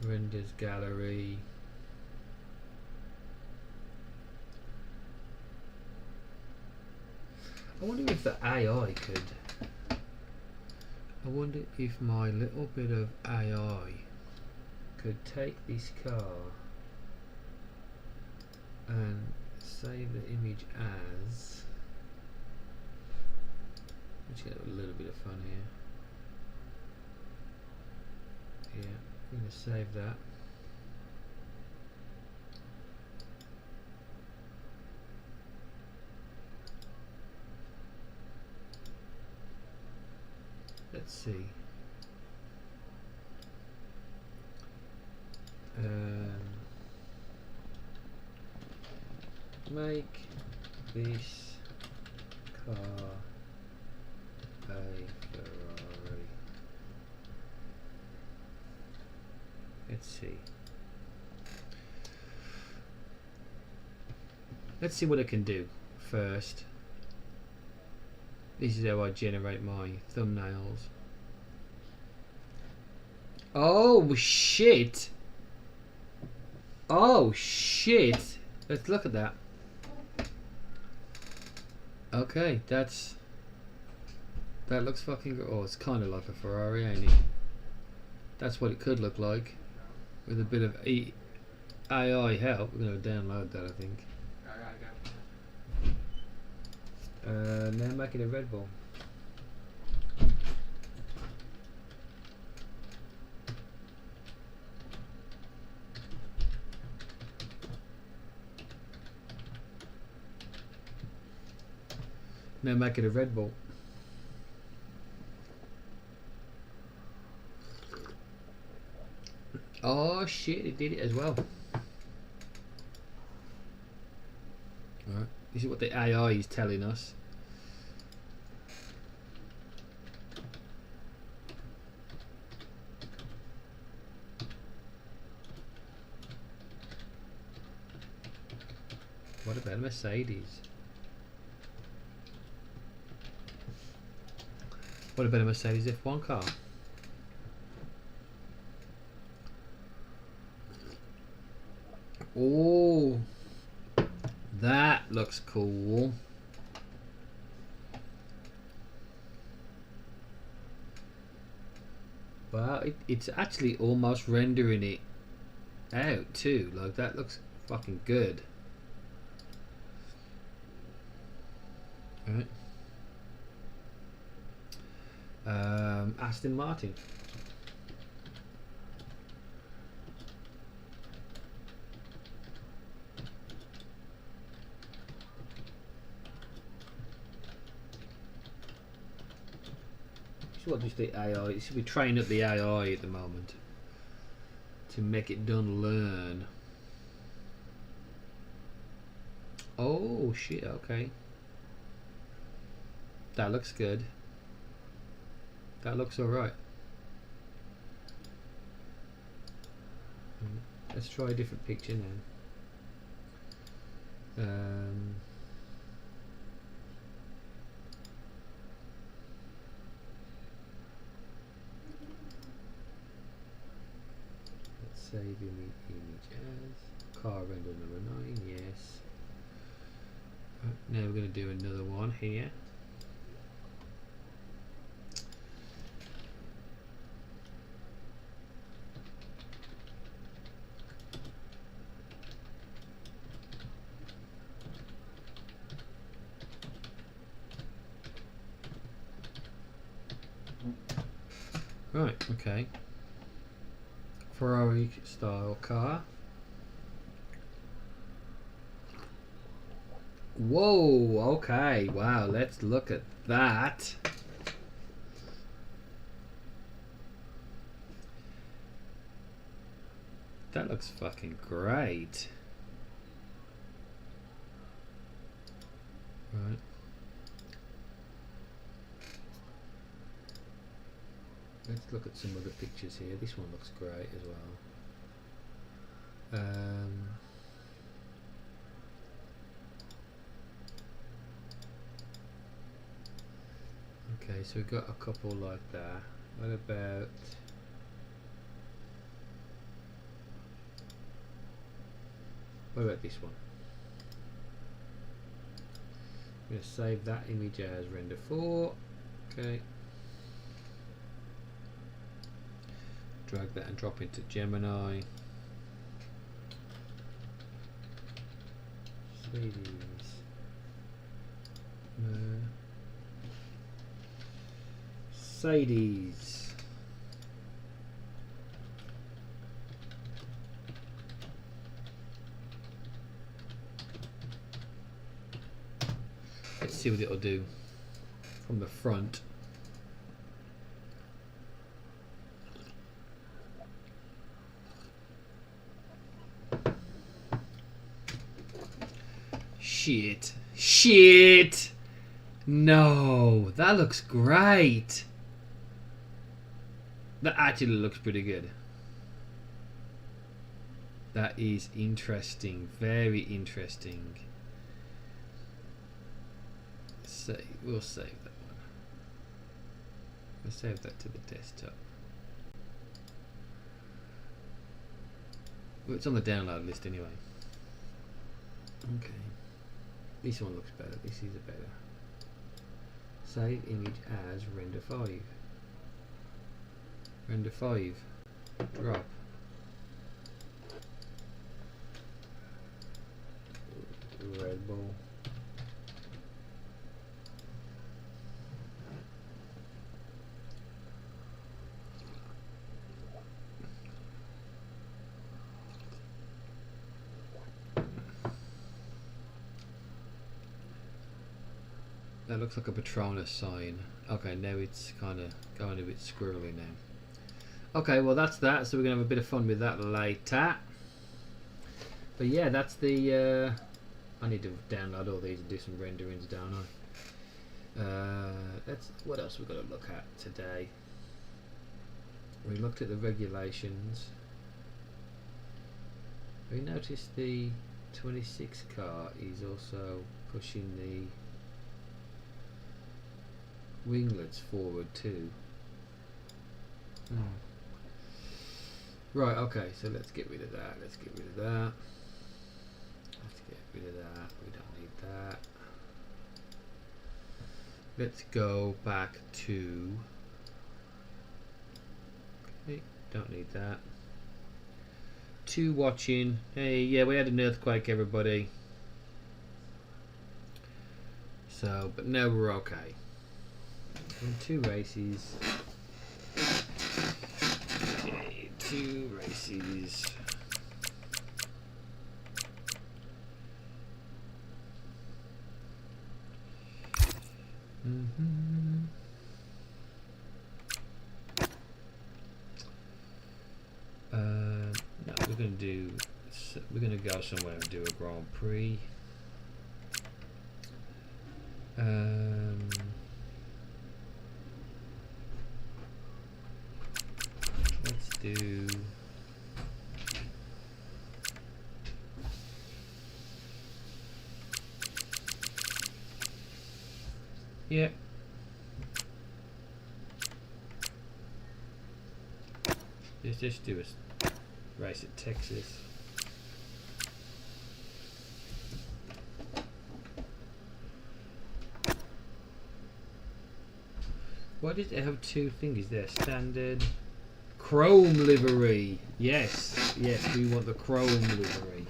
renders gallery. I wonder if the AI could. I wonder if my little bit of AI could take this car and save the image as. Let's get a little bit of fun here. Yeah, I'm going to save that. Let's see. Make this car a Ferrari. Let's see. Let's see what it can do first. This is how I generate my thumbnails. Oh shit! Oh shit! Let's look at that. Okay, that looks fucking good. Oh, it's kind of like a Ferrari, ain't it? That's what it could look like with a bit of AI help. We're going to download that, I think. Now making a Red Bull. Now making a Red Bull. Oh shit, it did it as well. Alright, this is what the AI is telling us. What about a Mercedes? What about a Mercedes F1 car? Oh, that looks cool. Wow, it's actually almost rendering it out too. Like, that looks fucking good. Alright. Aston Martin. This is what just the AI. It should be training up the AI at the moment to make it done learn. Oh shit! Okay, that looks good. That looks alright. Let's try a different picture now. Let's save image as car render number 9. Yes. Now we're going to do another one here. Right, okay. Ferrari style car. Whoa, okay, wow, let's look at that. That looks fucking great. Right. Let's look at some other pictures here. This one looks great as well. Okay, so we've got a couple like that. What about this one? I'm going to save that image as render 4. Okay. Drag that and drop into Gemini. Mercedes. Let's see what it'll do from the front. Shit. No, that looks great. That actually looks pretty good. That is interesting, very interesting. We'll save that one. We'll save that to the desktop. Well, it's on the download list anyway. Okay. This one looks better. This is a better. Save image as render 5. Render 5. Drop. Red Bull. That looks like a Patronus sign. Okay, now it's kind of going a bit squirrely now. Okay, well that's that. So we're gonna have a bit of fun with that later. But yeah, that's the. I need to download all these and do some renderings, don't I? Let's. What else we got to look at today? We looked at the regulations. We noticed the 26 car is also pushing the winglets forward too. Right, okay, so let's get rid of that. Let's get rid of that. Let's get rid of that. We don't need that. Let's go back to. Okay, don't need that. To watching. Hey, yeah, we had an earthquake, everybody. So, but now we're okay. And 2 races. Okay, 2 races. No, we're gonna go somewhere and do a Grand Prix. Let's do. Yeah. Let's just do a race at Texas. Why did it have 2 thingies there? Standard. Chrome livery. Yes. Yes, we want the chrome livery.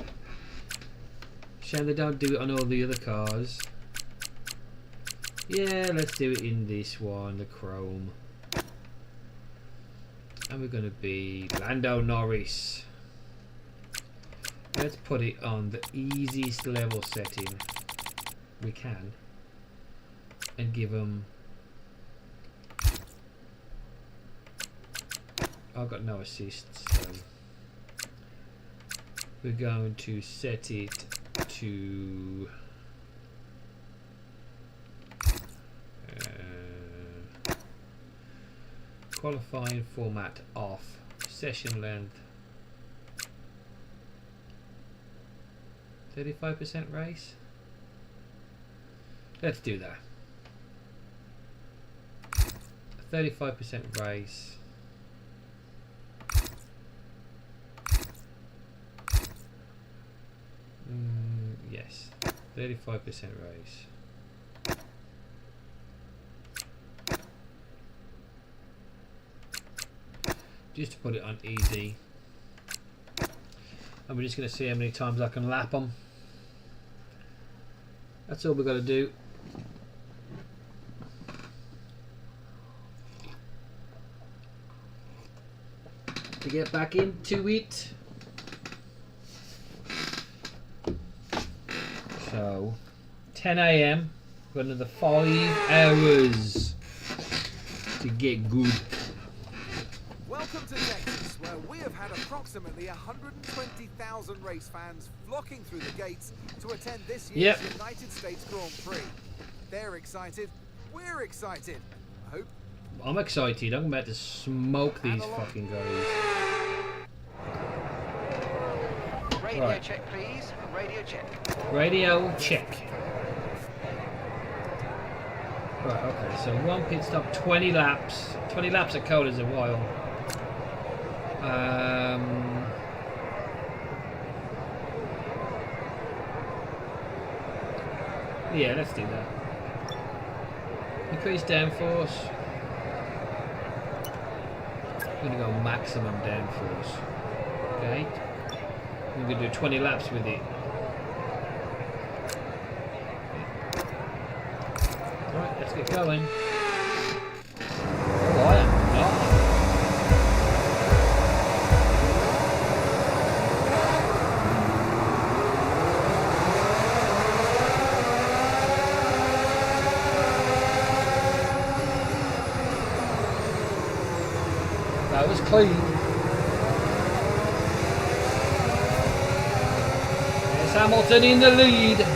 Shame they don't do it on all the other cars. Yeah, let's do it in this one, the chrome. And we're going to be Lando Norris. Let's put it on the easiest level setting we can. And give them... I've got no assists, so... We're going to set it to... qualifying format off, session length 35% race. Let's do that. 35% race. Yes, 35% race. Just to put it on easy. And we're just going to see how many times I can lap them. That's all we've got to do. To get back into it. So, 10 AM. Got another 5 hours to get good. Welcome to Texas, where we have had approximately 120,000 race fans flocking through the gates to attend this year's United States Grand Prix. They're excited, we're excited. I hope. I'm excited. I'm about to smoke these fucking guys. Radio check, please. Radio check. Radio check. Right, okay, so 1 pit stop, 20 laps. 20 laps at Coda's a while. Yeah, let's do that. Increase downforce. I'm going to go maximum downforce. Okay. I'm going to do 20 laps with it. Alright, let's get going. Oh, I am not. That was clean. There's Hamilton in the lead.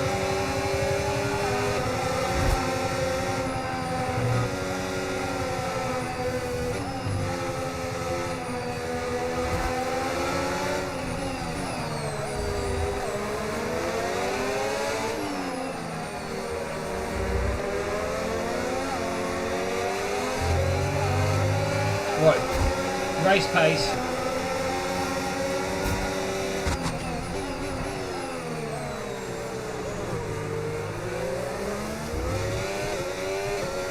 Right, race pace.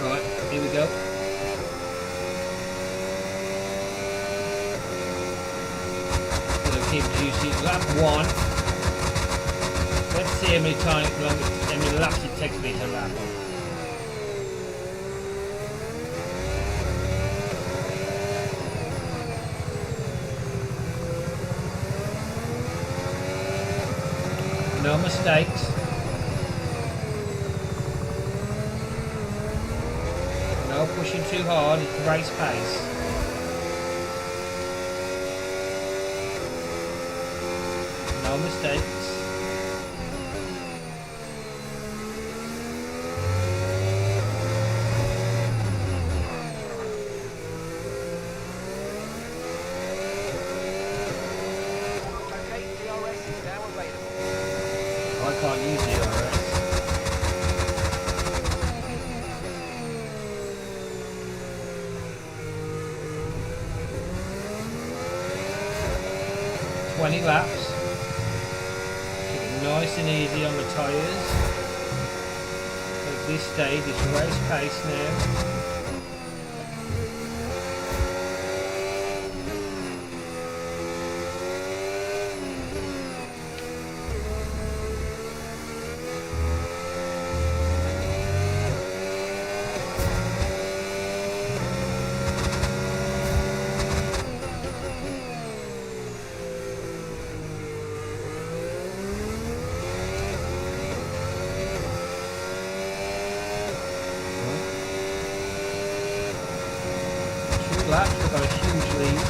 Right, here we go. Gonna keep juicy. Lap 1. Let's see how many laps it takes me to lap on. No mistakes. No pushing too hard, it's race pace. No mistakes. Okay, DRS is now available. I can't use the DRS. Laps. Keep it nice and easy on the tyres. At this stage, it's race pace now. Laps, we've got a huge lead.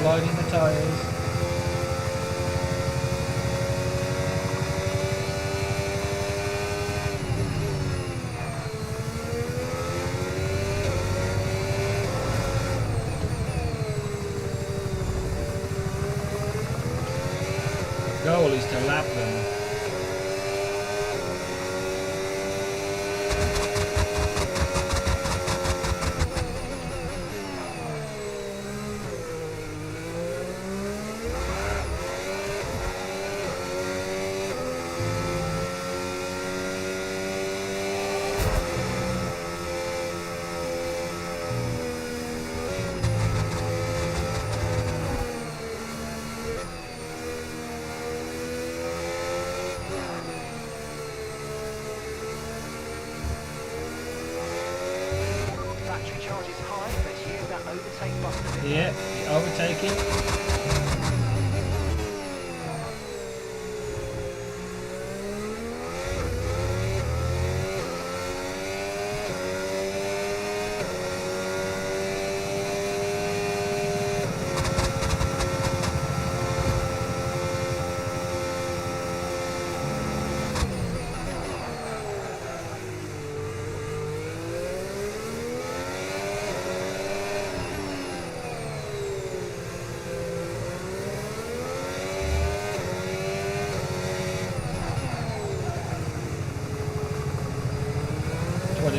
Sliding the tyres. Goal is to lap them. overtake button. Yeah, overtaking.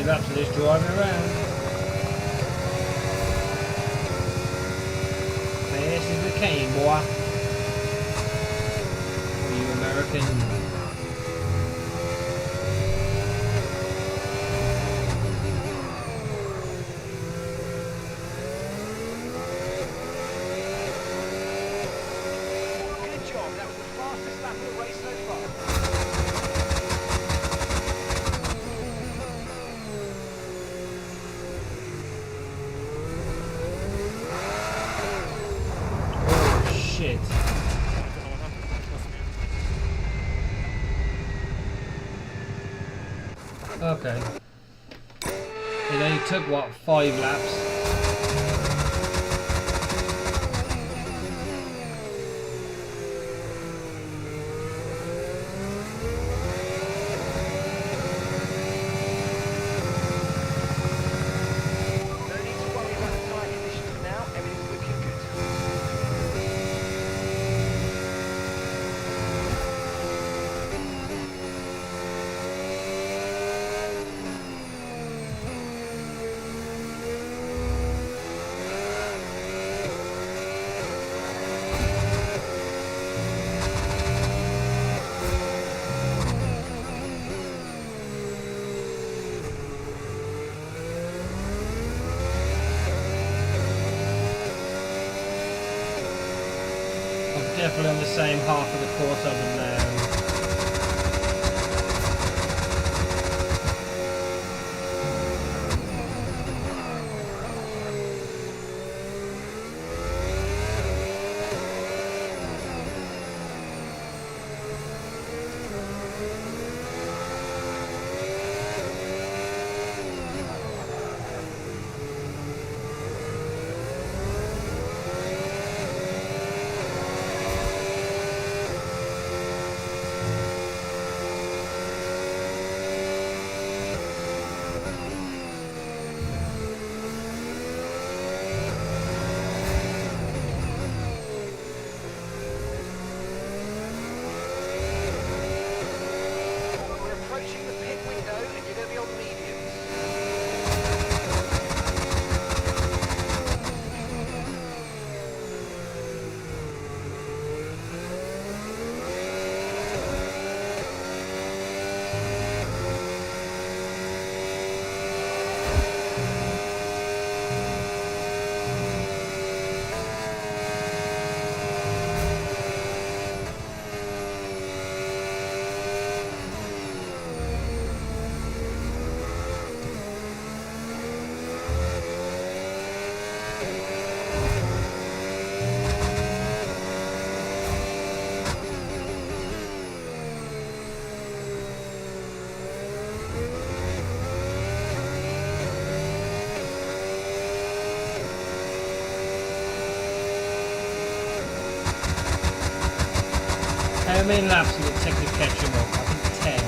Laps of this driving around. This is the cane, boy. For you Americans. Good job. That was the fastest lap of the race so far. Shit. Okay. It only took, what, 5 laps? No need to worry about the tyre conditions for now. Everything's looking good. I'm definitely on the same half of the course of them now. We're approaching the pit window and you're going to be on mediums. How many laps did it take to catch them up? I think 10.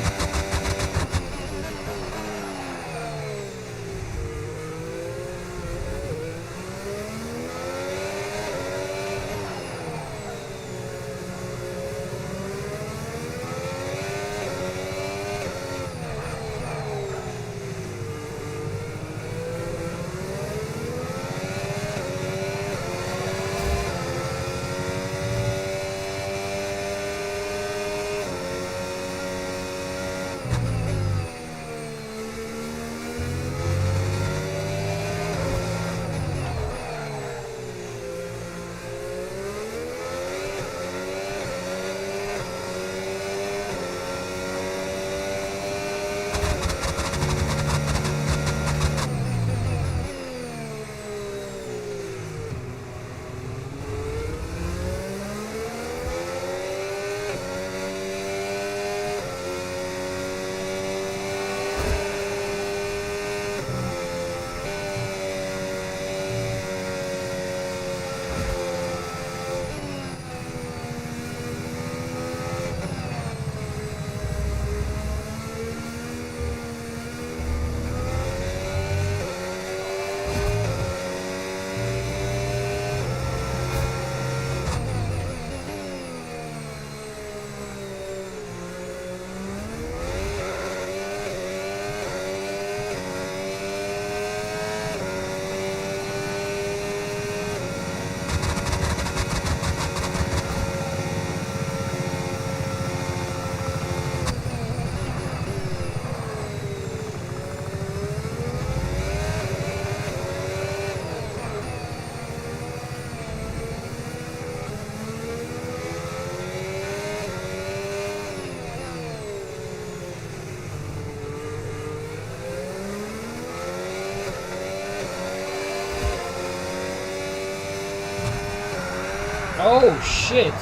Oh shit!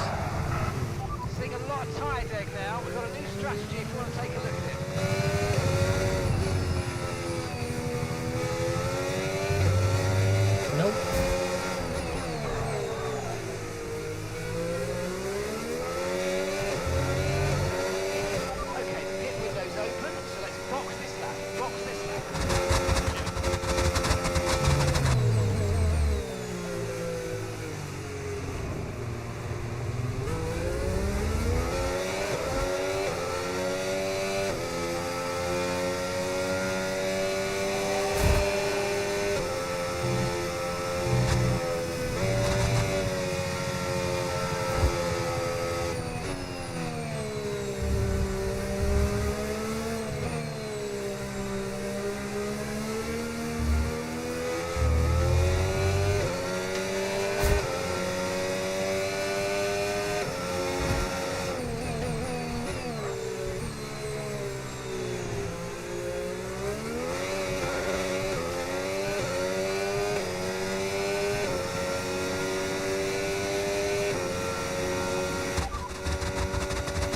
Seeing a lot of tyre deck now. We've got a new strategy if you want to take a look at it. Nope. Okay, the pit window's open, so let's box this lap. Box this lap.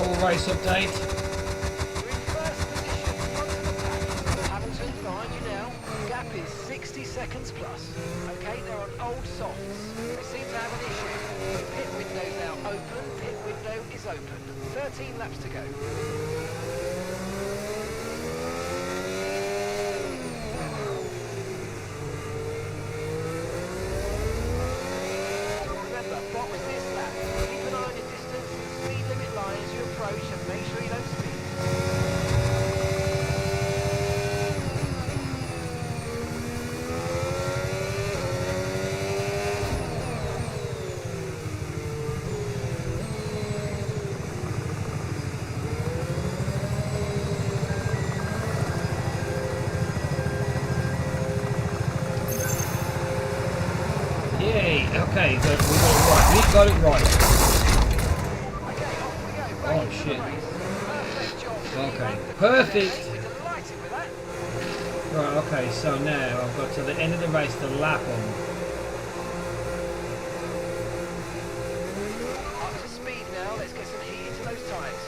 Full race update. We're in first position, front of the pack. Hamilton behind you now. Gap is 60 seconds plus. Okay, they're on old softs. They seem to have an issue. The pit window's now open. Pit window is open. 13 laps to go. Remember, box this lap. Keep an eye on your distance and the speed limit line as you approach and make sure you don't speed. Yay! Okay, good. We got it right. Okay, off we go. Back Oh into the shit. race. Perfect job. Okay, Team. perfect. We're delighted with that. Right, okay, so now I've got to the end of the race to lap on. Up to speed now. Let's get some heat into those tyres.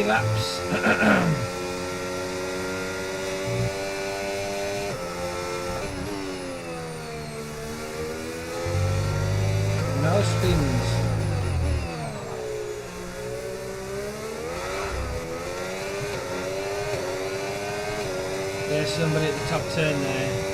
Laps. No spins. There's somebody at the top turn there.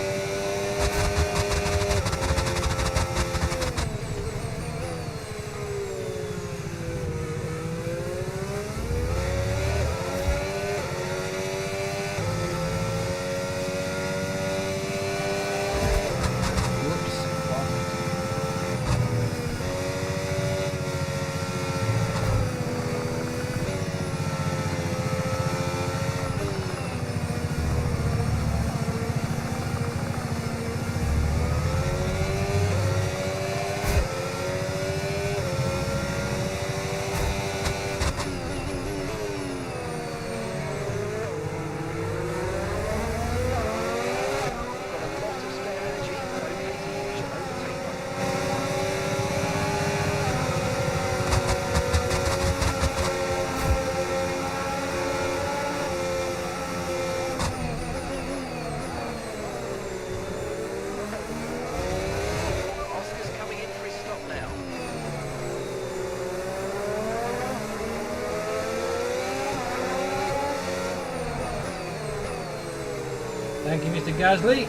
Thank you, Mr. Gasly.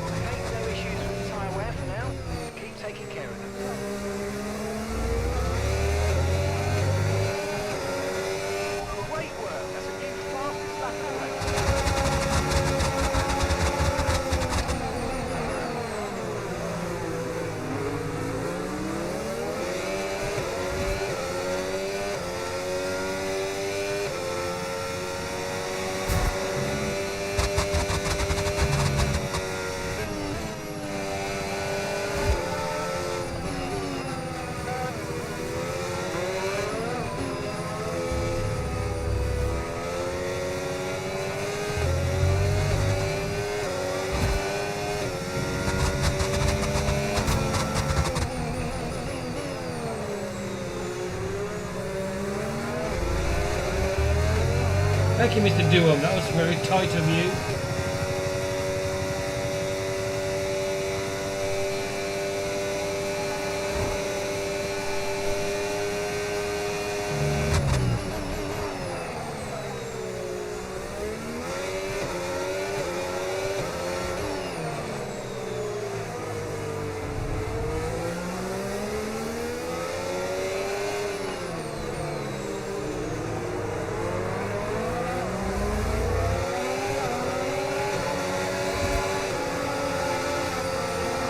Okay, no issues with the tyre wear for now. Keep taking care of them. Great work. That's a new fastest lap of the race. Thank you, Mr. Duham. That was very tight of you.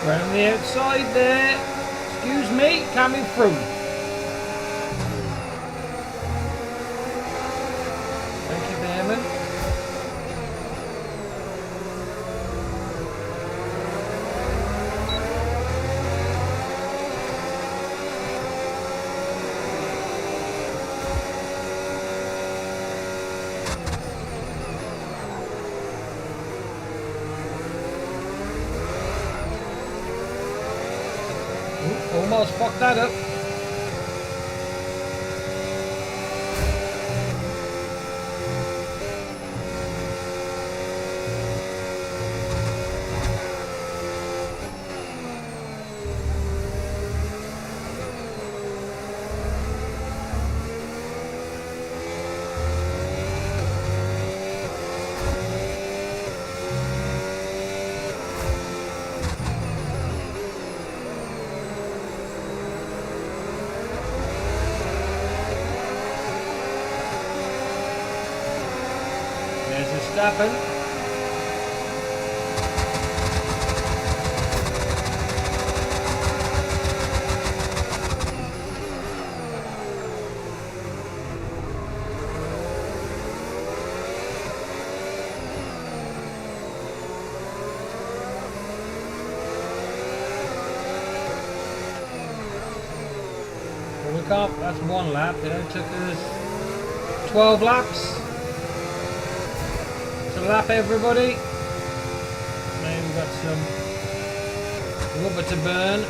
Right on the outside there. Excuse me, coming through. Thank you, Bearman. Almost fucked that up. There's a Stappen. Well, we can't, that's one lap. It only took us 12 laps. Lap everybody. Now we've got some rubber to burn.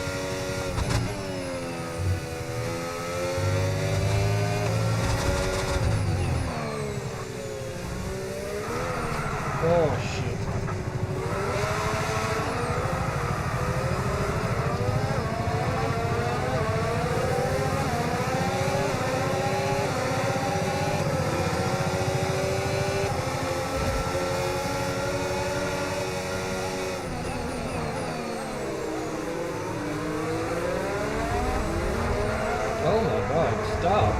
Oh shit. Oh my god, stop.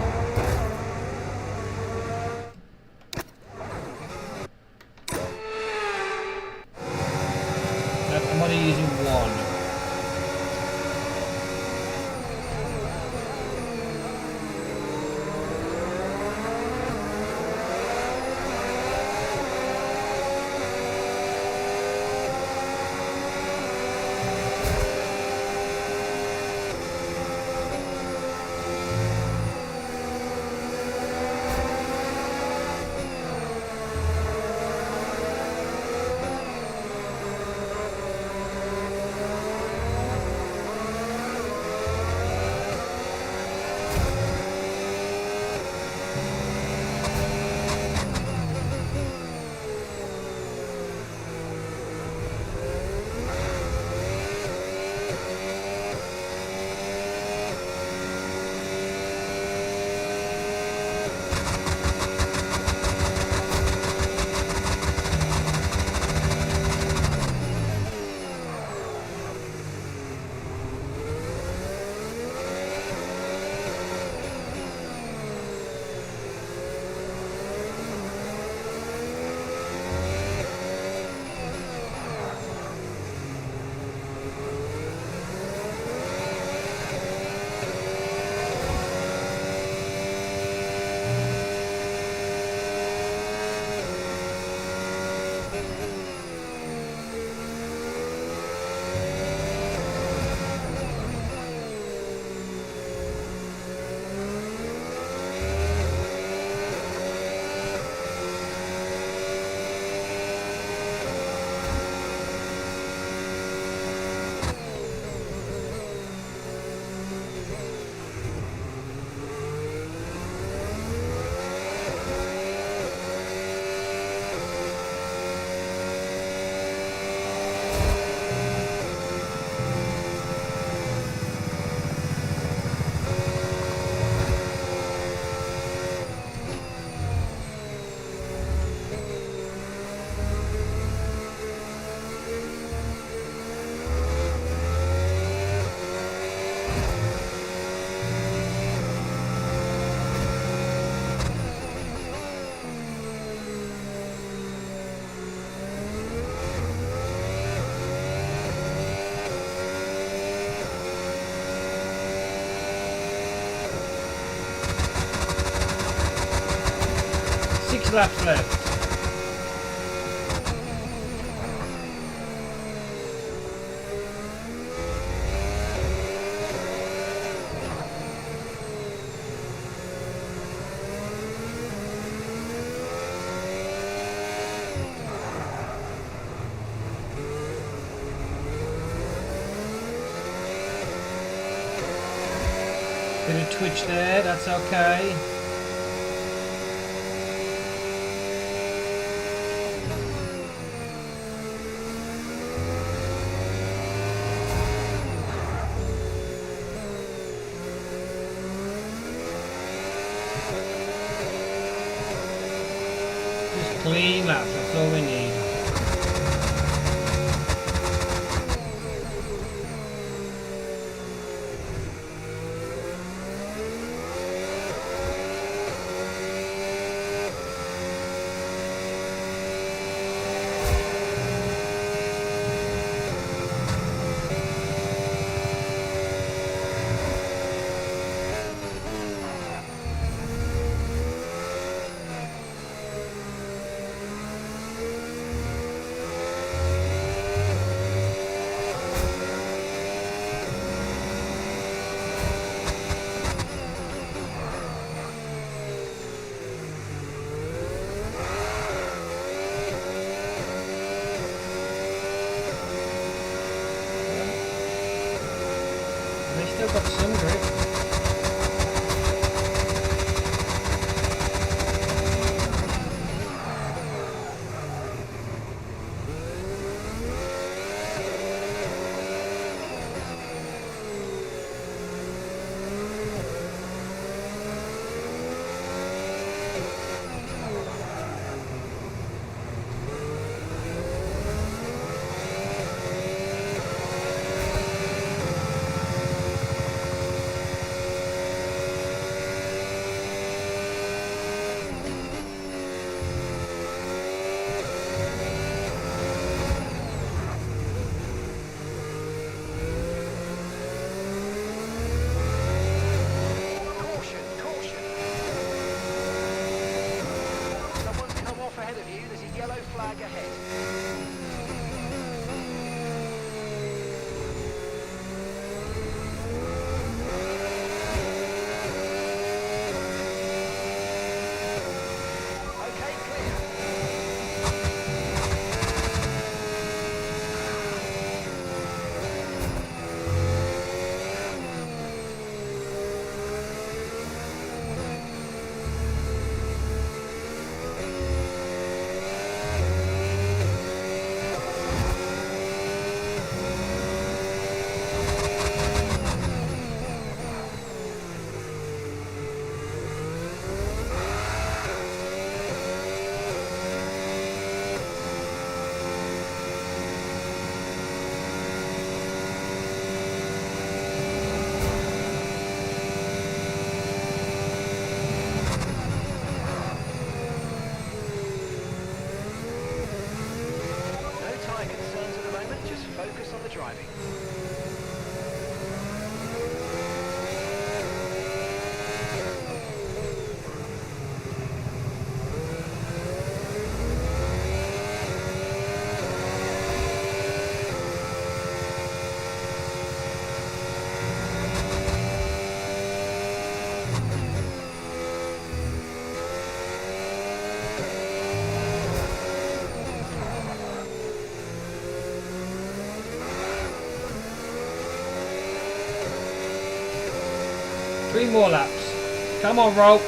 6 laps left. Bit of twitch there, that's okay. Just clean laps, that's all we need. They still got some grip. Caution, caution. Someone's come off ahead of you. There's a yellow flag ahead. Okay, clear. No tyre concerns at the moment, just focus on the driving. Three more laps. Come on, Roe.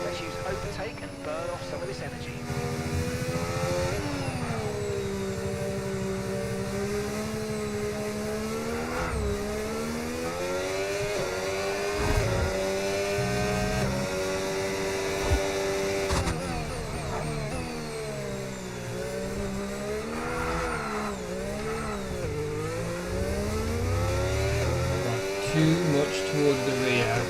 Let's use overtake and burn off some of this energy. too much towards the rear.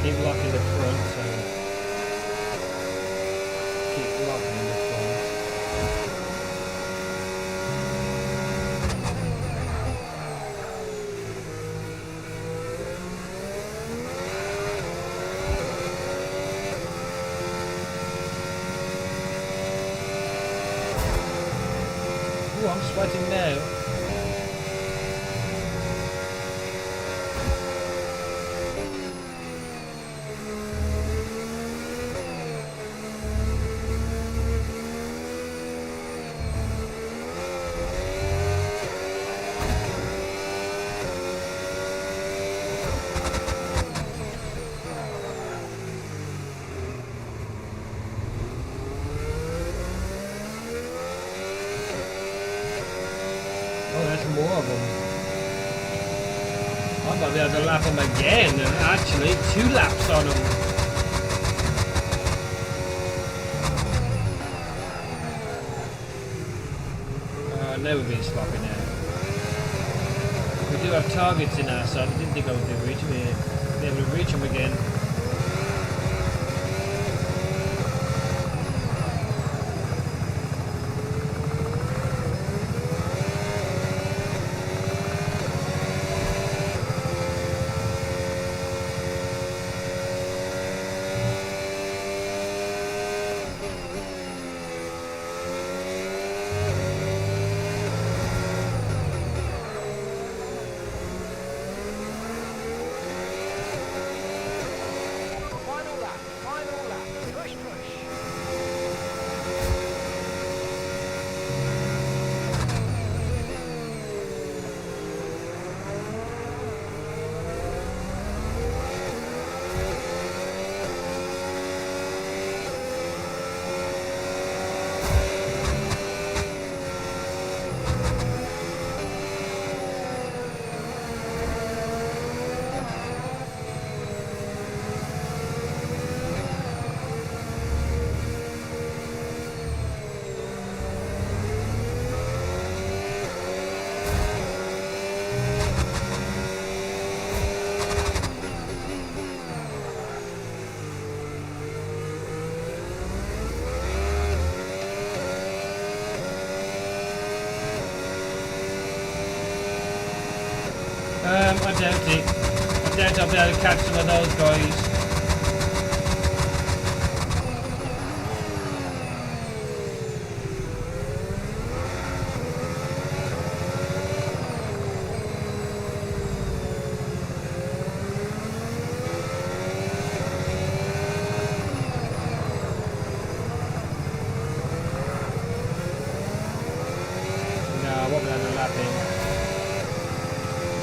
Keep locking the front, so keep locking the front. Ooh, I'm sweating now. Oh, there's more of them. I might be able to lap them again. Actually, 2 laps on them. I know we've been sloppy now. We do have targets in our side. I didn't think I would be able to reach them again. I doubt it. I doubt I'll be able to catch some of those guys.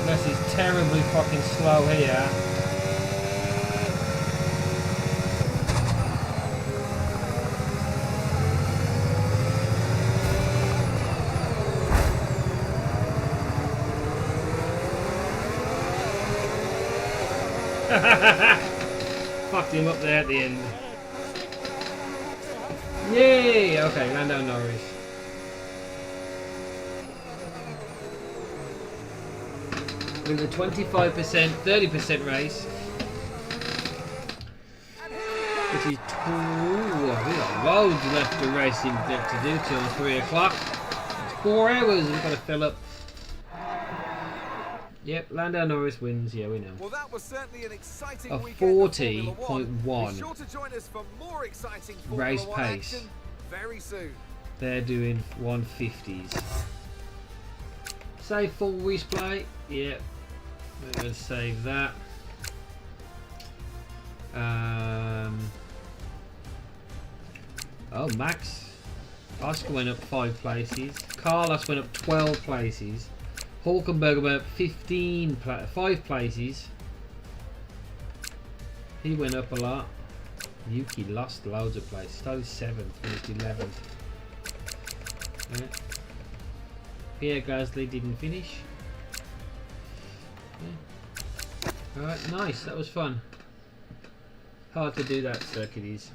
Unless he's terribly fucking slow here. Fucked him up there at the end. Yay! Okay, Lando Norris. With a 25%, 30% race. Which is we got loads left of racing to do till 3 o'clock. It's 4 hours we've got to fill up. Yep, Lando Norris wins, yeah we know. Well, that was certainly an exciting A weekend of Formula 40.1 Be sure to join us for more exciting race Formula 1 pace. action very soon. They're doing 150s. Save full replay. Yep. We're going to save that. Oh, Max. Oscar went up 5 places. Carlos went up 12 places. Hulkenberg went up 5 places. He went up a lot. Yuki lost loads of places. Started 7th, finished 11th. Yeah. Pierre Gasly didn't finish. Yeah. Alright, nice. That was fun. Hard to do that circuit is.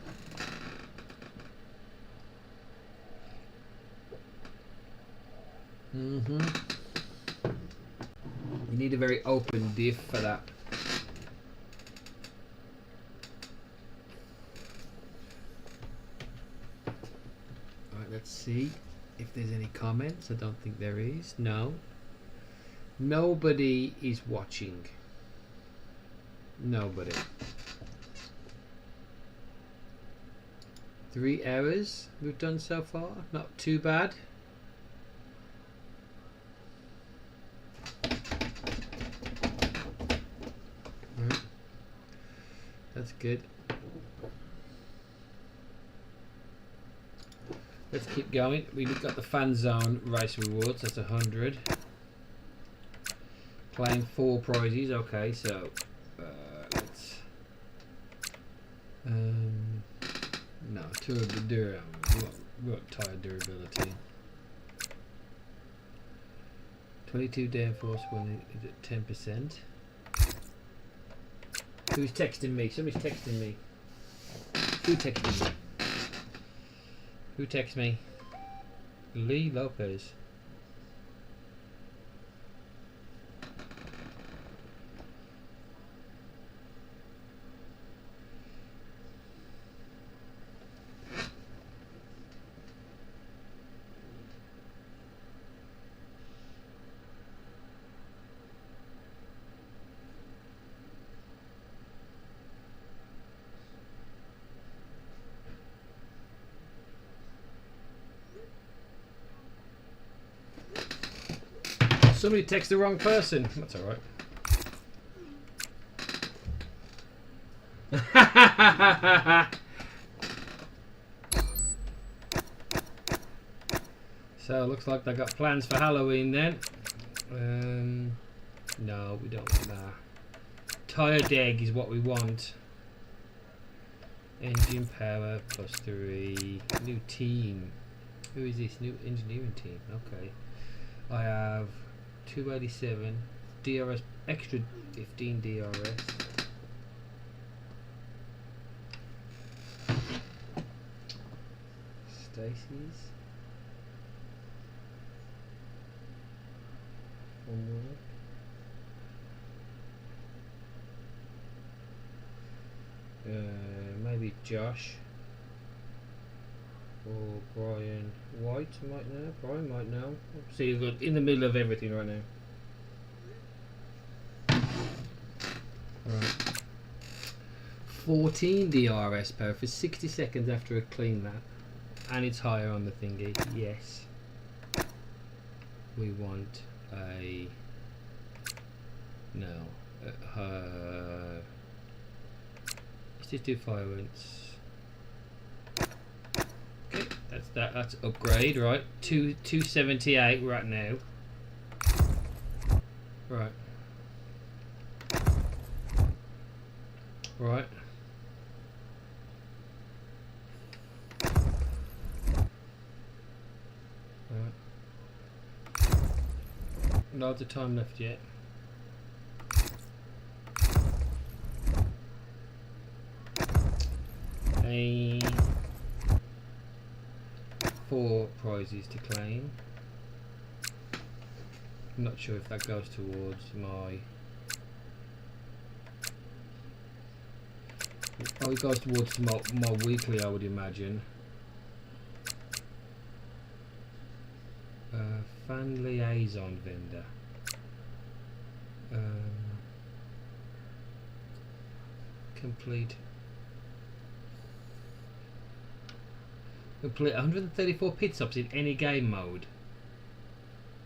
You need a very open diff for that. Alright, let's see if there's any comments. I don't think there is. No. Nobody is watching. Nobody. 3 hours we've done so far. Not too bad. Right. That's good. Let's keep going. We've got the fan zone race rewards. That's 100. Claim 4 prizes. Okay, so let's no, durability. We want tire durability. 22 downforce. When is it 10%? Who's texting me? Somebody's texting me. Who texted me? Who texts me? Lee Lopez. Somebody texted the wrong person. That's alright. So looks like they got plans for Halloween then. No, we don't want that. Tire deg is what we want. Engine power +3. New team. Who is this? New engineering team. Okay. I have 287 DRS, extra 15 DRS. Stacy's. Maybe Josh or Brian White might know. Brian might know. See, you've got in the middle of everything right now. Right. 14 DRS power for 60 seconds after a clean lap, and it's higher on the thingy. Yes. We want a no. Let's just do fireworks. Okay, that's that. That's upgrade, right? 278 right now. Right. Right. Loads of time left yet. A 4 prizes to claim. I'm not sure if that goes towards my. Oh, it goes towards my weekly, I would imagine. Fan liaison vendor. Complete 134 pit stops in any game mode.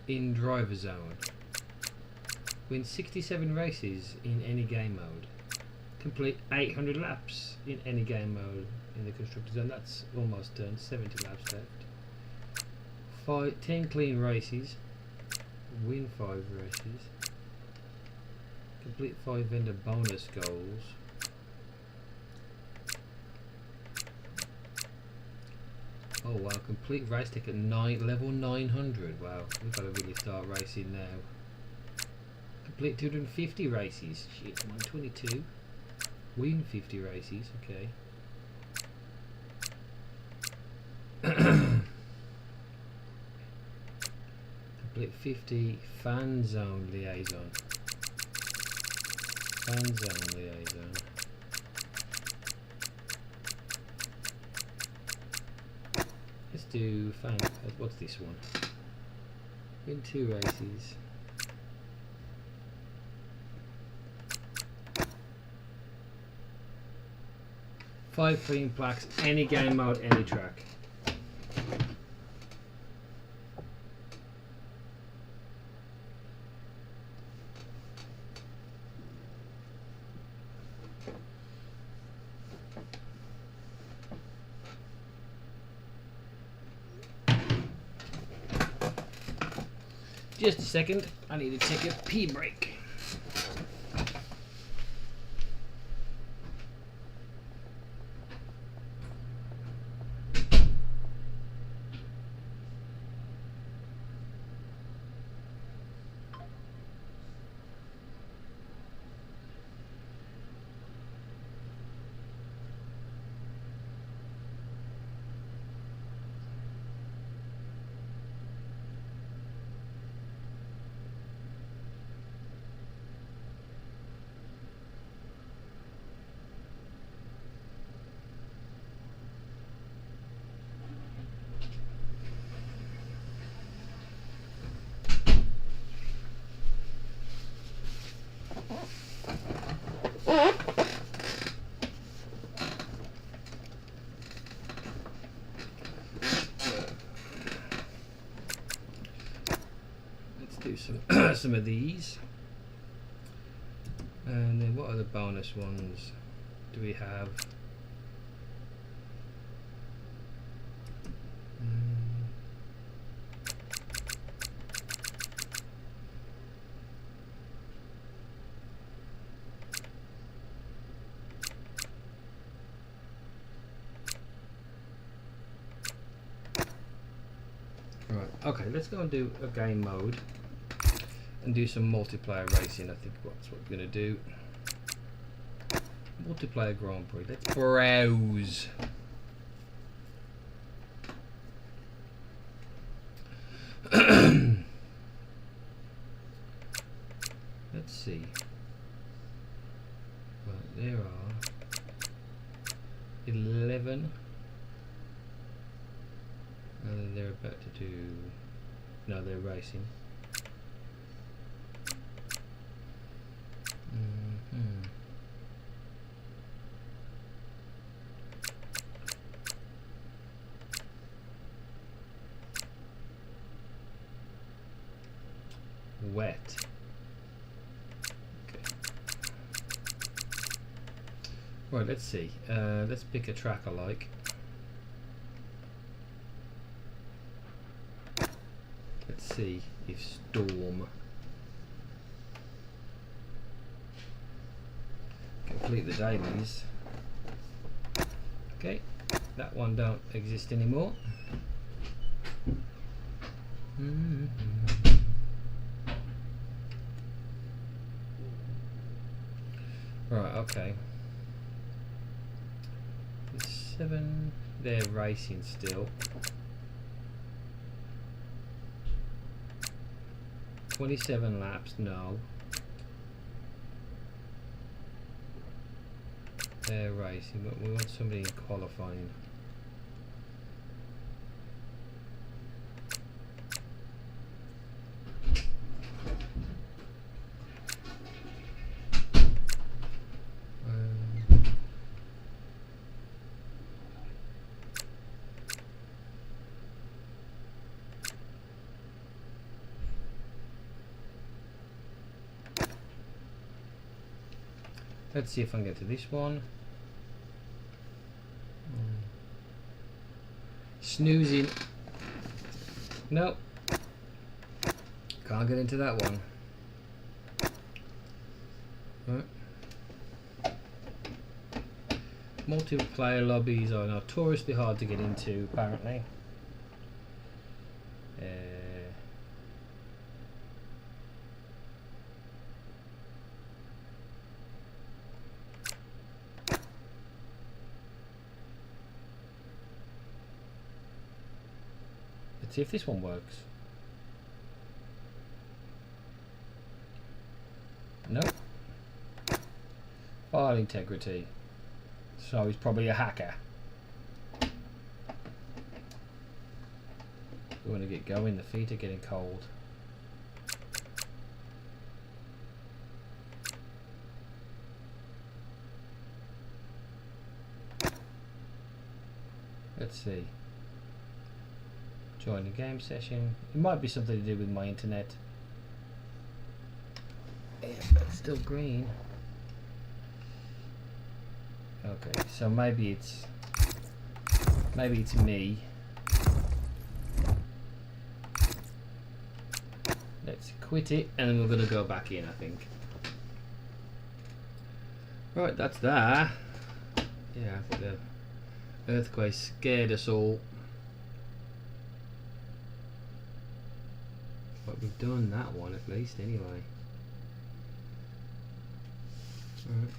In driver zone. Win 67 races in any game mode. Complete 800 laps in any game mode in the constructor zone. That's almost done. 70 laps left. 10 clean races. Win 5 races. Complete 5 vendor bonus goals. Oh wow, complete race ticket level 900. Wow, we've got to really start racing now. Complete 250 races. Shit, 122. Win 50 races, okay. Complete 50 fan zone liaison. Fan zone liaison. Let's do fan. What's this one? Win 2 races. Five clean plaques, any game mode, any track. Just a second, I need to take a pee break. Do some of these, and then what other bonus ones do we have? Right, okay, let's go and do a game mode and do some multiplayer racing. I think that's what we're going to do. Multiplayer Grand Prix. Let's browse. Let's see. Right, there are 11. And they're about to do. No, they're racing. wet. Okay. Right, let's see. Let's pick a track I like. Let's see if Storm. Complete the dailies. Okay, that one don't exist anymore. Right, okay. The 7, they're racing still. 27 laps, no. They're racing, but we want somebody in qualifying. Let's see if I can get to this one. Snoozing. Nope. Can't get into that one. Right. Multiplayer lobbies are notoriously hard to get into, apparently. See if this one works. Nope. File integrity. So he's probably a hacker. We want to get going. The feet are getting cold. Let's see. Join the game session. It might be something to do with my internet. Yeah, but it's still green. Okay, so maybe it's me. Let's quit it, and then we're gonna go back in, I think. Right, that's that. Yeah, I think the earthquake scared us all. But we've done that one at least anyway. Alright.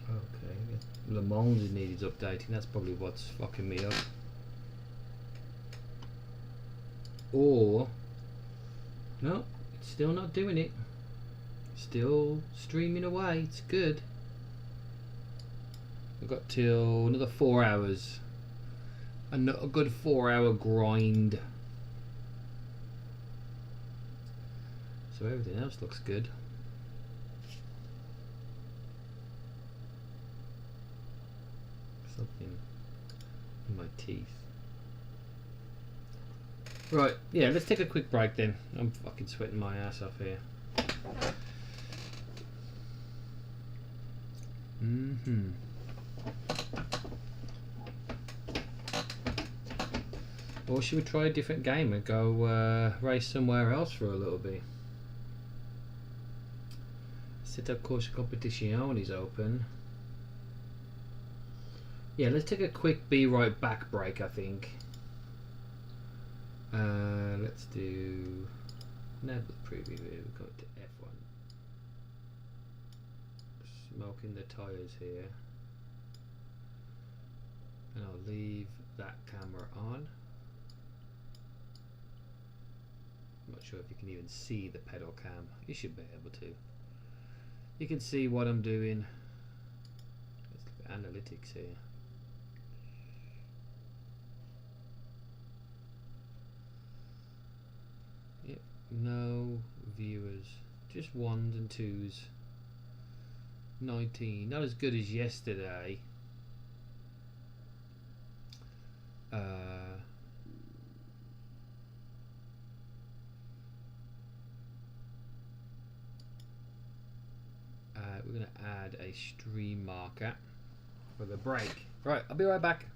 Okay, Le Mans needed updating, that's probably what's fucking me up. Or, no, it's still not doing it. Still streaming away, it's good. We've got till another 4 hours. A good 4-hour grind. So everything else looks good. Something in my teeth. Right, yeah, let's take a quick break then. I'm fucking sweating my ass off here. Or should we try a different game and go race somewhere else for a little bit? Set up course competition is open. Yeah, let's take a quick be right back break, I think. Let's do no preview. We'll go to F1. Smoking the tyres here. And I'll leave that camera on. I'm not sure if you can even see the pedal cam. You should be able to. You can see what I'm doing. Let's look at analytics here. Yep, no viewers. Just ones and twos. 19. Not as good as yesterday. stream marker for the break. Right, I'll be right back.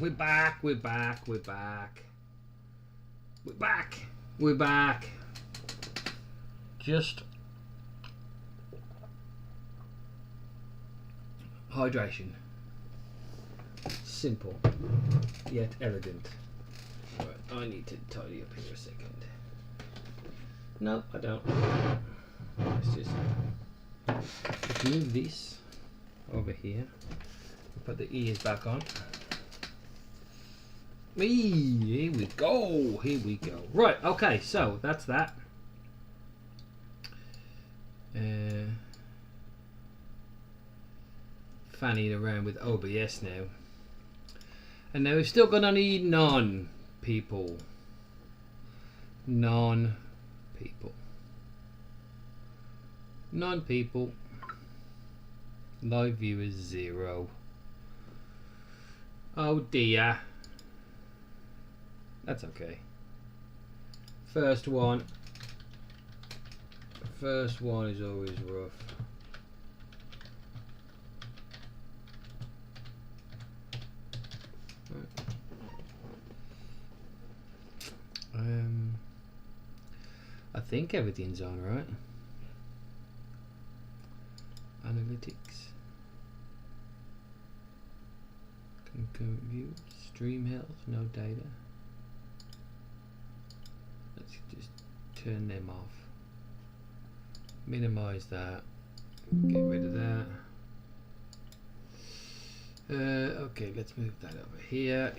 We're back. We're back. We're back. We're back. We're back. Just hydration. Simple, yet elegant. Right, I need to tidy up here a second. No, I don't. Let's just move this over here. Put the ears back on. Here we go. Here we go. Right, okay, so that's that. Fanning around with OBS now. And now we're still gonna need non-people. Non-people. Non-people. Live viewers 0. Oh dear. That's okay. First one. First one is always rough. I think everything's on, right? Analytics. Concurrent view. Stream health, no data. Let's just turn them off. Minimize that. Get rid of that. Okay, let's move that over here.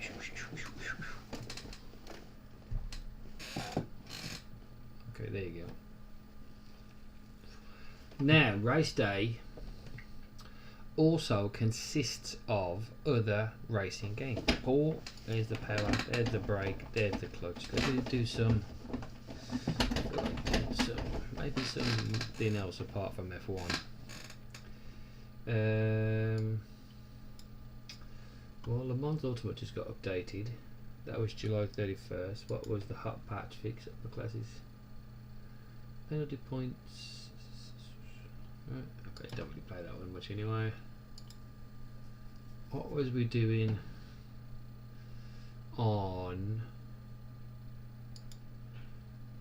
Okay, there you go. Now, Raceday also consists of other racing games. Oh, there's the power, there's the brake, there's the clutch. Let me do some maybe something else apart from F1. Well, Le Mans Ultimate just got updated. That was July 31st. What was the hot patch fix up the classes? Penalty points. Right. Okay, don't really play that one much anyway. What was we doing on?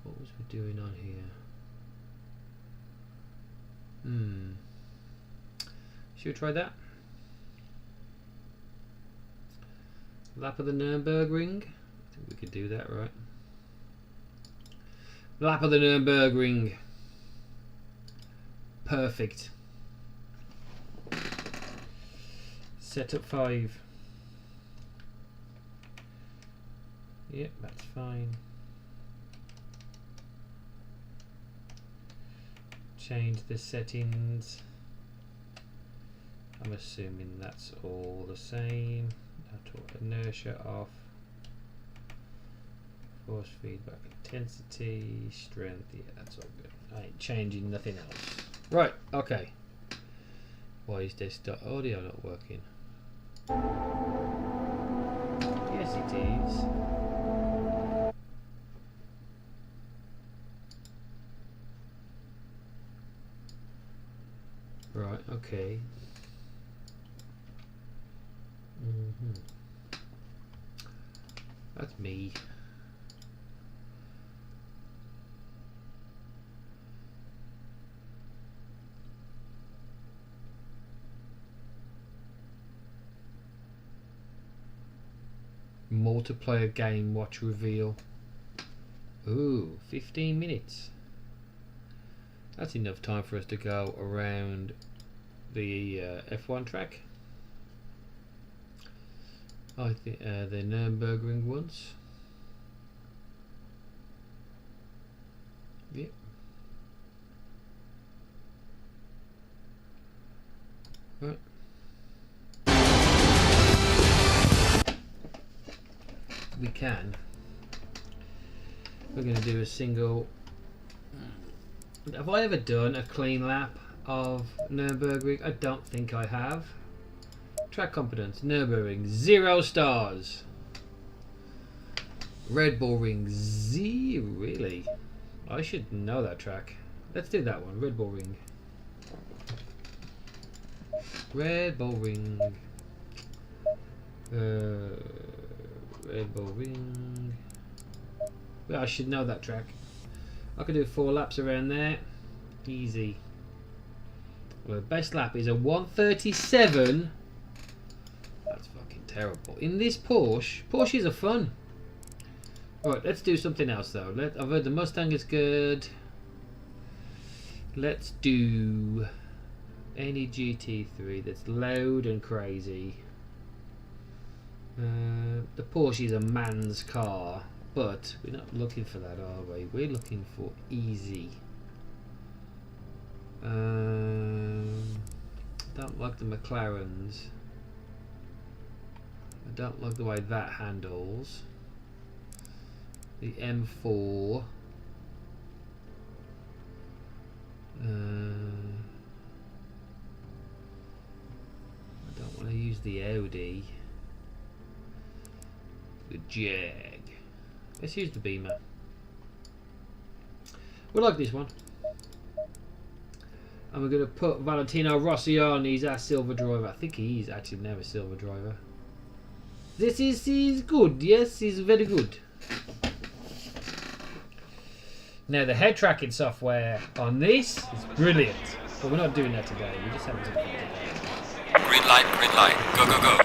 What was we doing on here? Should we try that? Lap of the Nürburgring. I think we could do that, right? Lap of the Nürburgring. Perfect. Setup 5. Yep, that's fine. Change the settings. I'm assuming that's all the same. Inertia off. Force feedback intensity, strength. Yeah, that's all good. I ain't changing nothing else. Right, okay. Why is desktop audio not working? Yes, it is. Right, okay. That's me. Multiplayer game watch reveal. Ooh, 15 minutes. That's enough time for us to go around the F1 track. I think the Nürburgring once. Yep. Right. We can. We're going to do a single. Have I ever done a clean lap of Nürburgring? I don't think I have. Track competence, Nürburgring, 0 stars. Red Bull Ring, 0, really? I should know that track. Let's do that one, Red Bull Ring. Red Bull Ring. Red Bull Ring. Well, I should know that track. I could do 4 laps around there. Easy. Well, the best lap is a 1:37. That's fucking terrible. In this Porsche, Porsches are fun. Alright, let's do something else though. I've heard the Mustang is good. Let's do any GT3 that's loud and crazy. The Porsche is a man's car, but we're not looking for that, are we? We're looking for easy. Don't like the McLarens. I don't like the way that handles. The M4. I don't want to use the Audi. The Jag. Let's use the Beamer. We like this one. And we're going to put Valentino Rossi on. He's our silver driver. I think he is actually now a silver driver. This is he's good. Yes, he's very good. Now the head tracking software on this is brilliant. But we're not doing that today. We're just having some fun today. Green light, go, go, go.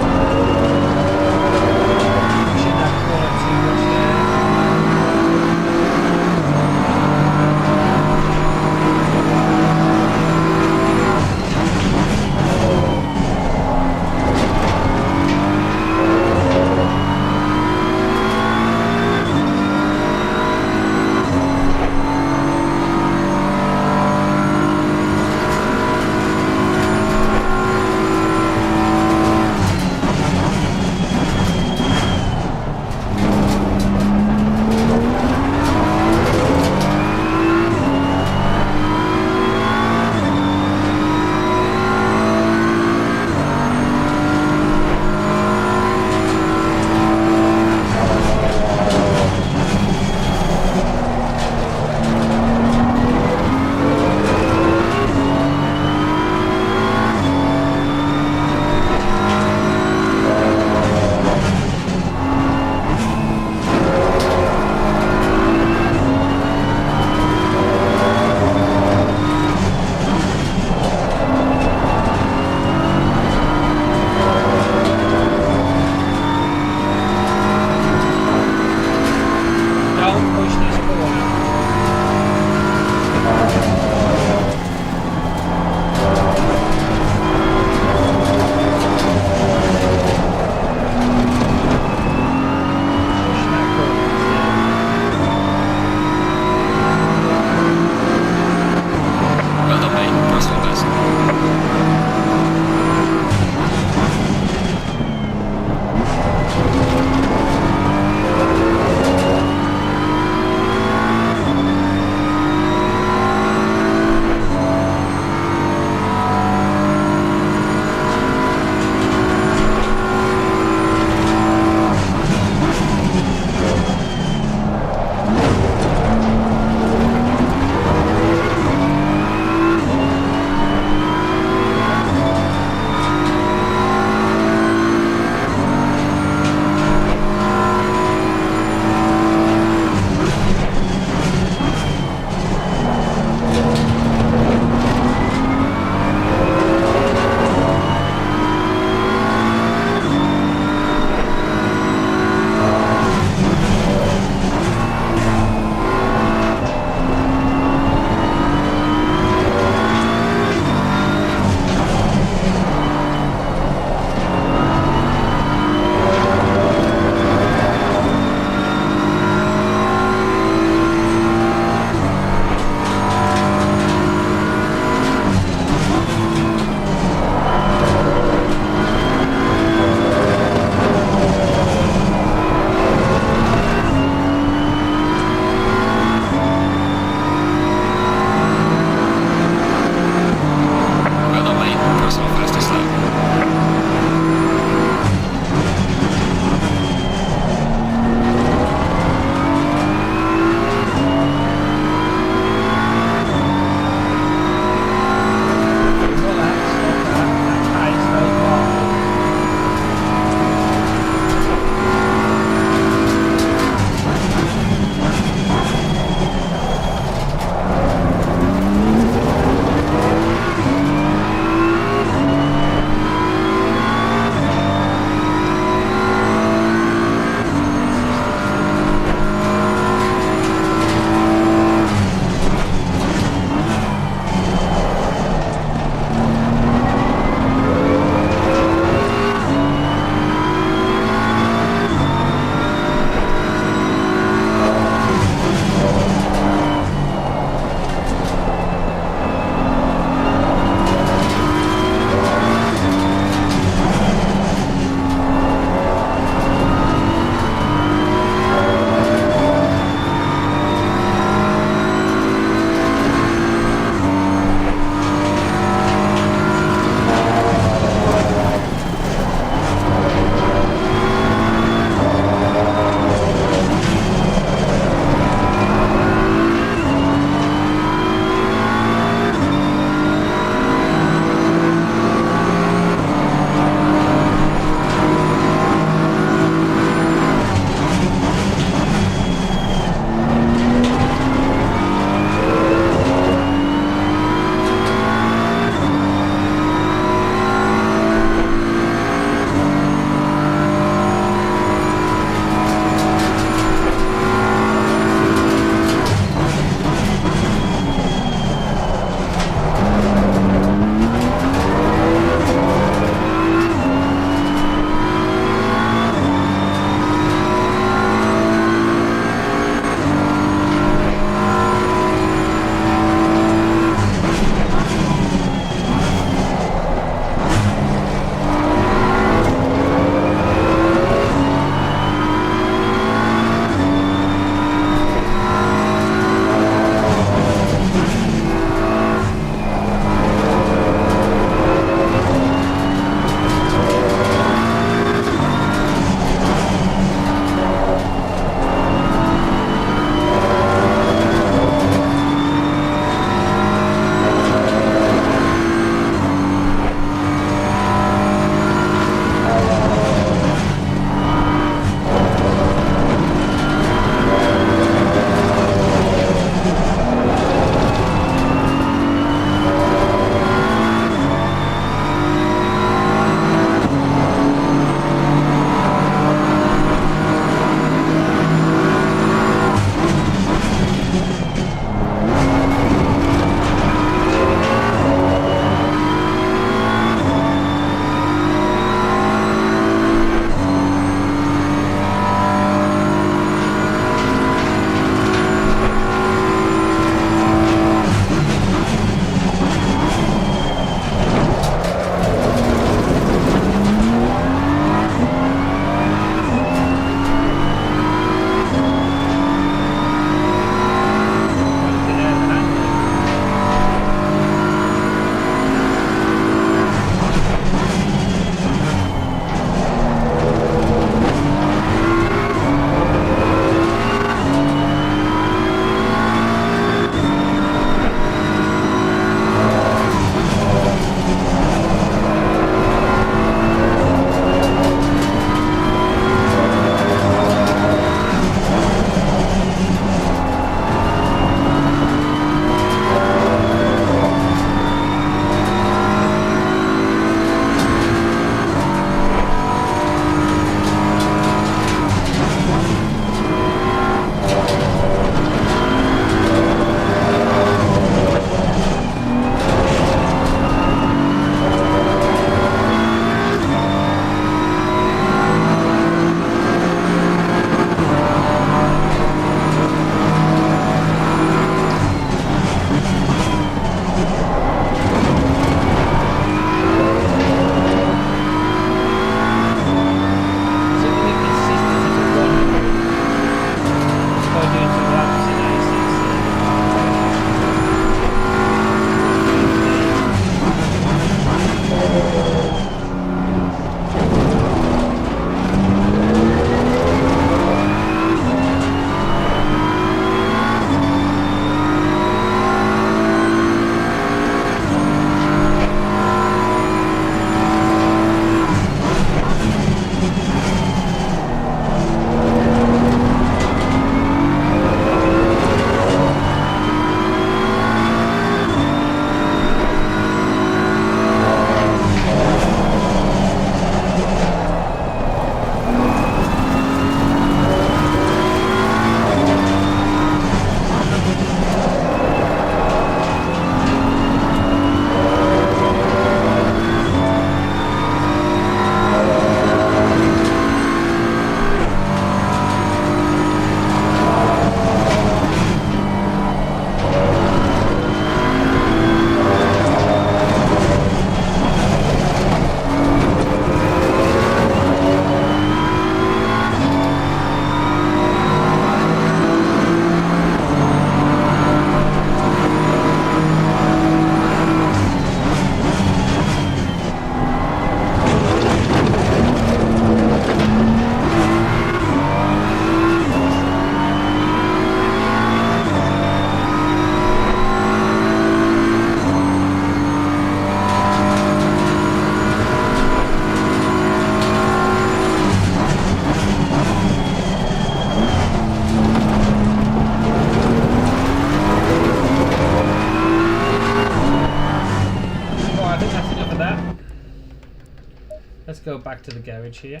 go back to the garage here.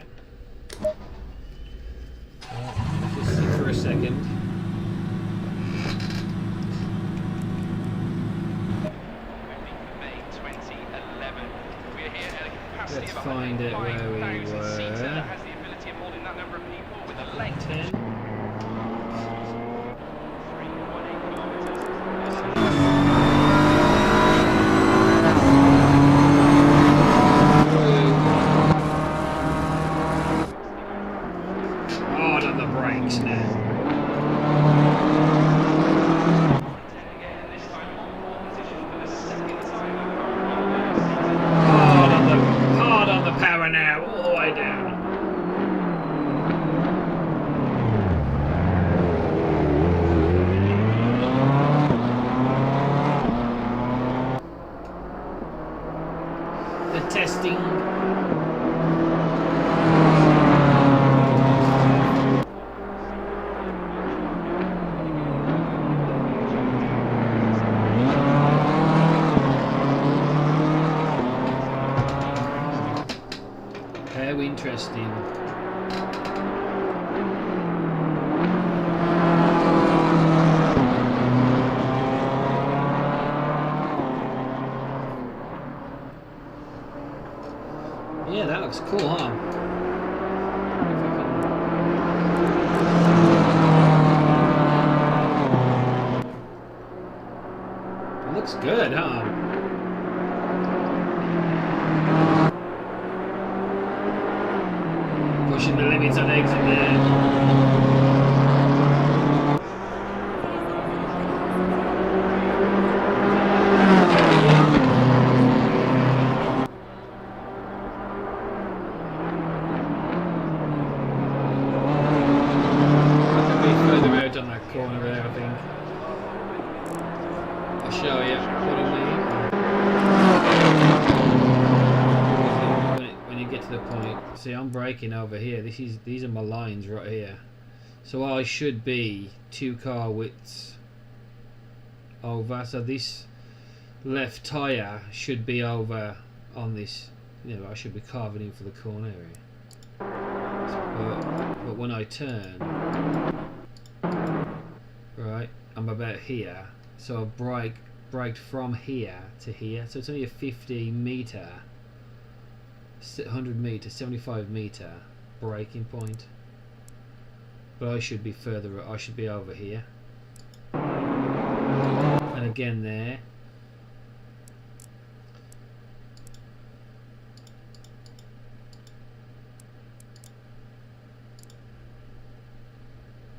Just sit for a second. Let's find out where we were. 10. Hard on the brakes now. Hard on the power now, all the way down. The testing. How interesting. Yeah, that looks cool, huh? It looks good, huh? Pushing the limits on exit there. Further out on that corner there, I think. I'll show you what I mean. When you get to the point, see, I'm braking over here. These are my lines right here. So I should be 2 car widths over. So this left tyre should be over on this. You know, I should be carving in for the corner area. But when I turn. Right, I'm about here, so I've braked from here to here, so it's only a 50 metre, 100 metre, 75 metre braking point, but I should be further, I should be over here, and again there.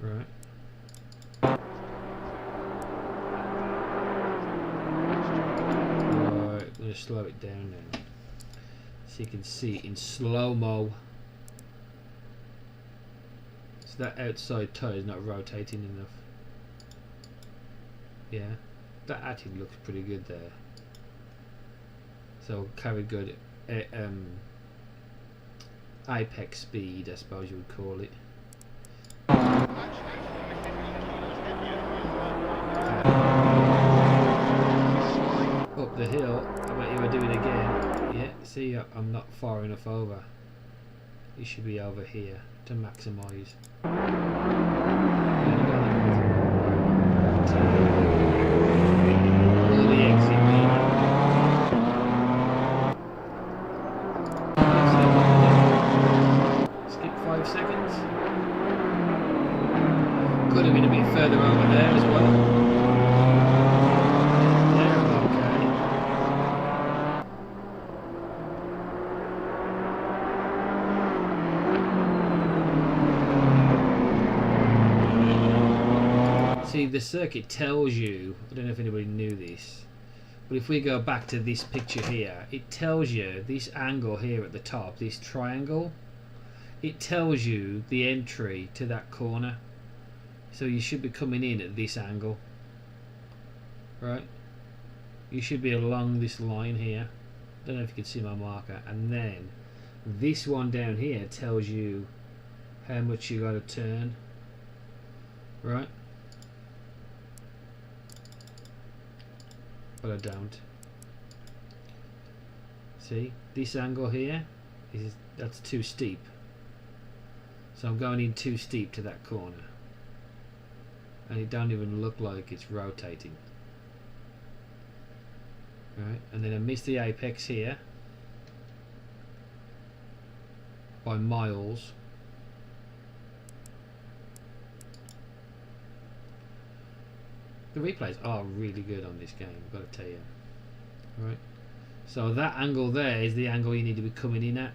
Right. Slow it down now so you can see it in slow-mo. So that outside tyre is not rotating enough. Yeah, that actually looks pretty good there. So carry good apex speed, I suppose you would call it. Up the hill, I bet you would do it again. Yeah, see, I'm not far enough over. You should be over here to maximise. All the exit mean. Skip 5 seconds. Could have been a bit further over there as well. See, the circuit tells you, I don't know if anybody knew this, but if we go back to this picture here, it tells you this angle here at the top, this triangle, it tells you the entry to that corner. So you should be coming in at this angle, right? You should be along this line here. I don't know if you can see my marker. And then this one down here tells you how much you got to turn, right? But I don't. See, this angle here That's too steep. So I'm going in too steep to that corner. And it don't even look like it's rotating. Right, and then I missed the apex here by miles. The replays are really good on this game, I've got to tell you. Right, so that angle there is the angle you need to be coming in at.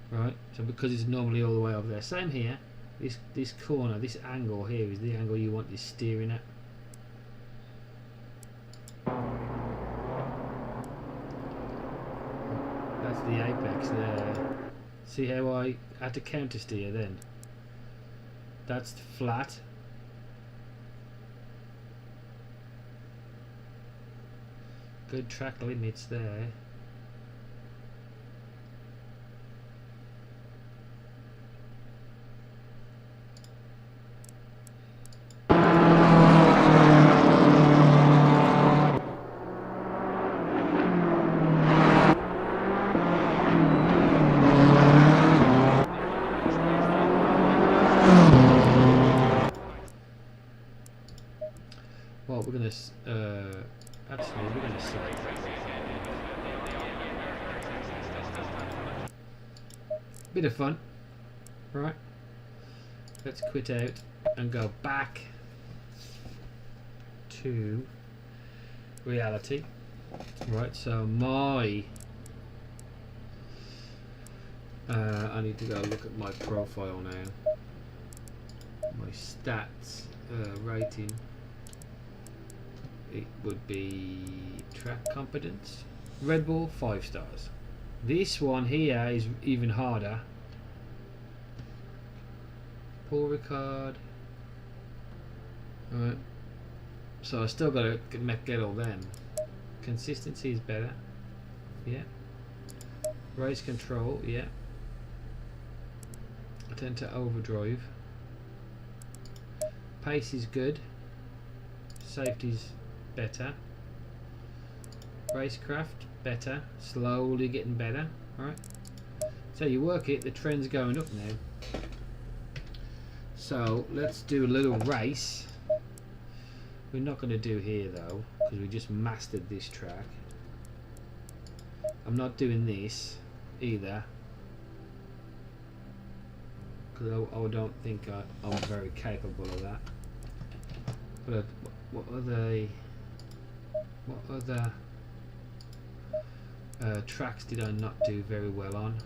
Right, so because it's normally all the way over there. Same here. This corner, this angle here is the angle you want this steering at. That's the apex there. See how I had to counter steer then? That's flat. Good track limits there. Well, we're gonna actually we're gonna save. Bit of fun, right? Let's quit out and go back to reality. Right, so my I need to go look at my profile now. My stats rating. It would be track competence. Red Bull 5 stars. This one here is even harder. Paul Ricard. Alright. So I still got to get all them. Consistency is better. Yeah. Race control. Yeah. I tend to overdrive. Pace is good. Safety's better. Racecraft better. Slowly getting better. Alright. So you work it, the trend's going up now. So let's do a little race. We're not going to do here though, because we just mastered this track. I'm not doing this either, because I don't think I'm very capable of that. But what other tracks did I not do very well on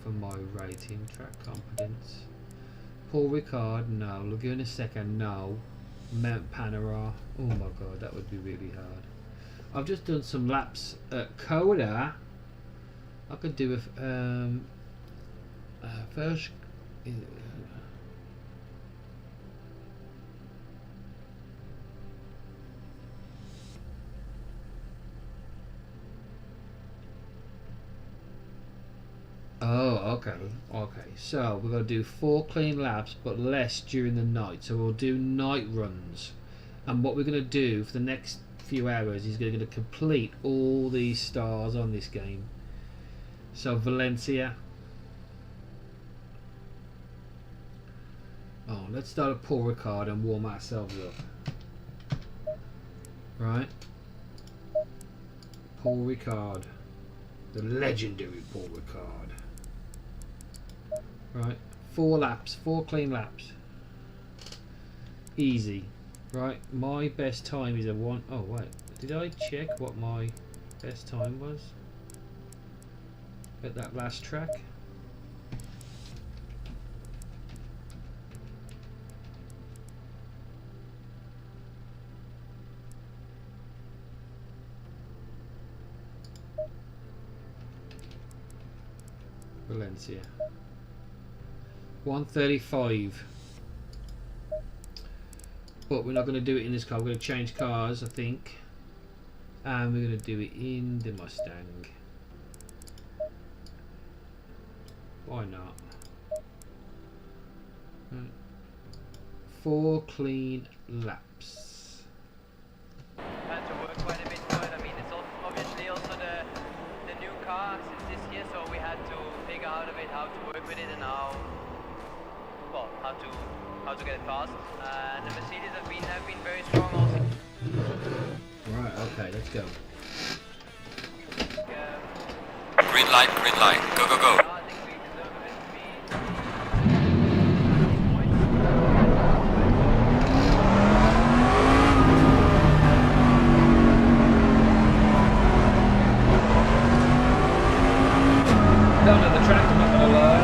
for my rating? Track competence. Paul Ricard, no. Laguna Seca, no. Mount Panorama, oh my god, that would be really hard. I've just done some laps at Coda. I could do a first. Oh, okay. So we're going to do 4 clean laps, but less during the night. So we'll do night runs. And what we're going to do for the next few hours is going to complete all these stars on this game. So Valencia. Oh, let's start at Paul Ricard and warm ourselves up. Right. Paul Ricard. The legendary Paul Ricard. Right, 4 laps, 4 clean laps. Easy. Right, my best time is a 1. Oh wait, did I check what my best time was at that last track? Valencia. 135. But we're not going to do it in this car. We're going to change cars, I think, and we're going to do it in the Mustang. Why not? Right. 4 clean laps. Had to work quite a bit for it. I mean, it's obviously also the new car since this year. interpreted and how to get it fast. And the Mercedes have been very strong also. Right, okay, let's go. Green light, go, go, go. I think we deserve a bit to be. Don't know the track, I'm not gonna lie.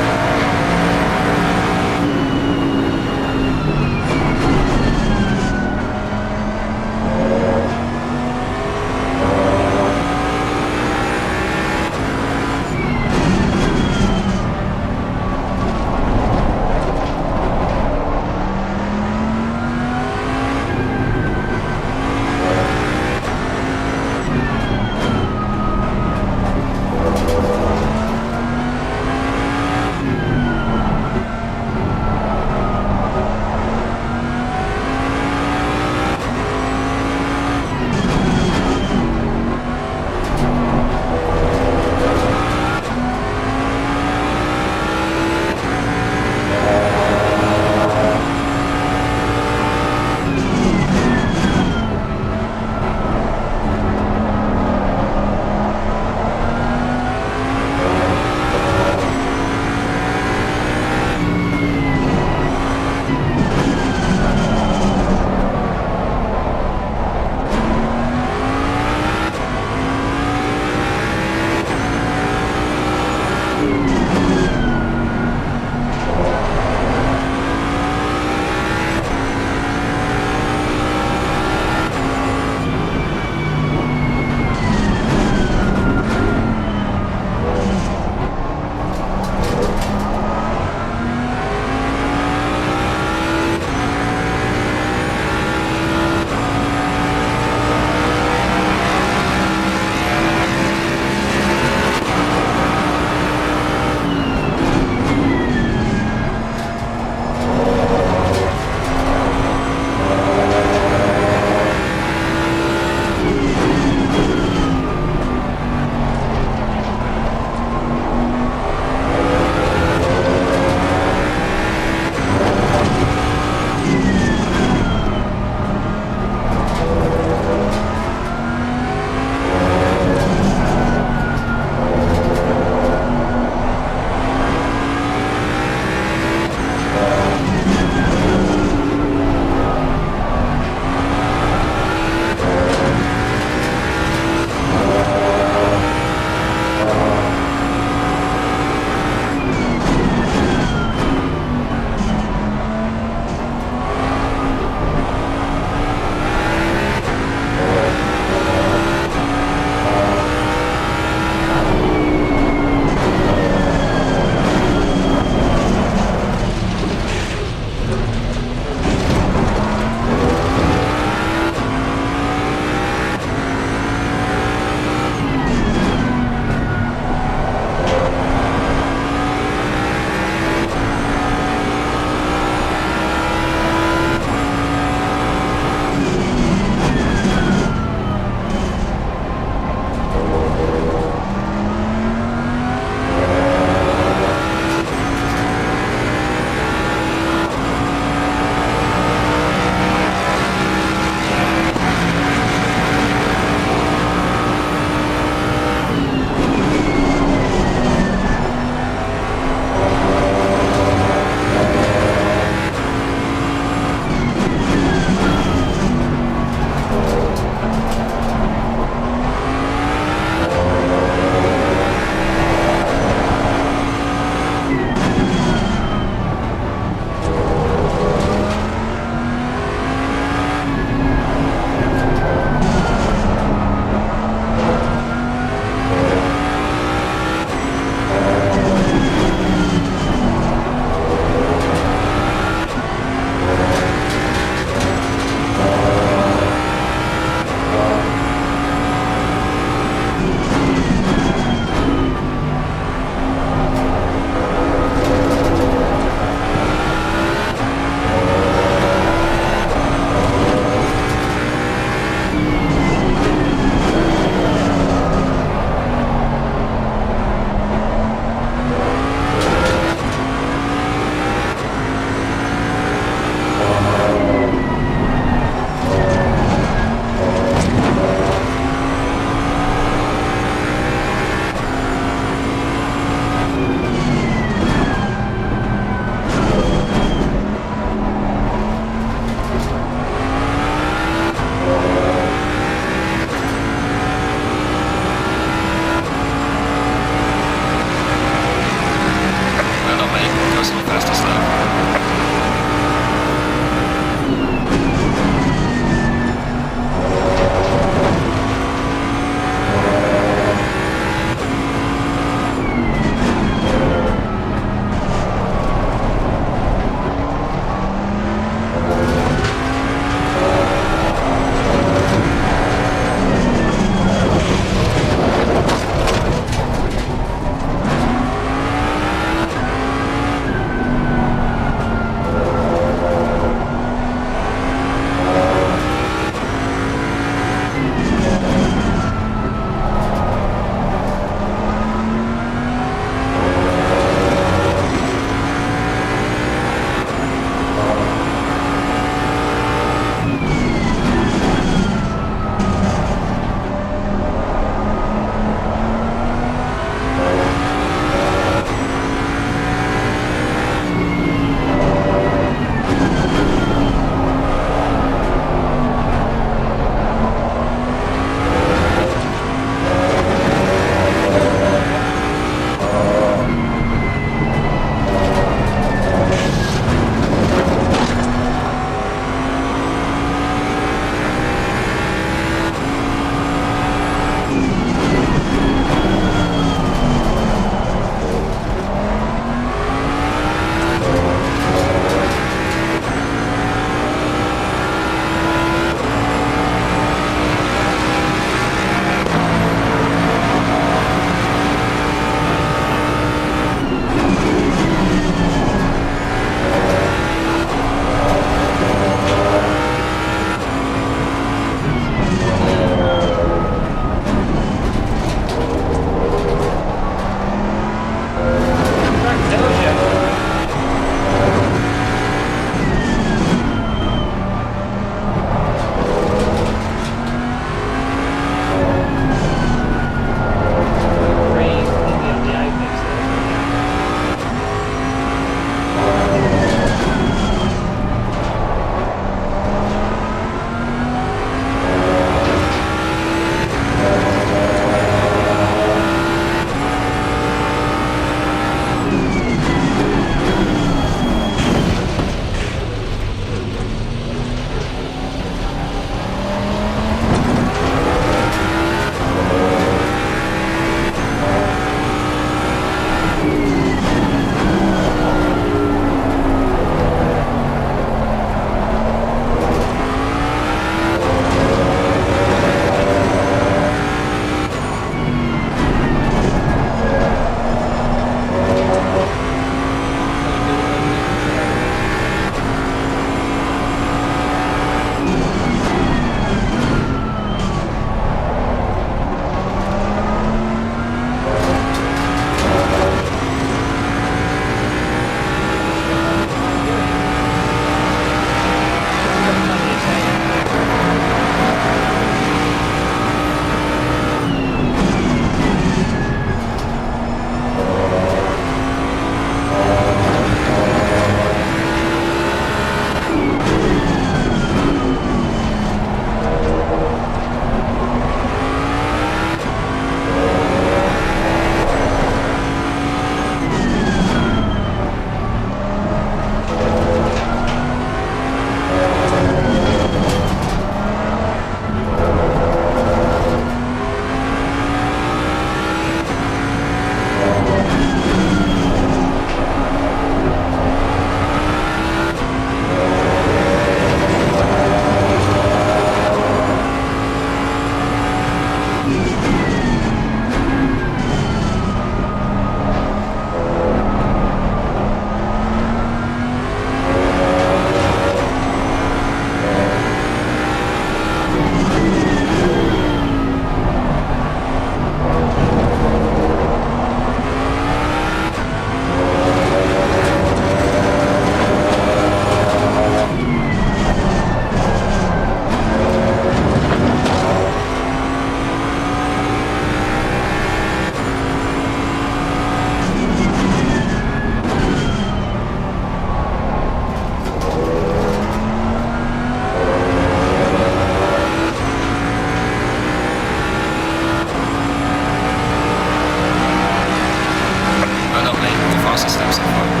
system so far.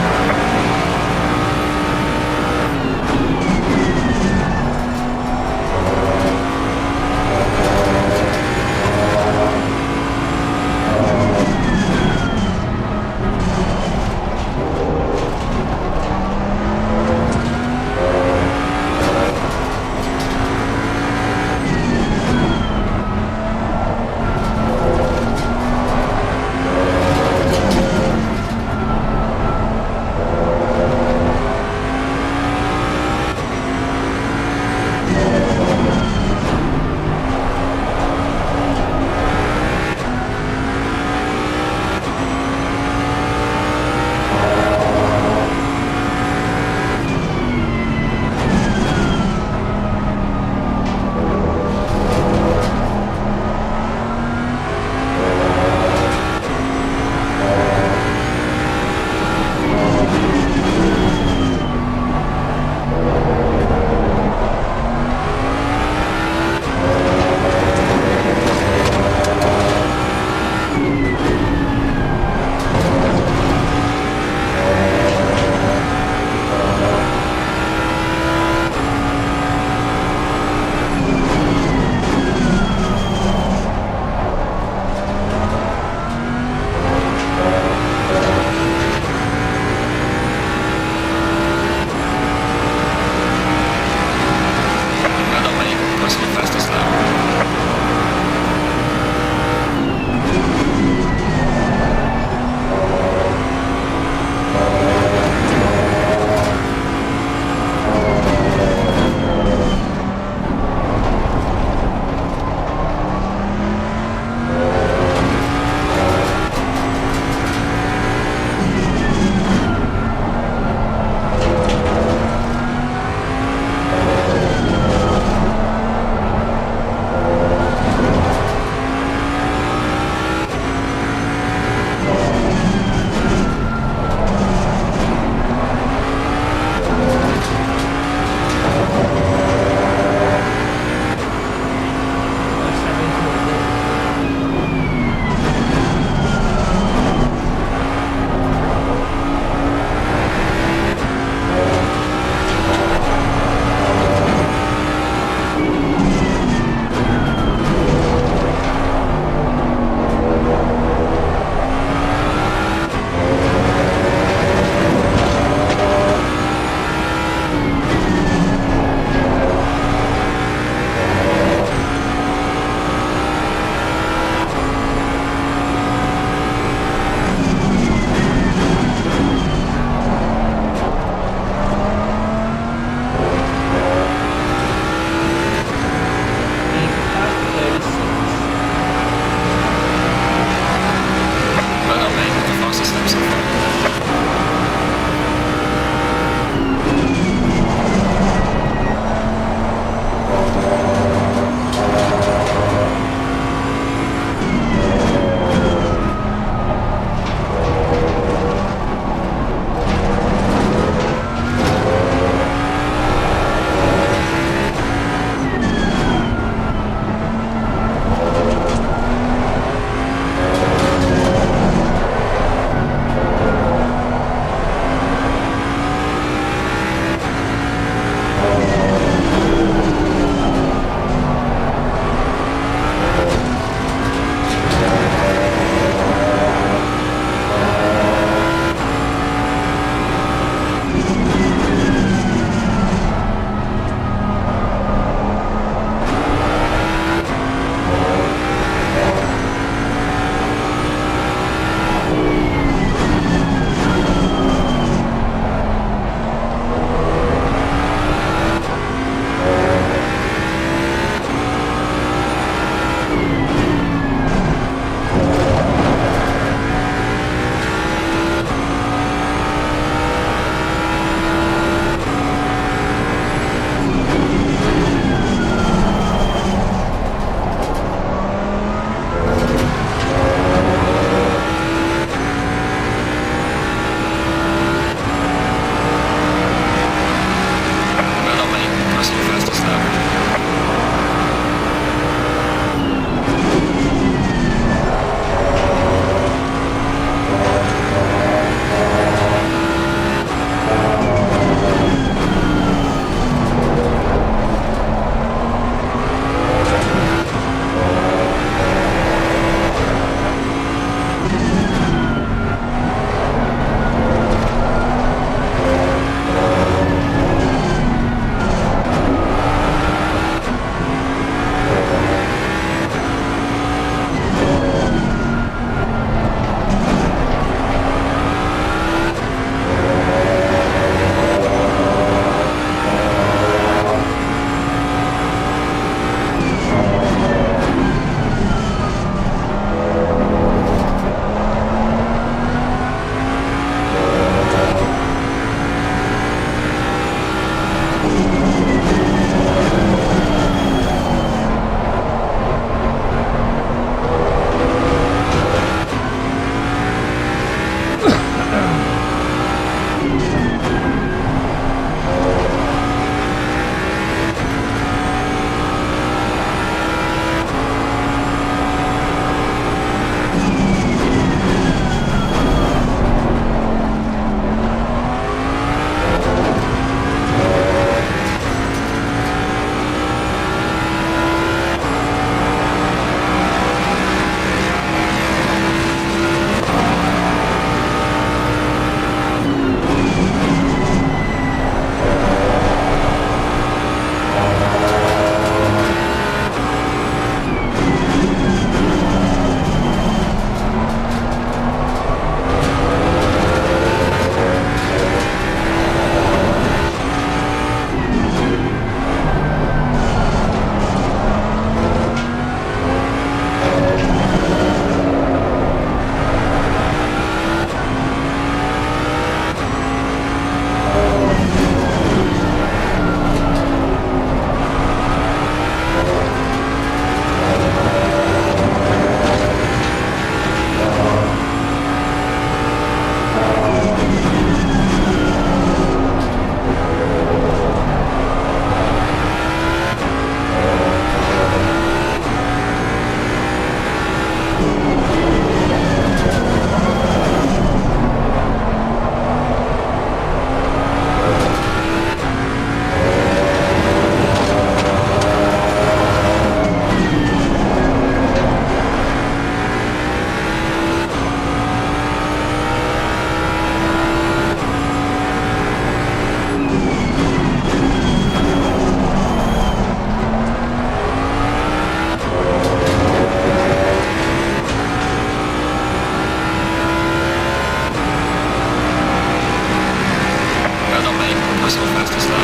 fast or fast or slow.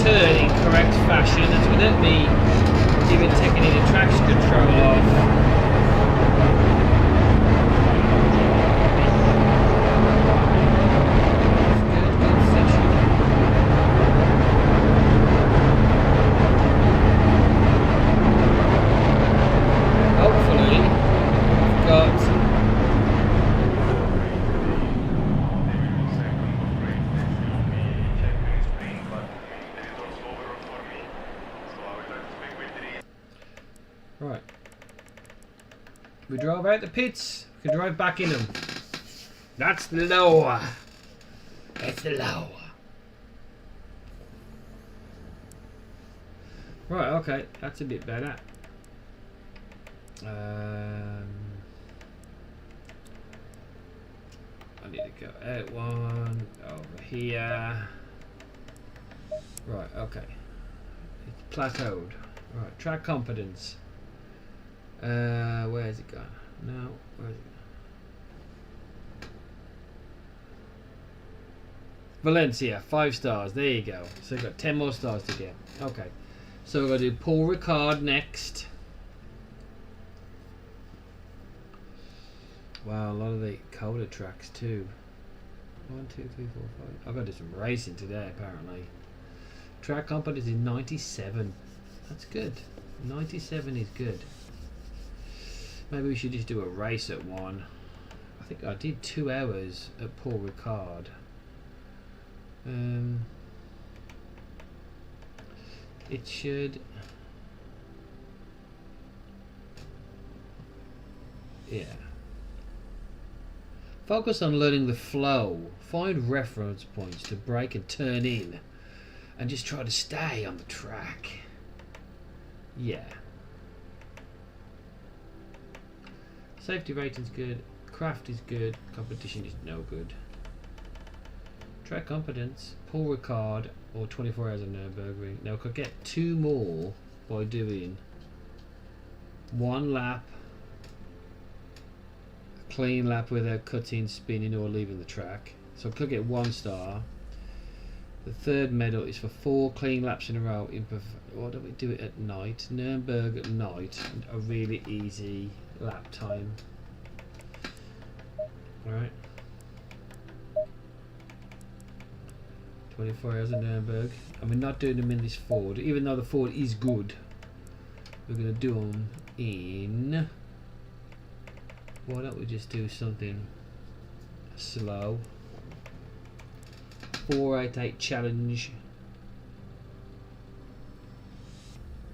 Turn in correct fashion, as without me even taking any traction control off. Good session. Hopefully, we've got right. We drove out the pits. We can drive back in them. That's the lower. That's the lower. Right. Okay. That's a bit better. I need to go out one over here. Right. Okay. It's plateaued. Right. Track competence. Where's it gone? No, where's it gone? Valencia, 5 stars. There you go. So we've got 10 more stars to get. Okay. So we're going to do Paul Ricard next. Wow, a lot of the Coda tracks too. 1, 2, 3, 4, 5. I've got to do some racing today, apparently. Track competence is 97. That's good. 97 is good. Maybe we should just do a race at one. I think I did 2 hours at Paul Ricard. It should. Yeah. Focus on learning the flow. Find reference points to brake and turn in. And just try to stay on the track. Yeah. Safety rating's good. Craft is good. Competition is no good. Track competence. Paul Ricard or 24 hours of Nürburgring. Now I could get 2 more by doing 1 lap. A clean lap without cutting, spinning or leaving the track. So I could get 1 star. The 3rd medal is for 4 clean laps in a row. Why don't we do it at night? Nürburgring at night. A really easy lap time. Alright. 24 hours in Nürburgring. And we're not doing them in this Ford. Even though the Ford is good. We're going to do them in... Why don't we just do something slow? 488 challenge.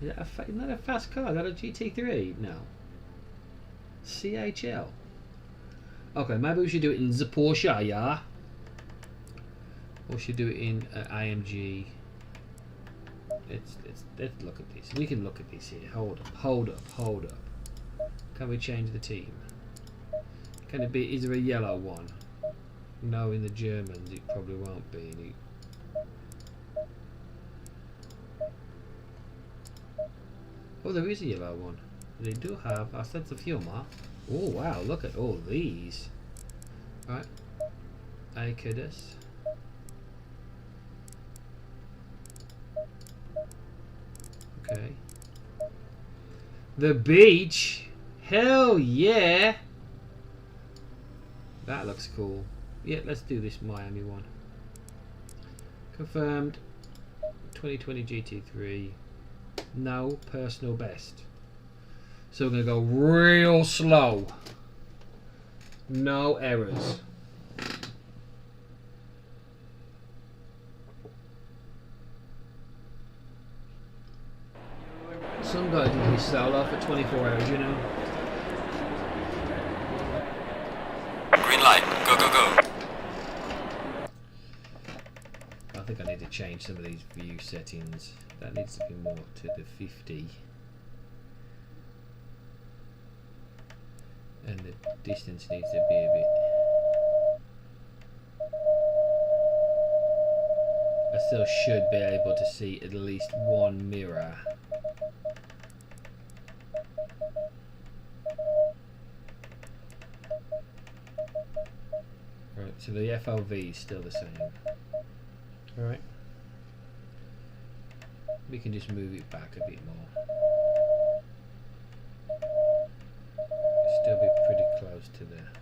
Isn't that a fast car? Is that a GT3? No. CHL. Okay, maybe we should do it in the Porsche, yeah? Or should do it in AMG. Let's look at this. We can look at this here. Hold up. Can we change the team? Can it be? Is there a yellow one? No, in the Germans it probably won't be. Oh, there is a yellow one. They do have a sense of humour. Oh wow! Look at all these. Right, Acadus. Okay. The beach. Hell yeah! That looks cool. Yeah, let's do this Miami one. Confirmed. 2020 GT3. No personal best. So we're going to go real slow. No errors. Some guy did his solo for 24 hours, you know. Green light. Go, go, go. I think I need to change some of these view settings. That needs to be more to the 50. And the distance needs to be a bit. I still should be able to see at least one mirror. Right, so the FOV is still the same. Alright. We can just move it back a bit more. Still be pretty close to there.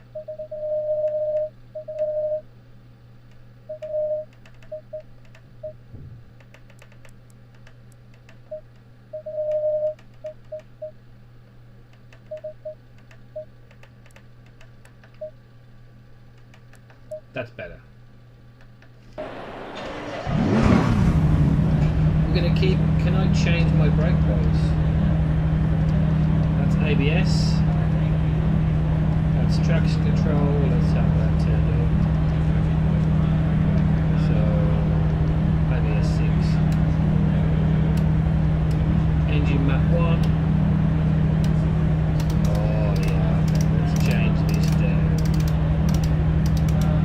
That's better. We're gonna keep. Can I change my brake balls? That's ABS. That's traction control. Let's have that turned on. So ABS 6. Engine map 1. Oh yeah. Let's change this down.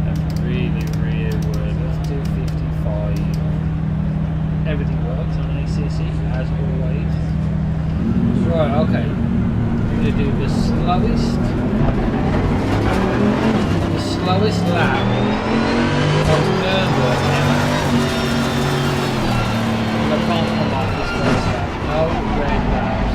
That's really rearward. Let's do 55. Everything works on ACC as always. Right, okay. We're going to do the slowest lap of Nürburgring ever. I can't come off this first lap. No red laps.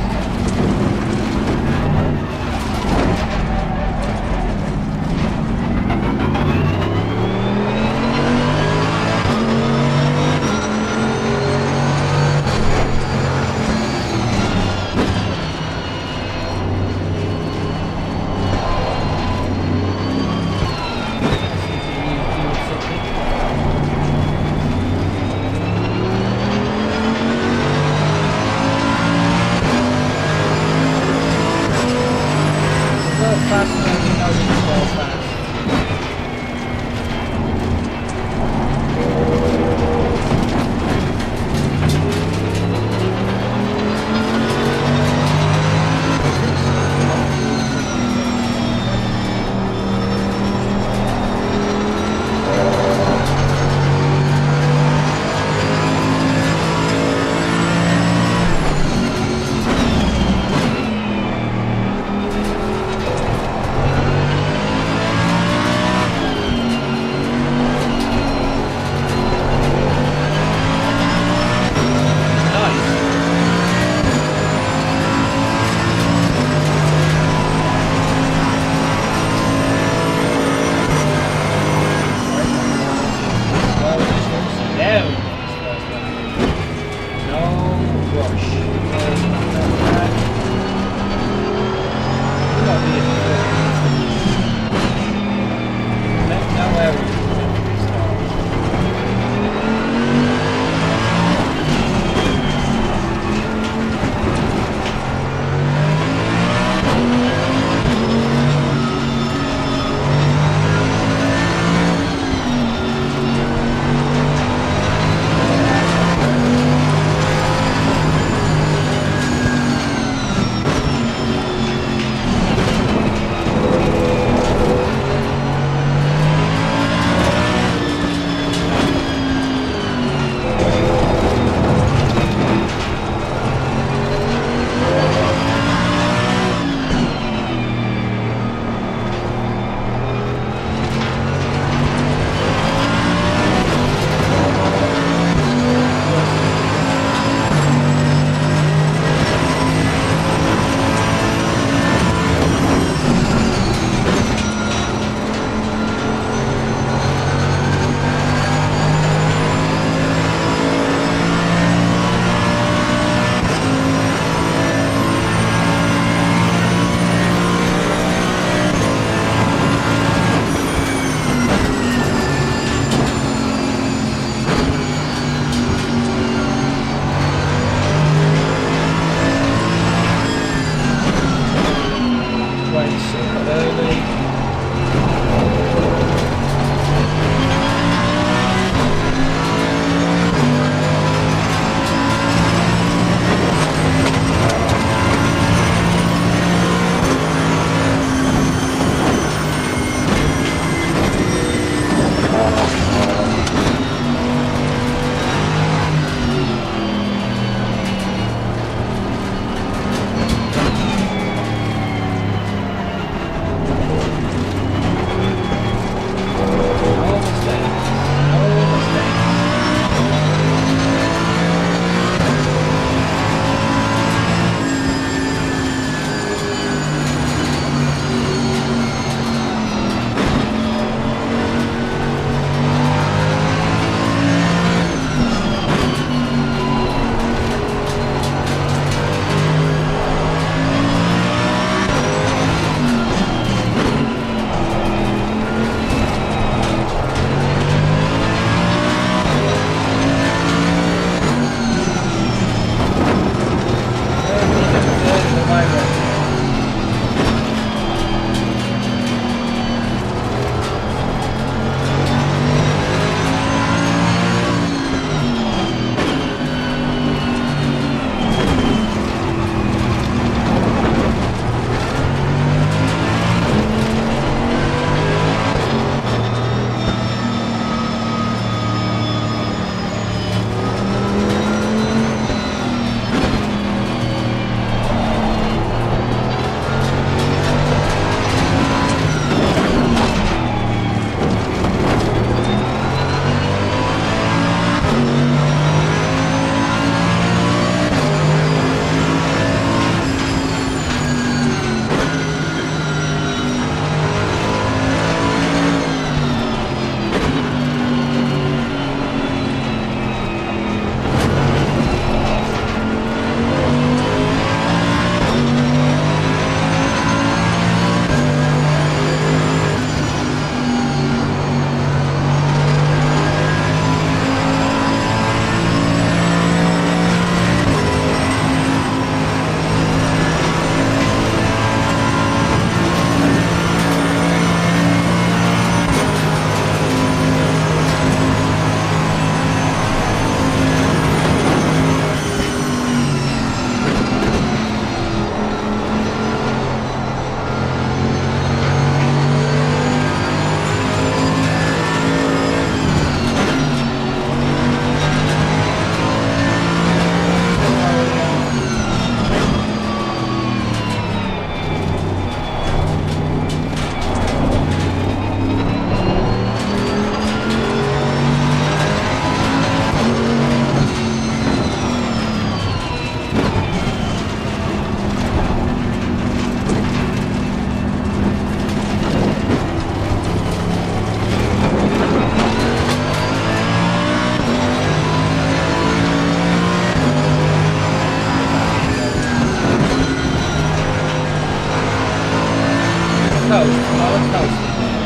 coasting there.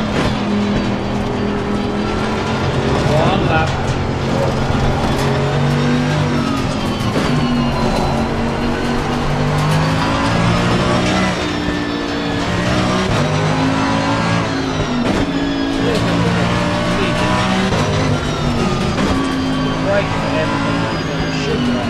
One lap. Right for everything that should run.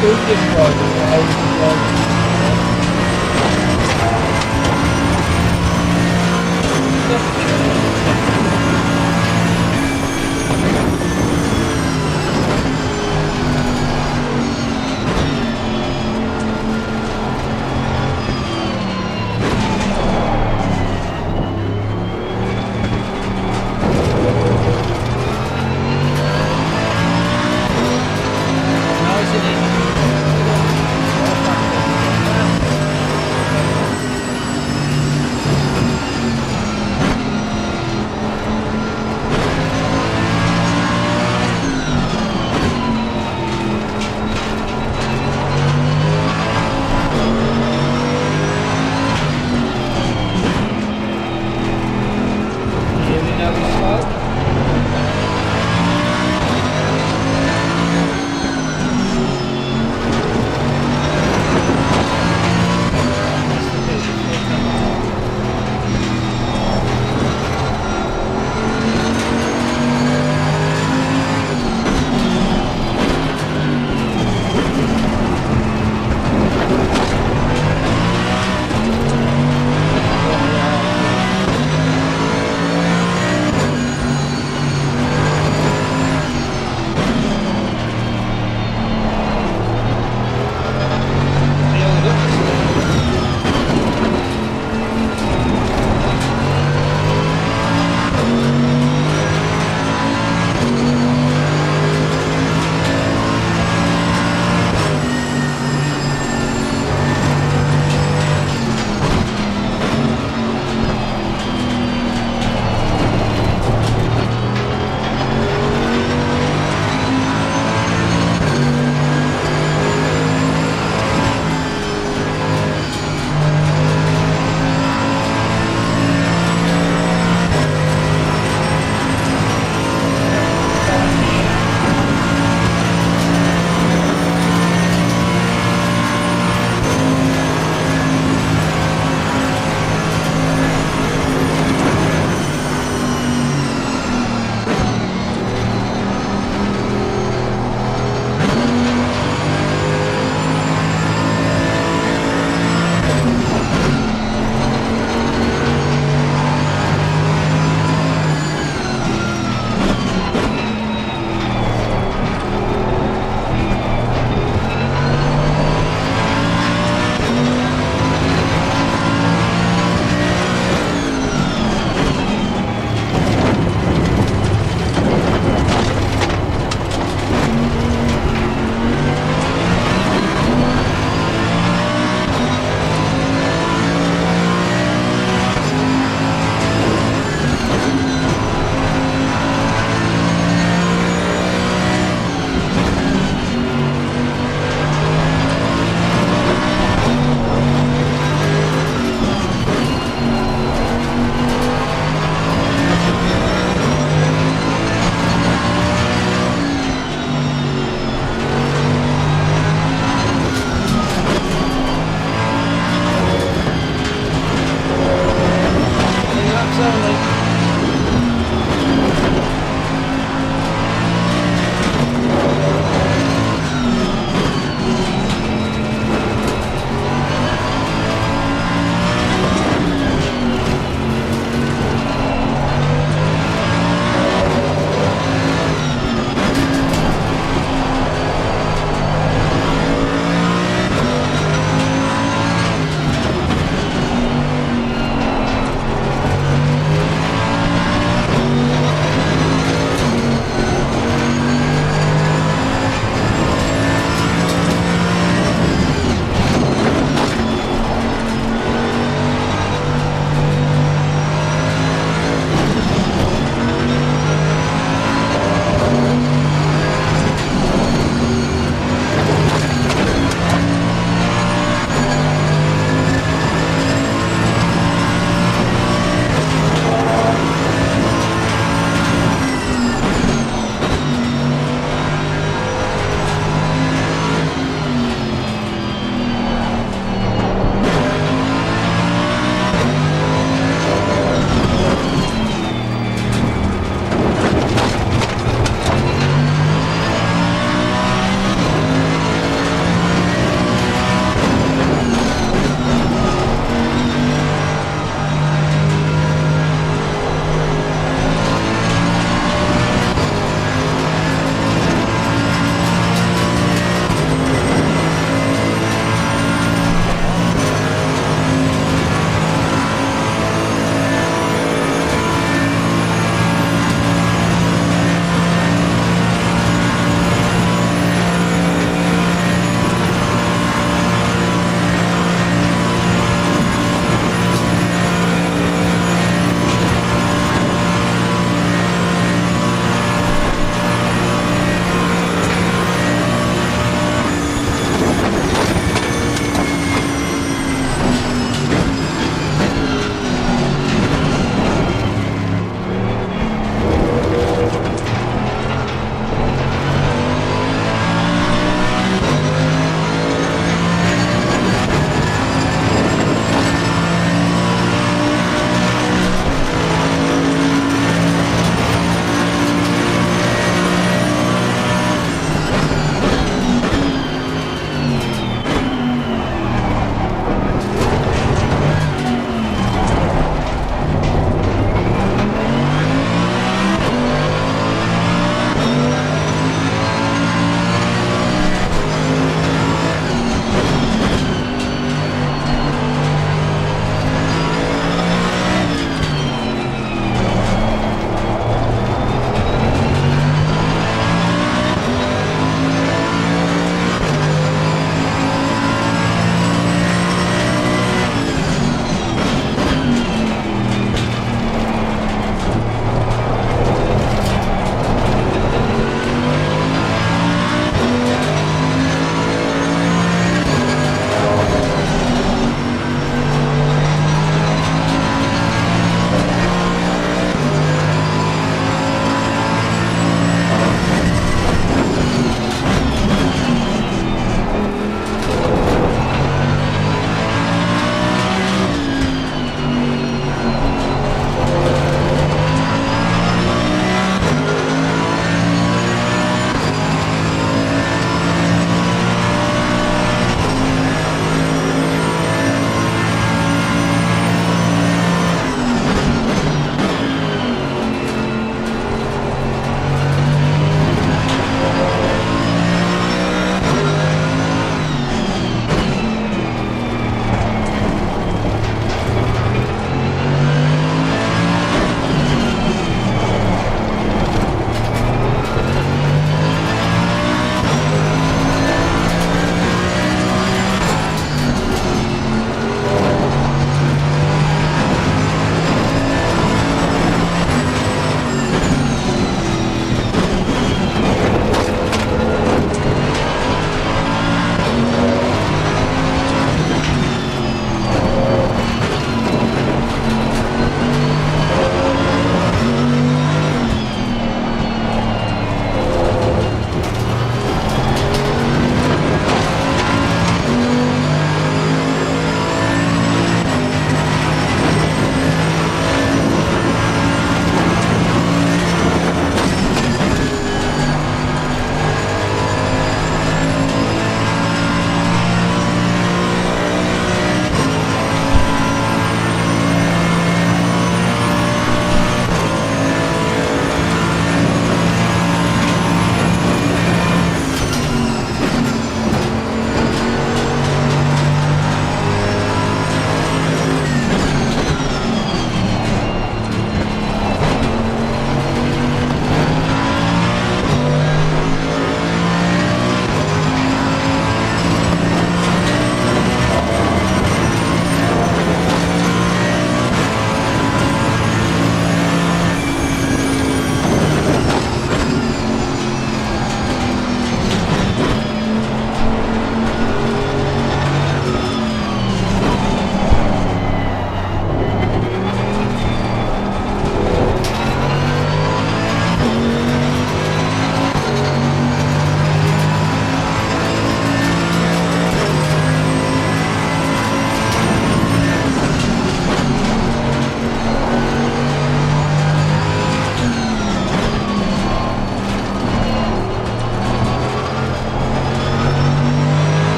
Podium was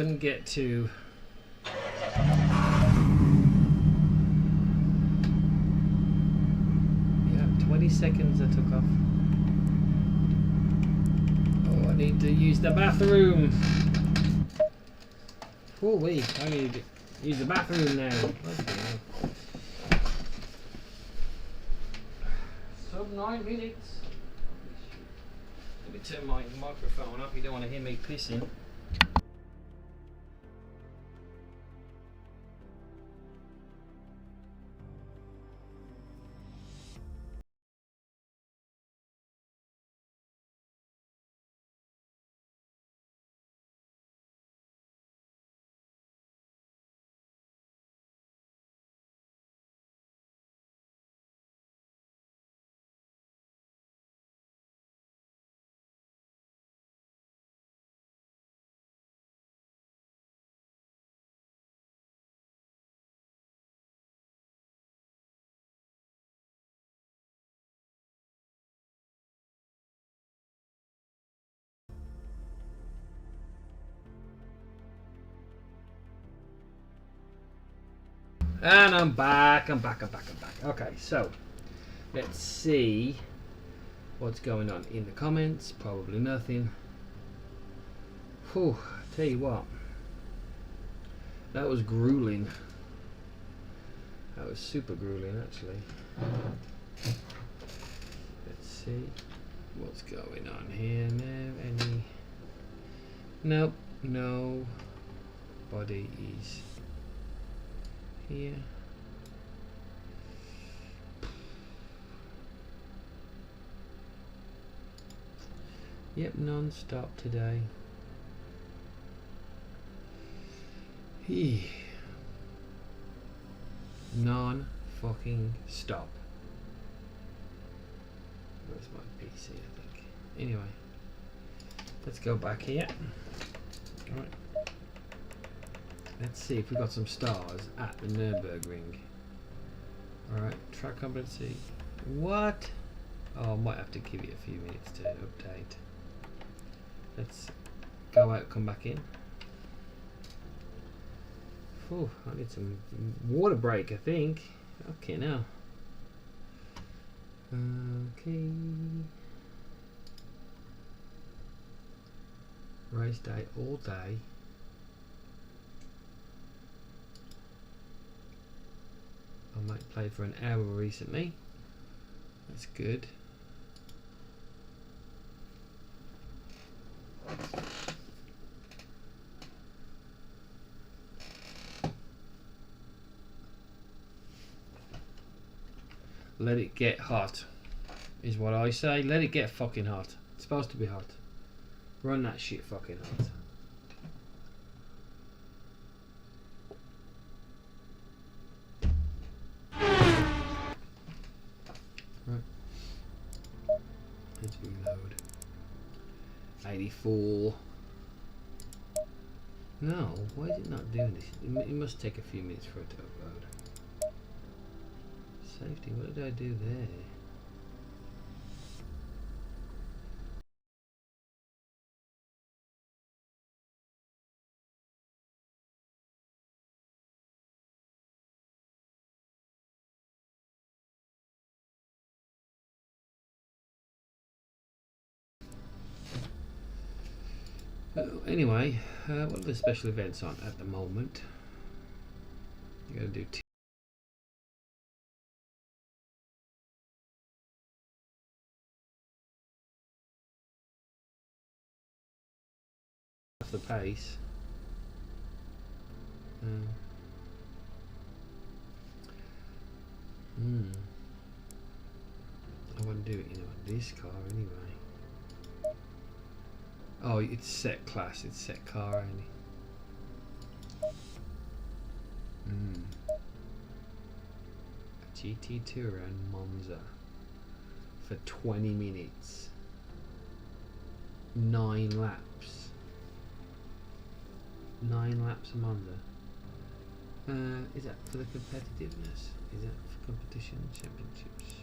couldn't get to. Yeah, 20 seconds I took off. Oh, I need to use the bathroom. Oh wait, I need to use the bathroom now. Okay. Sub 9 minutes. Let me turn my microphone up. You don't want to hear me pissing. And I'm back. Okay, so let's see what's going on in the comments. Probably nothing. Whew, tell you what, that was grueling. That was super grueling, actually. Let's see what's going on here now. Any? Nope, no body is here. Yep, non-stop today. Non-fucking stop. Where's my PC, I think. Anyway, let's go back here. Alright. Let's see if we got some stars at the Nürburgring. Alright, track competency. What? Oh, I might have to give you a few minutes to update. Let's go out, come back in. Oh, I need some water break, I think. Okay, now. Okay. Race day all day. I might play for an hour recently. That's good. Let it get hot, is what I say. Let it get fucking hot. It's supposed to be hot. Run that shit fucking hot. Right. Let's reload. 84. No, why is it not doing this? It must take a few minutes for it to upload. Safety, what did I do there? Anyway, what are the special events on at the moment? You gotta do two. Off the pace. I wouldn't do it, you know, this car anyway. Oh, it's set class, it's set car only. A GT2 around Monza for 20 minutes. 9 laps. 9 laps a Monza. Is that for the competitiveness? Is that for competition championships?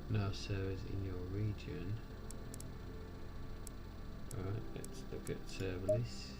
No servers in your region. Right, let's look at server list.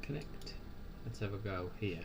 Connect. Let's have a go here.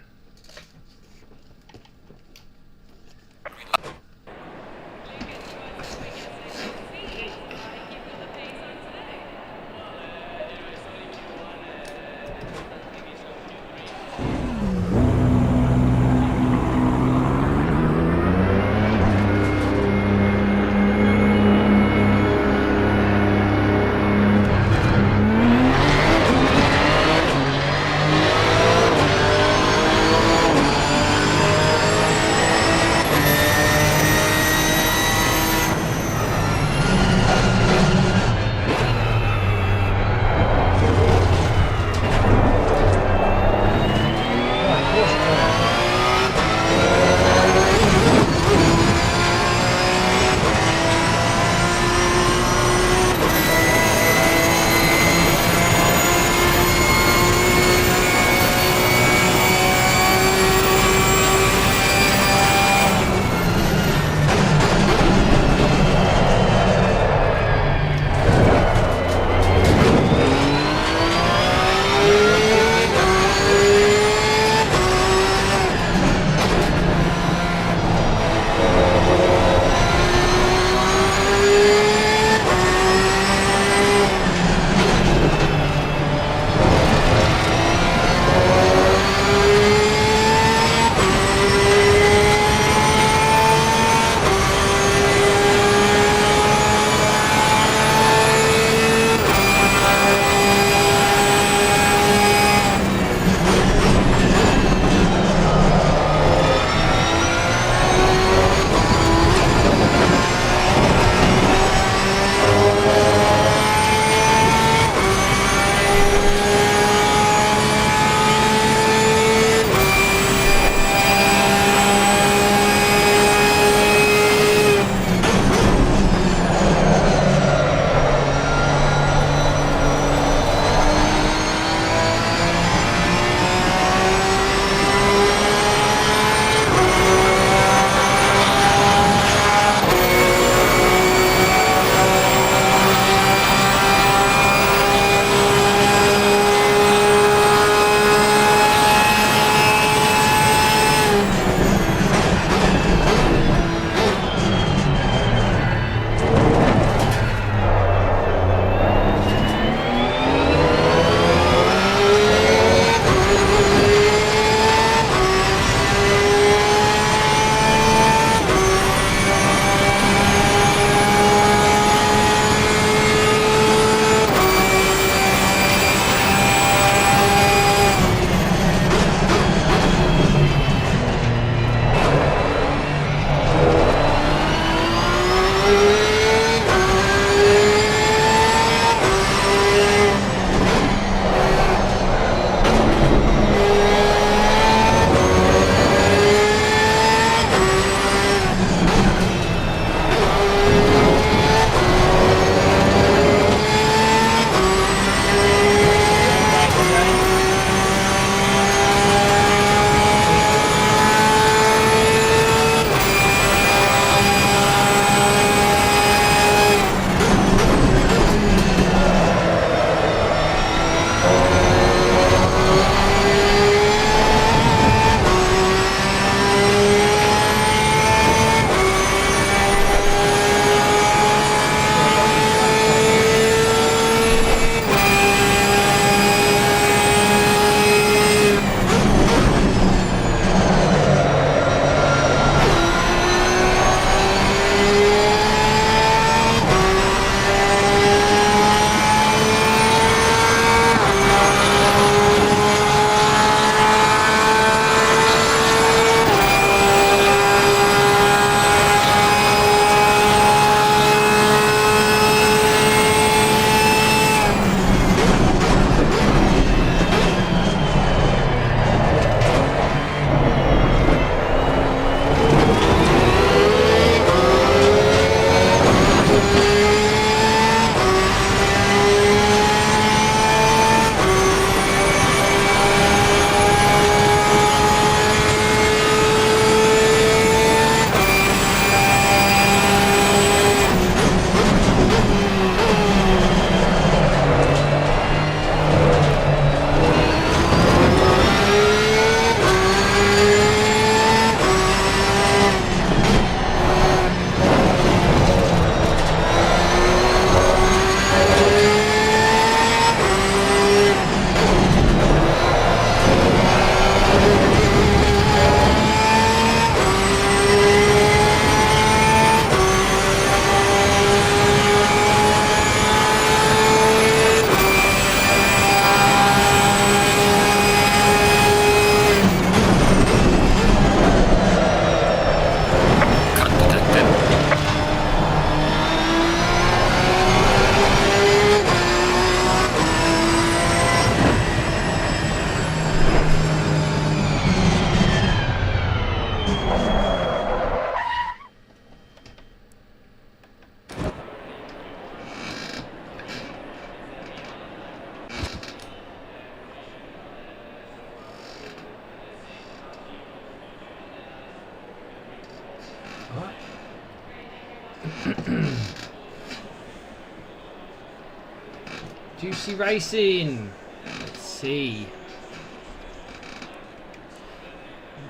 Juicy Racing. Let's see.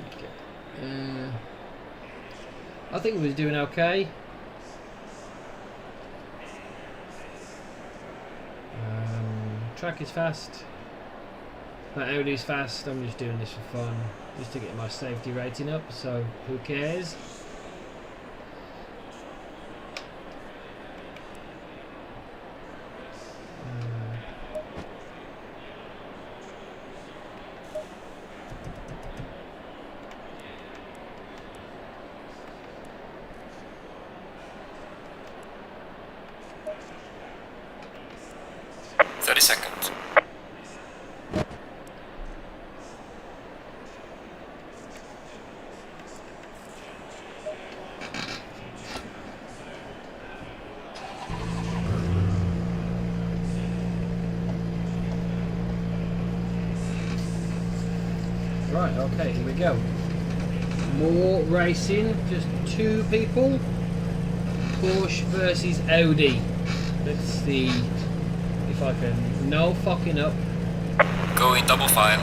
Okay. I think we was doing okay. Track is fast. That Audi's fast. I'm just doing this for fun, just to get my safety rating up. So who cares? Seconds. Right, okay, here we go. More racing, just two people. Porsche versus Audi. Let's see if I can. No fucking up. Go in double file.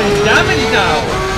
some damage now.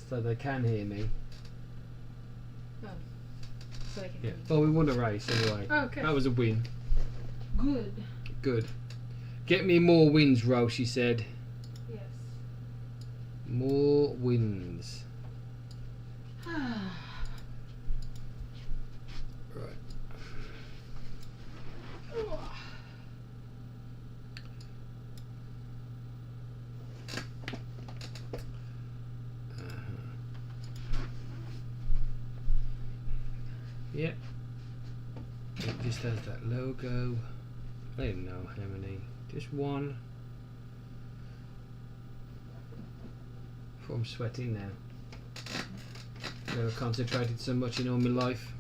so they can hear me. Oh. So I can Yeah. Well, we won a race anyway. Oh, okay. That was a win. Good. Good. Get me more wins, Ro, she said. Yes. More wins. Right. Yep. It just has that logo. I don't know how many. Just one. I'm sweating now. Never concentrated so much in all my life.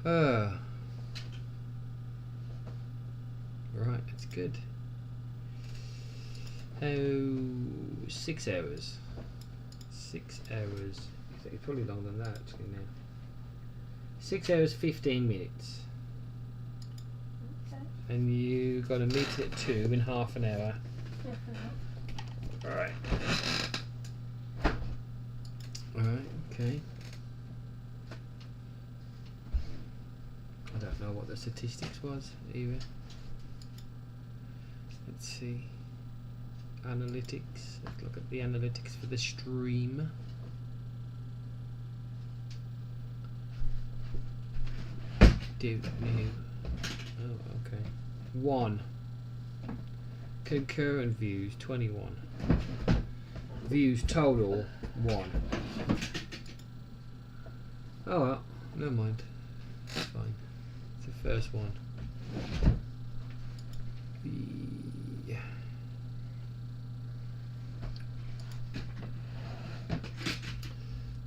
Right, that's good. Oh, 6 hours. 6 hours. It's probably longer than that actually now. 6 hours 15 minutes. Okay. And you got a meet at 2 in half an hour. Alright. Alright, okay. I don't know what the statistics was either. Let's see. Analytics. Let's look at the analytics for the stream. Do new. Oh, okay. 1. Concurrent views 21. Views total 1. Oh well, never mind. It's fine. It's the first one. Yeah.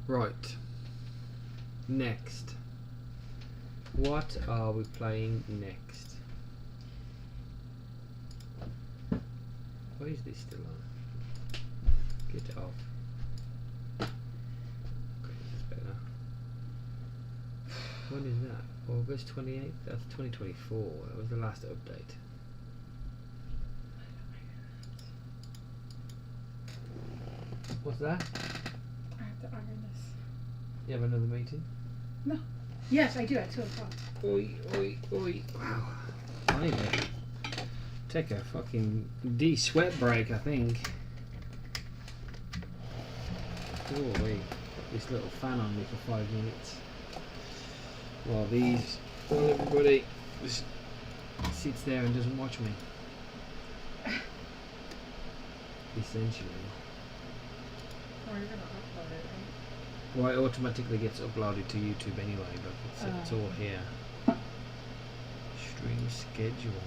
Right. Next. What are we playing next? Why is this still on? Get it off. Okay, that's better. When is that? August 28th? That's 2024. That was the last update. What's that? I have to iron this. You have another meeting? No. Yes, I do at 2 o'clock. Oi, oi, oi. Wow. I need to take a fucking de-sweat break, I think. Oh, wait. This little fan on me for 5 minutes. While everybody just sits there and doesn't watch me. Essentially. Or you're gonna upload it, right? Well, it automatically gets uploaded to YouTube anyway, but it's all here. Stream schedule.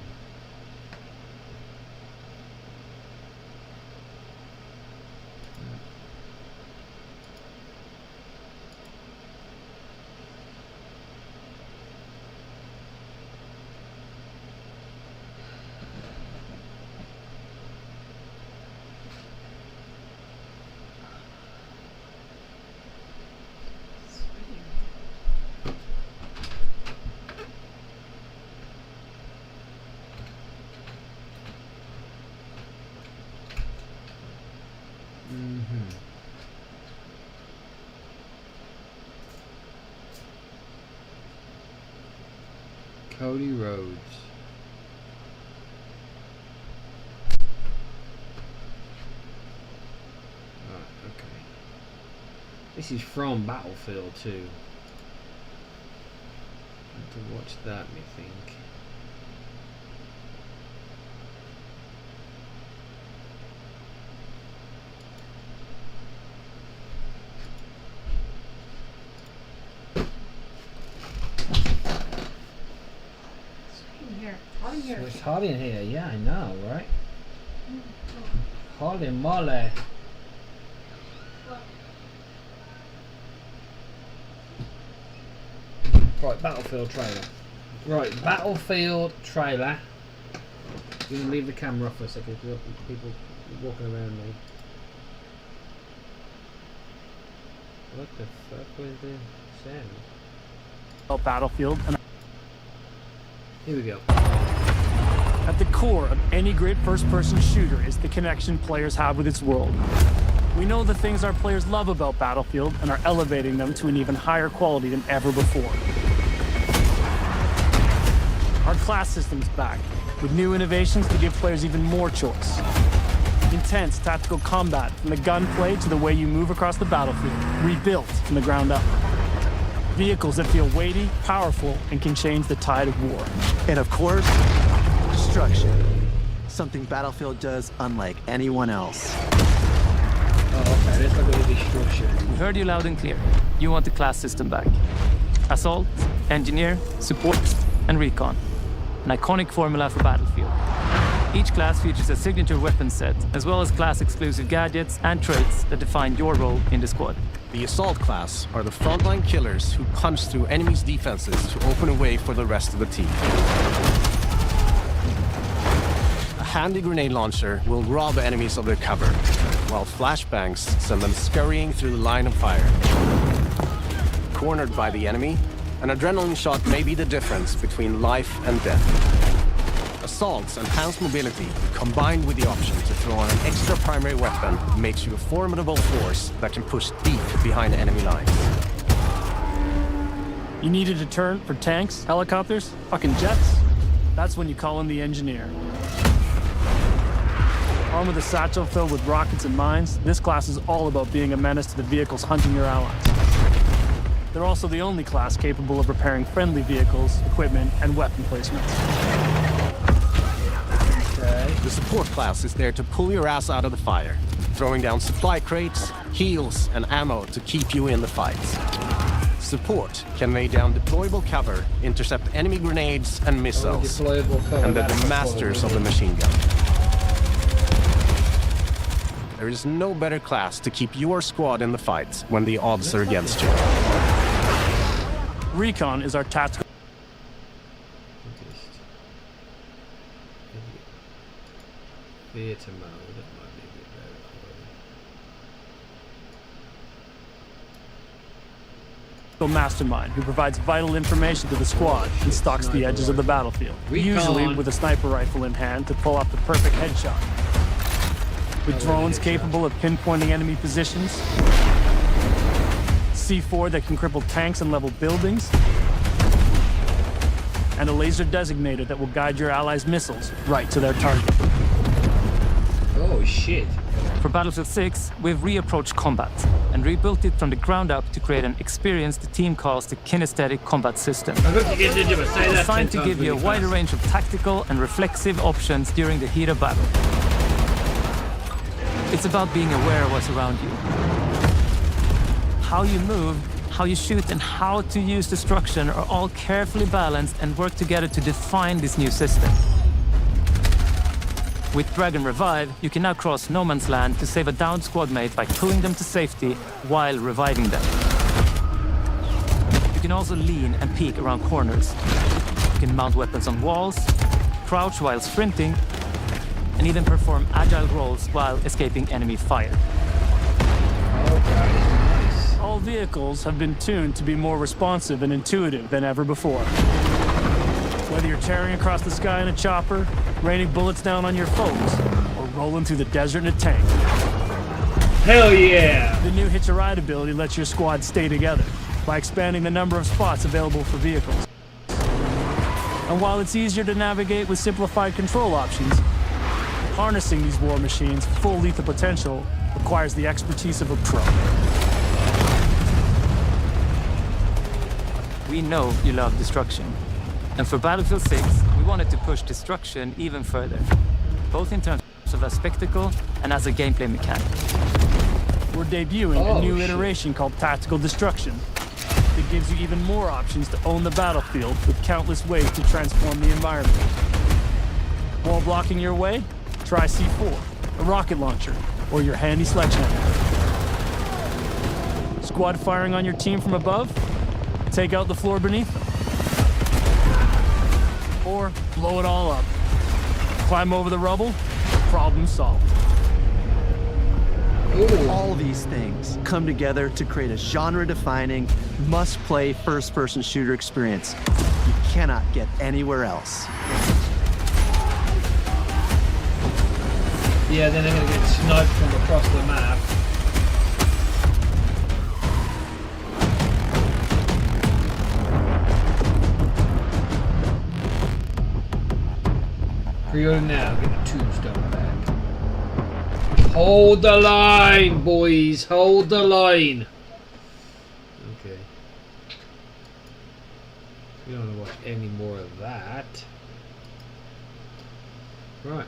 Cody Rhodes. Right, okay. This is from Battlefield 2. I have to watch that, me think. It's hot in here, yeah, I know, right? Holy moly. Right, Battlefield trailer. Right, Battlefield trailer. I'm going to leave the camera off for a second because people walking around me. What the fuck was the sound? Battlefield. Here we go. At the core of any great first-person shooter is the connection players have with its world. We know the things our players love about Battlefield and are elevating them to an even higher quality than ever before. Our class system's back, with new innovations to give players even more choice. Intense tactical combat, from the gunplay to the way you move across the battlefield, rebuilt from the ground up. Vehicles that feel weighty, powerful, and can change the tide of war. And of course, destruction. Something Battlefield does unlike anyone else. Oh, okay, let's look at the destruction. We heard you loud and clear. You want the class system back. Assault, Engineer, Support, and Recon. An iconic formula for Battlefield. Each class features a signature weapon set, as well as class-exclusive gadgets and traits that define your role in the squad. The Assault class are the frontline killers who punch through enemies' defenses to open a way for the rest of the team. A handy grenade launcher will rob enemies of their cover, while flashbangs send them scurrying through the line of fire. Cornered by the enemy, an adrenaline shot may be the difference between life and death. Assault's enhanced mobility, combined with the option to throw on an extra primary weapon, makes you a formidable force that can push deep behind enemy lines. You need a deterrent for tanks, helicopters, fucking jets? That's when you call in the Engineer. Armed with a satchel filled with rockets and mines, this class is all about being a menace to the vehicles hunting your allies. They're also the only class capable of repairing friendly vehicles, equipment, and weapon placements. The Support class is there to pull your ass out of the fire, throwing down supply crates, heals, and ammo to keep you in the fights. Support can lay down deployable cover, intercept enemy grenades and missiles, and they're the masters of the machine gun. There is no better class to keep your squad in the fight when the odds are against you. Recon is our tactical. Theater mode, that might be a bit better. Mastermind who provides vital information to the squad and stalks the edges of the battlefield, usually with a sniper rifle in hand to pull off the perfect headshot. With drones capable of pinpointing enemy positions, C4 that can cripple tanks and level buildings, and a laser designator that will guide your allies' missiles right to their target. Oh shit. For Battlefield 6, we've reapproached combat and rebuilt it from the ground up to create an experience the team calls the kinesthetic combat system. Designed to give you a wider range of tactical and reflexive options during the heat of battle. It's about being aware of what's around you. How you move, how you shoot, and how to use destruction are all carefully balanced and work together to define this new system. With Drag and Revive, you can now cross no man's land to save a downed squad mate by pulling them to safety while reviving them. You can also lean and peek around corners. You can mount weapons on walls, crouch while sprinting, and even perform agile rolls while escaping enemy fire. All vehicles have been tuned to be more responsive and intuitive than ever before. Whether you're tearing across the sky in a chopper, raining bullets down on your foes, or rolling through the desert in a tank. Hell yeah! The new Hitch a Ride ability lets your squad stay together by expanding the number of spots available for vehicles. And while it's easier to navigate with simplified control options, harnessing these war machines' full lethal potential requires the expertise of a pro. We know you love destruction. And for Battlefield 6, we wanted to push destruction even further, both in terms of a spectacle and as a gameplay mechanic. We're debuting a new iteration called Tactical Destruction that gives you even more options to own the battlefield with countless ways to transform the environment. Wall blocking your way? Try C4, a rocket launcher, or your handy sledgehammer. Squad firing on your team from above? Take out the floor beneath them. Or blow it all up. Climb over the rubble, problem solved. Ooh. All these things come together to create a genre-defining, must-play first-person shooter experience you cannot get anywhere else. Yeah, then they're going to get sniped from across the map. 300 now. Get the tombstone back. Hold the line, boys. Hold the line. Okay. We don't want to watch any more of that. Right.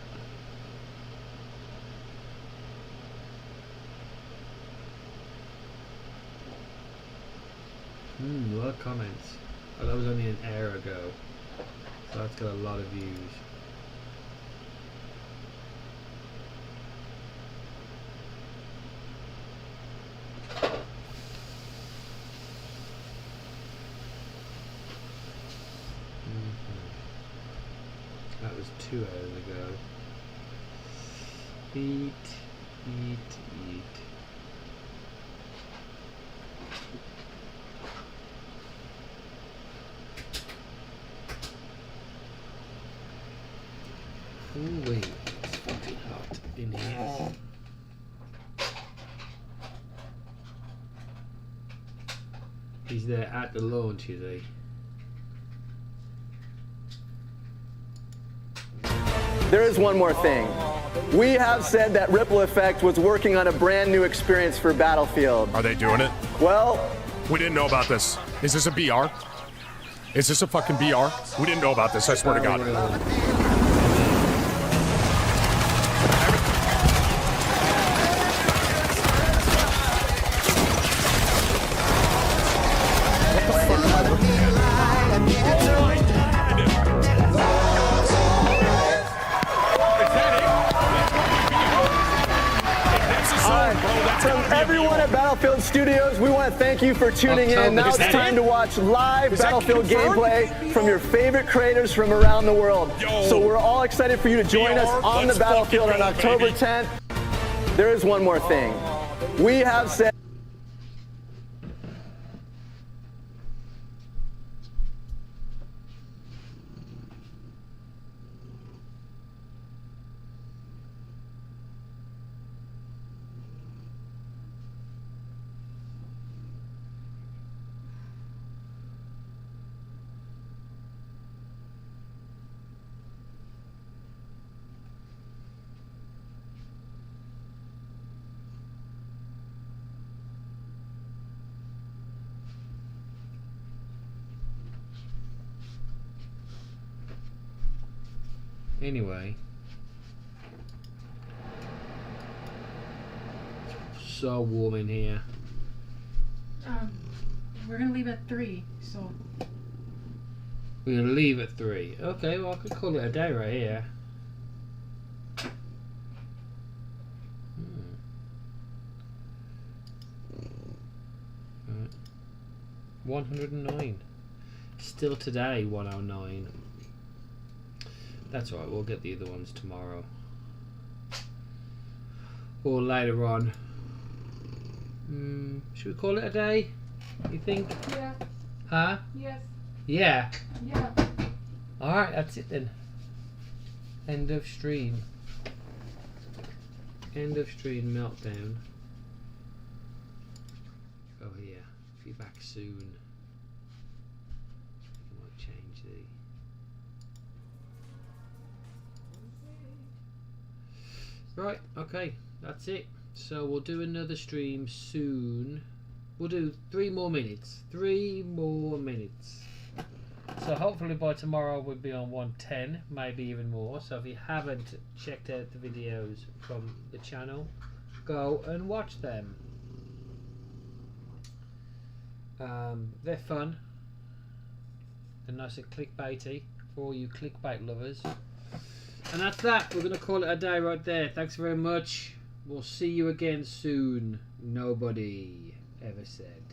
A lot of comments. Oh, that was only an hour ago. So that's got a lot of views. That was 2 hours ago. Eat, eat, eat. Ooh, wait, it's fucking hot in here. He's there at the launch, is he? There is one more thing. We have said that Ripple Effect was working on a brand new experience for Battlefield. Are they doing it? Well, we didn't know about this. Is this a BR? Is this a fucking BR? We didn't know about this, I swear to God. From everyone at Battlefield Studios, we want to thank you for tuning in. Now it's time to watch live Battlefield gameplay from your favorite creators from around the world. So we're all excited for you to join us on the Battlefield on October 10th. There is one more thing. We have said... Anyway, so warm in here. We're gonna leave at 3, so. We're gonna leave at 3. Okay, well I could call it a day right here. Right. 109. Still today, 109. That's alright, we'll get the other ones tomorrow. Or later on. Should we call it a day? You think? Yeah. Huh? Yes. Yeah. Yeah. Alright, that's it then. End of stream. End of stream meltdown. Oh yeah. Be back soon. I might change the... Right, okay, that's it. So we'll do another stream soon. We'll do 3 more minutes. 3 more minutes. So hopefully by tomorrow we'll be on 110, maybe even more. So if you haven't checked out the videos from the channel, go and watch them. They're fun. They're nice and clickbaity for all you clickbait lovers. And that's that. We're going to call it a day right there. Thanks very much. We'll see you again soon. Nobody ever said.